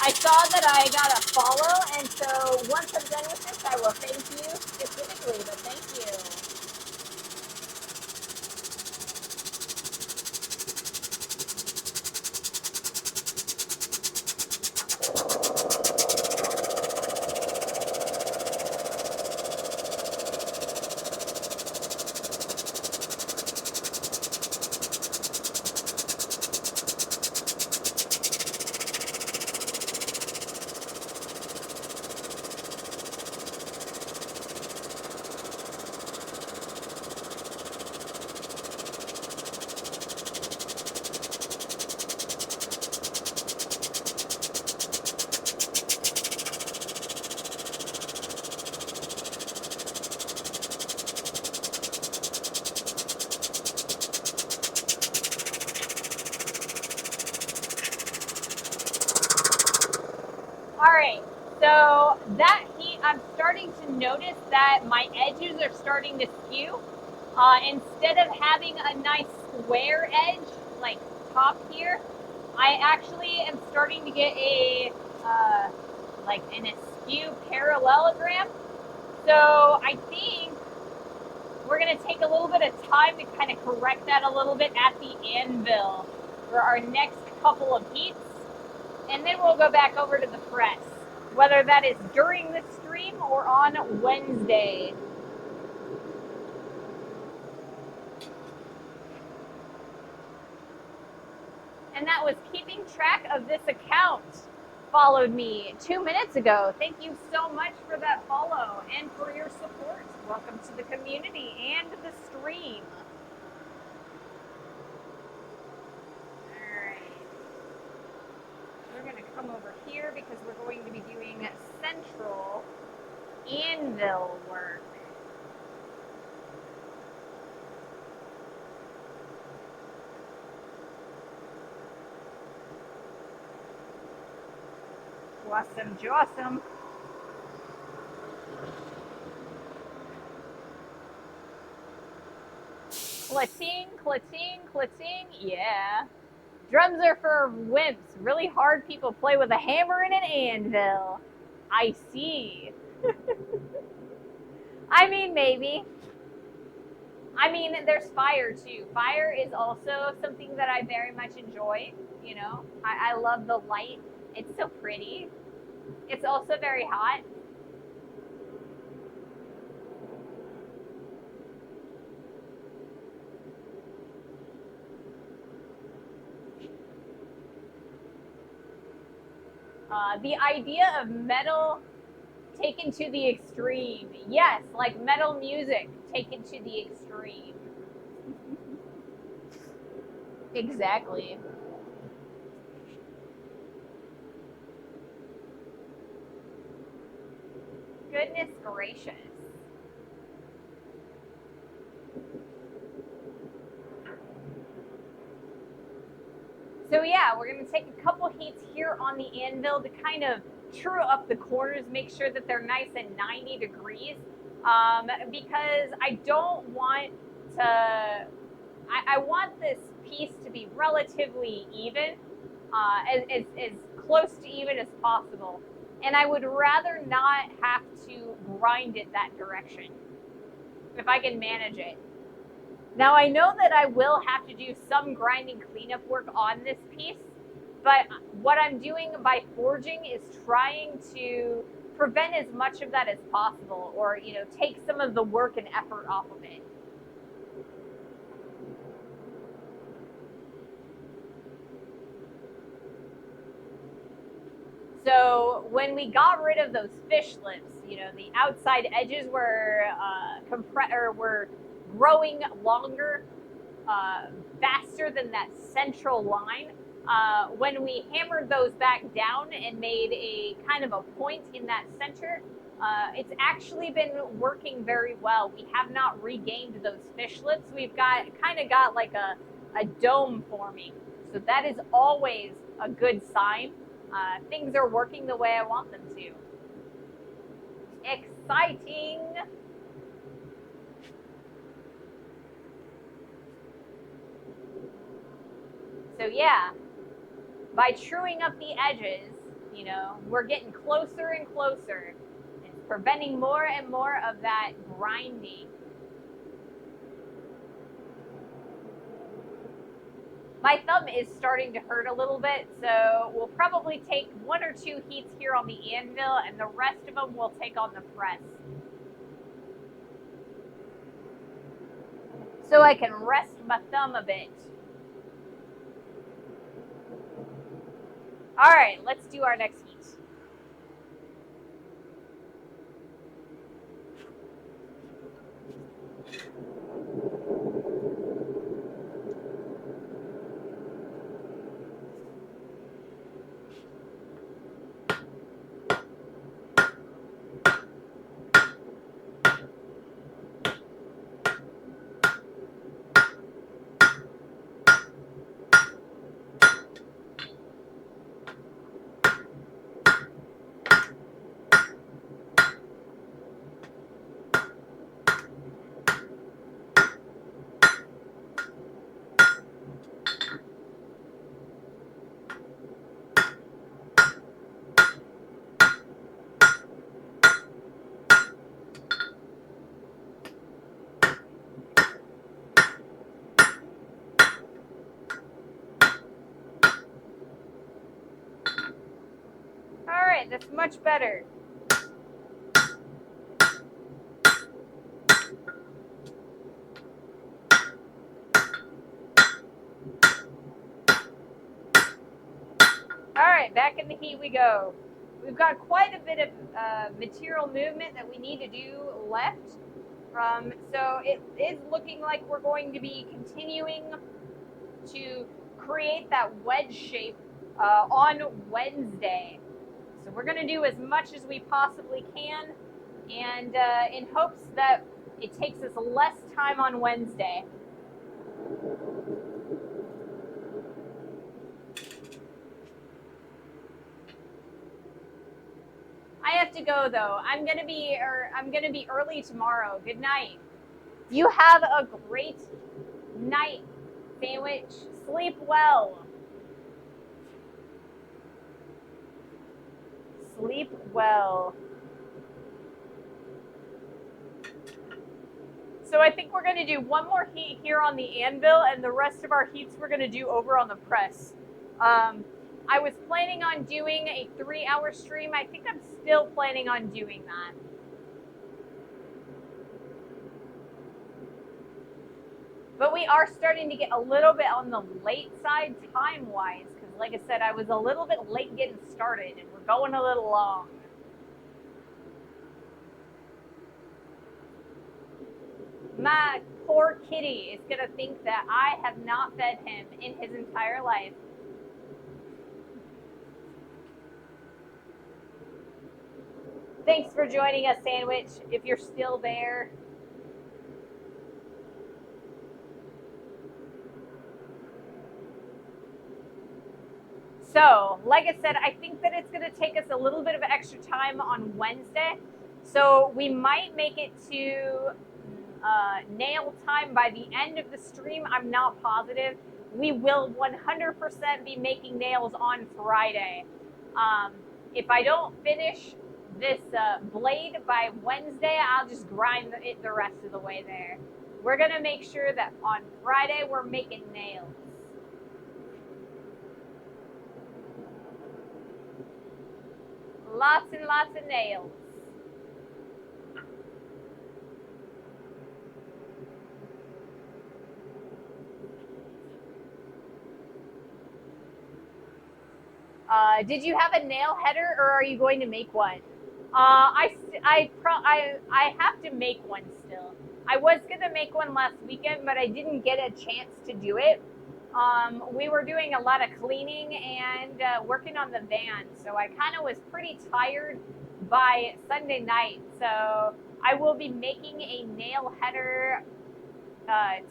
I saw that I got a follow, and so once I'm done with this, I will thank you specifically, but thank you. All right, so that heat, I'm starting to notice that my edges are starting to skew. Instead of having a nice square edge, like top here, I actually am starting to get a, like an askew parallelogram. So I think we're gonna take a little bit of time to kind of correct that a little bit at the anvil for our next couple of heats. And then we'll go back over to the press, whether that is during the stream or on Wednesday. And that was keeping track of this account. Followed me 2 minutes ago. Thank you so much for that follow and for your support. Welcome to the community and the stream. All right. We're going to come over here because we're going to be doing central anvil work. Awesome, awesome. Clatting, clatting, clatting, yeah. Drums are for wimps. Really hard people play with a hammer and an anvil. I see. I mean, maybe. I mean, there's fire too. Fire is also something that I very much enjoy. You know, I love the light. It's so pretty. It's also very hot. The idea of metal taken to the extreme. Yes, like metal music taken to the extreme. Exactly. Goodness gracious. So yeah, we're going to take a couple heats here on the anvil to kind of true up the corners, make sure that they're nice and 90 degrees, because I don't want to, I want this piece to be relatively even, as close to even as possible. And I would rather not have to grind it that direction, if I can manage it. Now, I know that I will have to do some grinding cleanup work on this piece, but what I'm doing by forging is trying to prevent as much of that as possible, or, you know, take some of the work and effort off of it. So when we got rid of those fish lips, you know, the outside edges were were growing longer, faster than that central line. When we hammered those back down and made a kind of a point in that center, it's actually been working very well. We have not regained those fish lips. We've got like a dome forming. So that is always a good sign. Things are working the way I want them to. Exciting. So yeah, by truing up the edges, you know, we're getting closer and closer. It's preventing more and more of that grinding. My thumb is starting to hurt a little bit, so we'll probably take 1 or 2 heats here on the anvil, and the rest of them we'll take on the press. So I can rest my thumb a bit. All right, let's do our next heat. right, that's much better. All right, back in the heat we go. We've got quite a bit of material movement that we need to do left. So it is looking like we're going to be continuing to create that wedge shape on Wednesday. So we're going to do as much as we possibly can, and in hopes that it takes us less time on Wednesday. I have to go though. I'm gonna be early tomorrow. Good night. You have a great night, Sandwich. Sleep well. Sleep well. So I think we're going to do one more heat here on the anvil, and the rest of our heats we're going to do over on the press. I was planning on doing a 3-hour stream. I think I'm still planning on doing that. But we are starting to get a little bit on the late side time-wise, because like I said, I was a little bit late getting started, and we're going a little long. My poor kitty is going to think that I have not fed him in his entire life. Thanks for joining us, Sandwich, if you're still there. So, like I said, I think that it's going to take us a little bit of extra time on Wednesday. So we might make it to nail time by the end of the stream. I'm not positive. We will 100% be making nails on Friday. If I don't finish this blade by Wednesday, I'll just grind it the rest of the way there. We're going to make sure that on Friday we're making nails. Lots and lots of nails. Did you have a nail header, or are you going to make one? I have to make one still. I was gonna make one last weekend, but I didn't get a chance to do it. We were doing a lot of cleaning and working on the van, so I kind of was pretty tired by Sunday night. So I will be making a nail header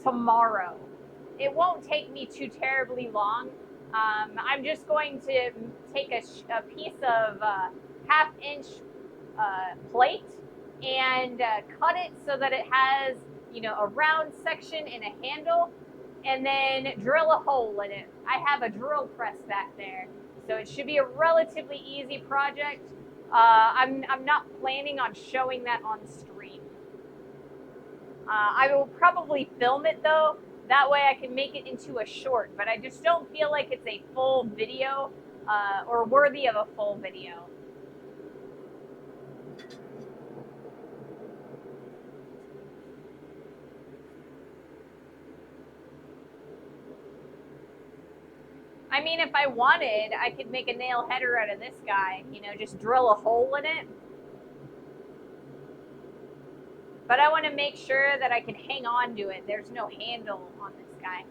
tomorrow. It won't take me too terribly long. I'm just going to take a piece of 1/2-inch plate and cut it so that it has, a round section and a handle, and then drill a hole in it. I have a drill press back there, so it should be a relatively easy project. I'm not planning on showing that on stream. I will probably film it though. That way I can make it into a short, but I just don't feel like it's a full video or worthy of a full video. I mean, if I wanted, I could make a nail header out of this guy, just drill a hole in it. But I want to make sure that I can hang on to it. There's no handle on this guy.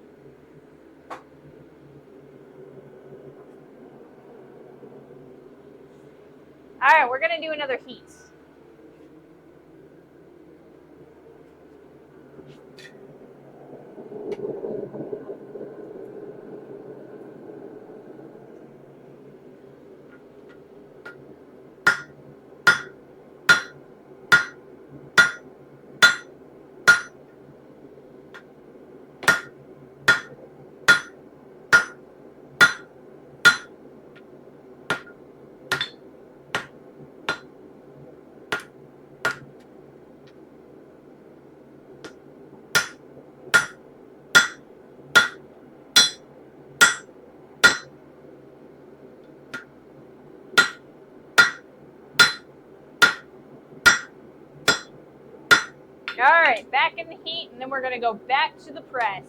All right, we're going to do another heat. All right, back in the heat, and then we're going to go back to the press.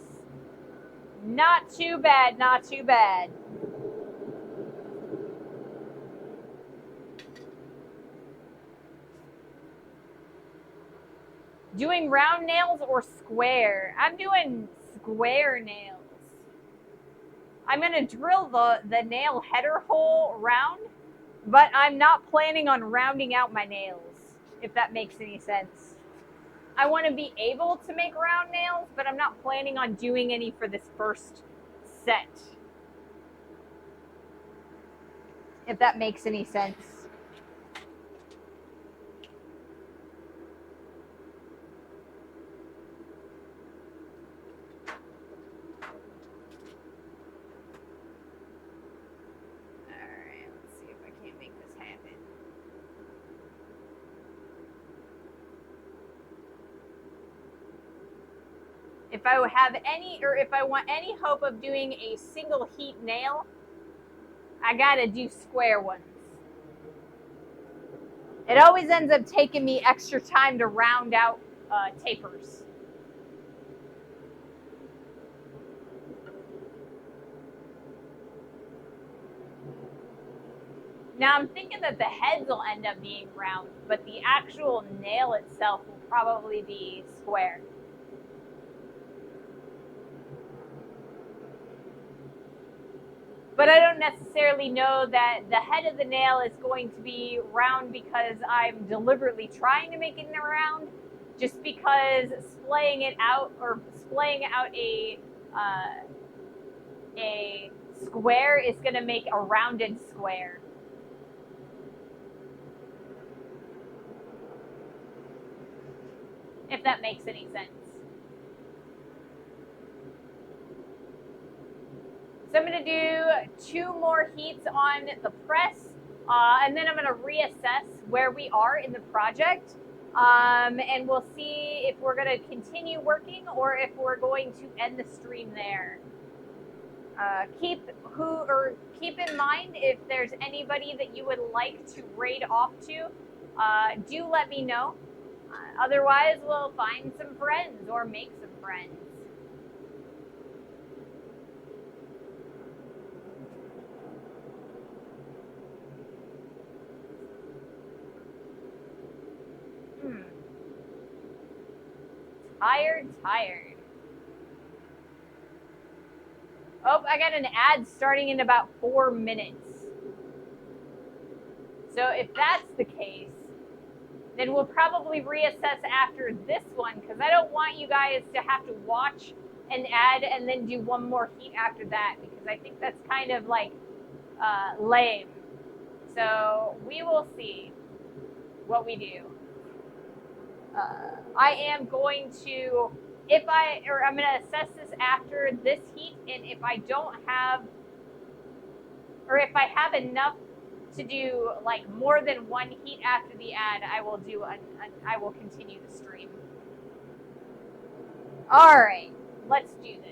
Not too bad, not too bad. Doing round nails or square? I'm doing square nails. I'm going to drill the nail header hole round, but I'm not planning on rounding out my nails, if that makes any sense. I want to be able to make round nails, but I'm not planning on doing any for this first set, if that makes any sense. Alright, let's see if I can't make this happen. If I have any, or if I want any hope of doing a single heat nail, I gotta do square ones. It always ends up taking me extra time to round out tapers. Now I'm thinking that the heads will end up being round, but the actual nail itself will probably be square. But I don't necessarily know that the head of the nail is going to be round because I'm deliberately trying to make it round, just because splaying out a square is going to make a rounded square. If that makes any sense. So I'm going to do 2 more heats on the press, and then I'm going to reassess where we are in the project, and we'll see if we're going to continue working or if we're going to end the stream there. Keep in mind, if there's anybody that you would like to raid off to, do let me know. Otherwise, we'll find some friends or make some friends. Tired. Oh, I got an ad starting in about 4 minutes. So if that's the case, then we'll probably reassess after this one, because I don't want you guys to have to watch an ad and then do 1 more heat after that, because I think that's kind of like lame. So we will see what we do. I am going to, I'm going to assess this after this heat, and if I don't have, or if I have enough to do like more than 1 heat after the ad, I will continue the stream. All right, let's do this.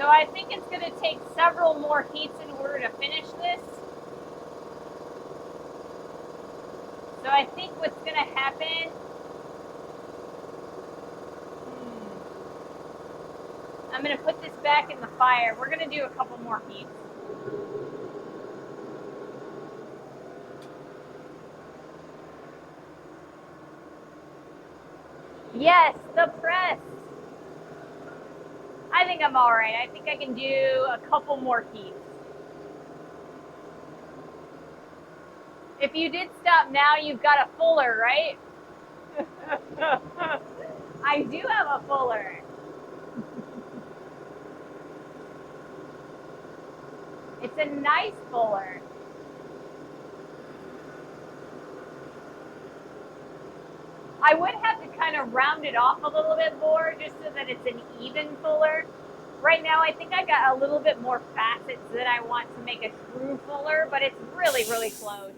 I think it's going to take several more heats in order to finish this. So I think what's going to happen... I'm going to put this back in the fire. We're going to do a couple more heats. Yes, the press. I think I'm all right. I think I can do a couple more heats. If you did stop now, you've got a fuller, right? I do have a fuller. It's a nice fuller. I would have to kind of round it off a little bit more just so that it's an even fuller. Right now, I think I got a little bit more facets than I want to make a true fuller, but it's really, really close.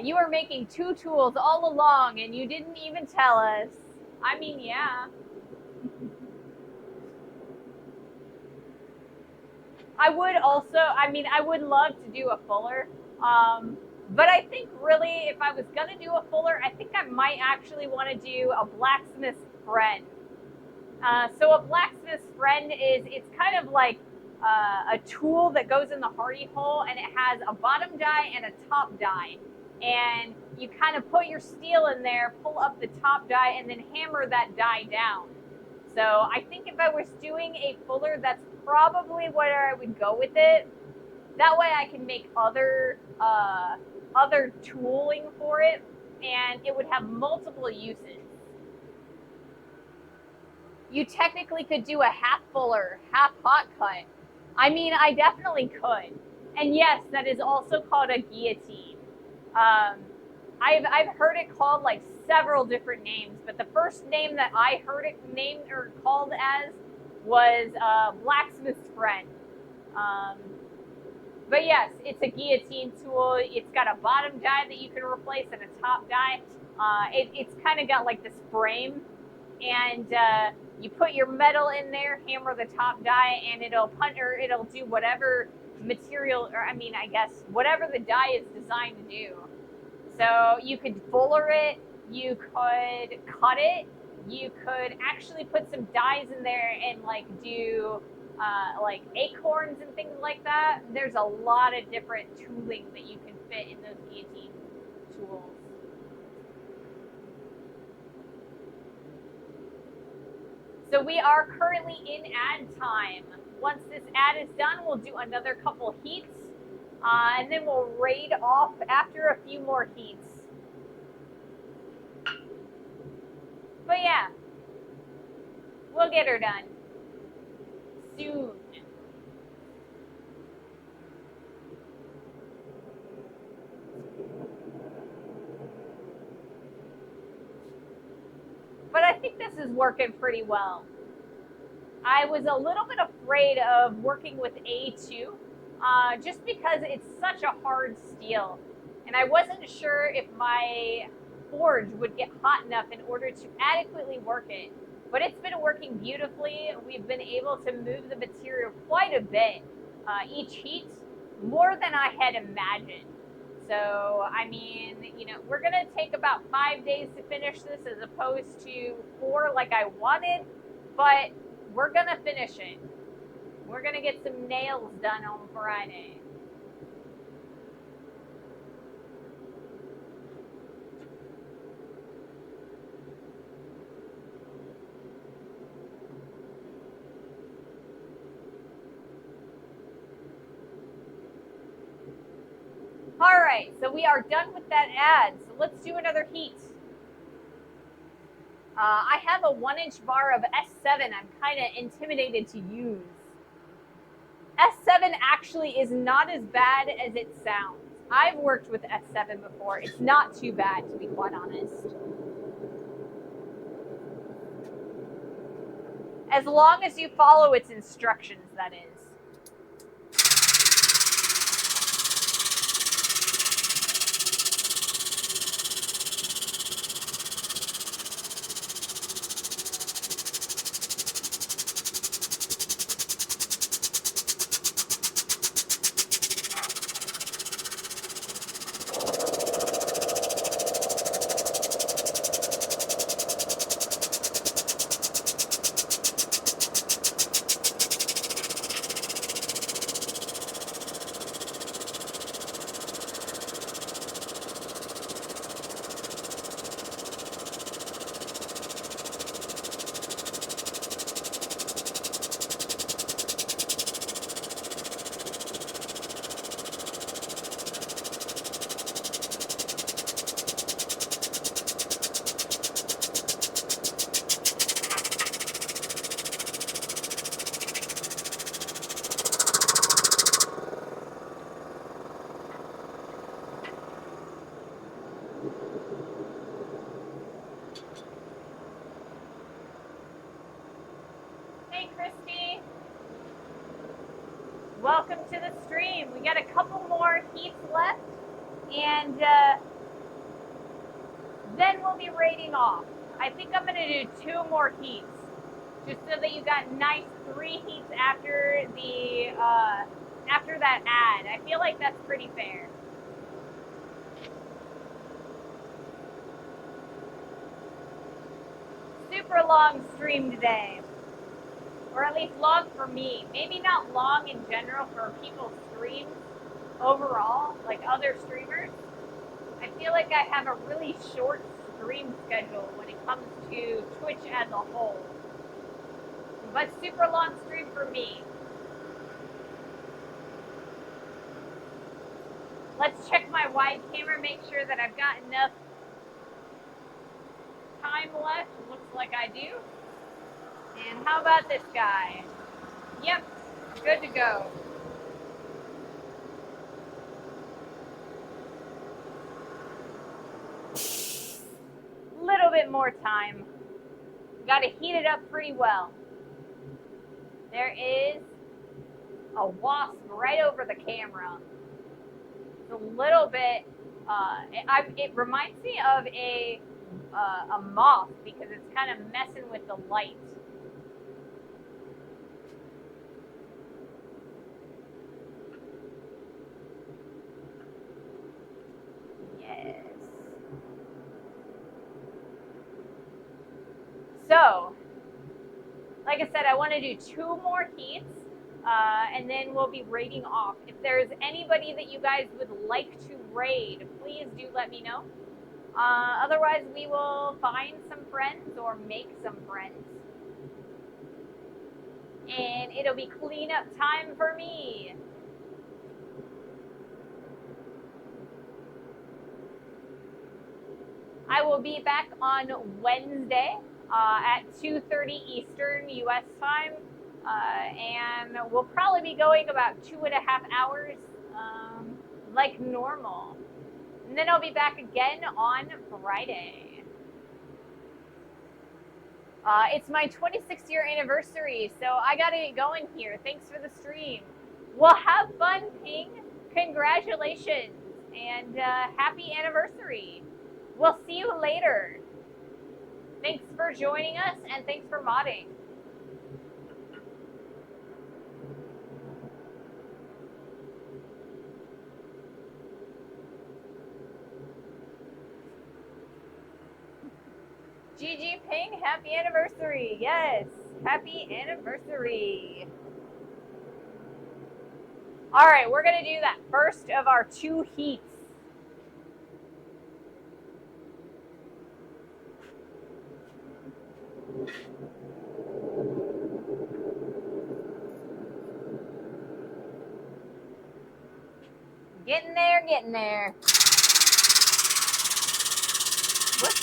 You were making 2 tools all along and you didn't even tell us. I mean, yeah. I would also, I would love to do a fuller. But I think really if I was going to do a fuller, I think I might actually want to do a blacksmith's friend. So a blacksmith's friend it's kind of like a tool that goes in the hardy hole, and it has a bottom die and a top die. And you kind of put your steel in there, pull up the top die, and then hammer that die down. So I think if I was doing a fuller, that's probably where I would go with it. That way I can make other tooling for it, and it would have multiple uses. You technically could do a half fuller, half hot cut. I mean, I definitely could. And yes, that is also called a guillotine. I've heard it called like several different names, but the first name that I heard it named or called as was blacksmith's friend. But yes, it's a guillotine tool. It's got a bottom die that you can replace and a top die. It's kind of got like this frame, and you put your metal in there, hammer the top die, and it'll do whatever material, or I guess whatever the die is designed to do. So you could fuller it, you could cut it, you could actually put some dies in there and like do like acorns and things like that. There's a lot of different tooling that you can fit in those guillotine tools. So we are currently in ad time. Once this ad is done, we'll do another couple heats, and then we'll raid off after a few more heats. But yeah, we'll get her done soon. But I think this is working pretty well. I was a little bit afraid of working with A2, just because it's such a hard steel. And I wasn't sure if my forge would get hot enough in order to adequately work it. But it's been working beautifully. We've been able to move the material quite a bit each heat, more than I had imagined. So, I mean, we're going to take about 5 days to finish this as opposed to 4 like I wanted, but we're going to finish it. We're going to get some nails done on Friday. All right, so we are done with that ad. So let's do another heat. I have a 1-inch bar of S7 I'm kind of intimidated to use. S7 actually is not as bad as it sounds. I've worked with S7 before. It's not too bad, to be quite honest. As long as you follow its instructions, that is. Hey, Christy. Welcome to the stream. We got a couple more heats left, and then we'll be rating off. I think I'm going to do 2 more heats, just so that you got nice 3 heats after the after that ad. I feel like that's pretty fair. Super long stream today, or at least long for me. Maybe not long in general for people's streams overall, like other streamers. I feel like I have a really short stream schedule when it comes to Twitch as a whole. But super long stream for me. Let's check my wide camera, make sure that I've got enough time left. Looks like I do. And how about this guy? Yep, good to go. Little bit more time. Got to heat it up pretty well. There is a wasp right over the camera. It's a little bit, it reminds me of a moth because it's kind of messing with the light. Yes. So, like I said, I want to do 2 more heats, and then we'll be raiding off. If there's anybody that you guys would like to raid, please do let me know. Otherwise, we will find some friends or make some friends. And it'll be cleanup time for me. I will be back on Wednesday at 2:30 Eastern U.S. time, and we'll probably be going about 2.5 hours, like normal. And then I'll be back again on Friday. It's my 26th year anniversary, so I gotta get going here. Thanks for the stream. Well, have fun, Ping. Congratulations, and happy anniversary. We'll see you later. Thanks for joining us, and thanks for modding. GG Ping, happy anniversary. Yes, happy anniversary. All right, we're going to do that first of our 2 heats. Getting there, getting there. Whoops.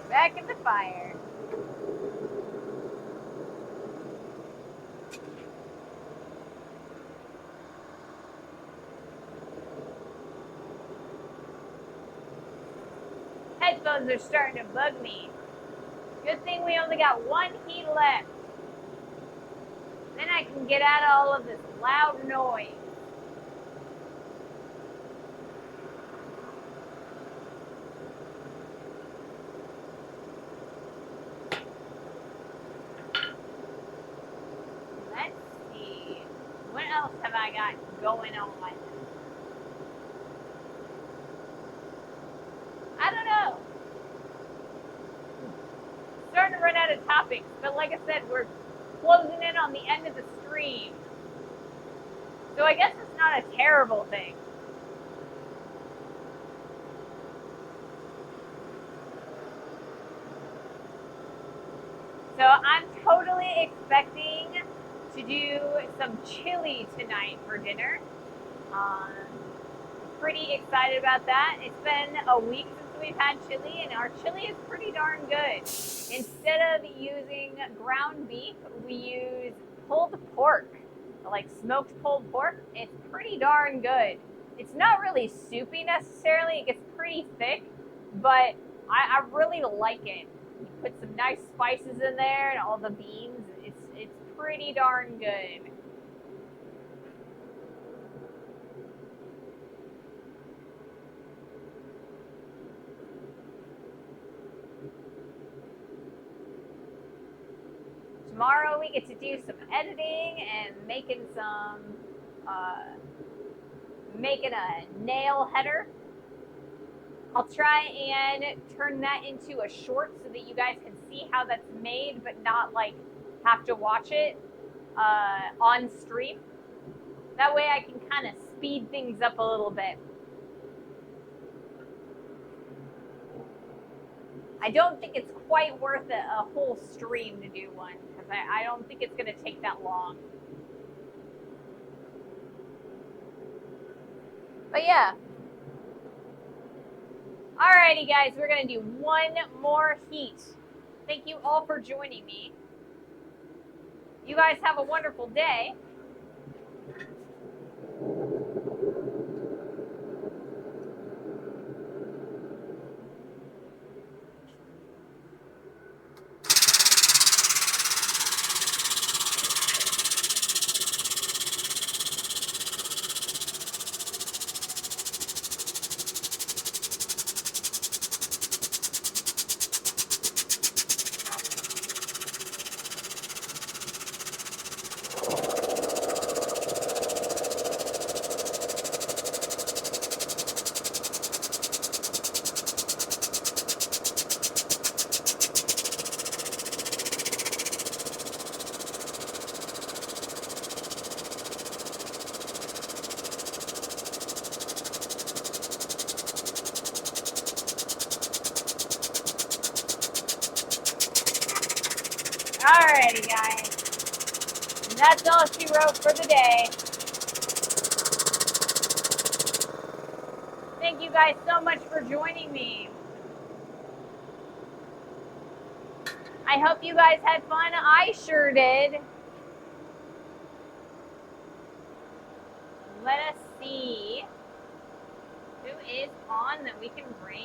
Back in the fire. Headphones are starting to bug me. Good thing we only got 1 heat left. Then I can get out of all of this loud noise. Let's see. What else have I I got going on. I don't know. Starting to run out of topics, but like I said, we're closing in on the end of the stream. So I guess it's not a terrible thing. So I'm totally expecting to do some chili tonight for dinner. Pretty excited about that. It's been a week since we've had chili, and our chili is pretty darn good. Instead of using ground beef, we use pulled pork, like smoked pulled pork. It's pretty darn good. It's not really soupy necessarily. It gets pretty thick, but I really like it. You put some nice spices in there and all the beans. It's pretty darn good. Tomorrow we get to do some editing and making a nail header. I'll try and turn that into a short so that you guys can see how that's made, but not like have to watch it on stream. That way I can kind of speed things up a little bit. I don't think it's quite worth a whole stream to do one, because I don't think it's going to take that long. But yeah. Alrighty, guys, we're going to do one more heat. Thank you all for joining me. You guys have a wonderful day. Alrighty, guys. And that's all she wrote for the day. Thank you guys so much for joining me. I hope you guys had fun. I sure did. Let us see who is on that we can bring.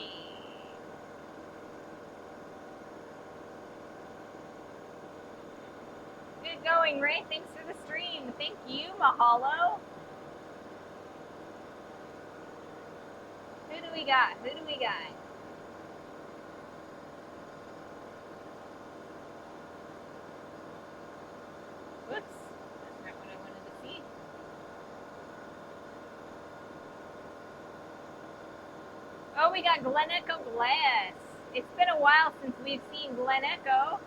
Good going, Ray. Thanks for the stream. Thank you, Mahalo. Who do we got? Who do we got? Whoops. That's not what I wanted to see. Oh, we got Glen Echo Glass. It's been a while since we've seen Glen Echo.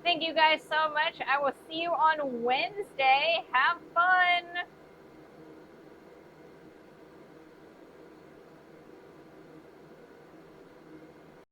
Thank you guys so much. I will see you on Wednesday. Have fun.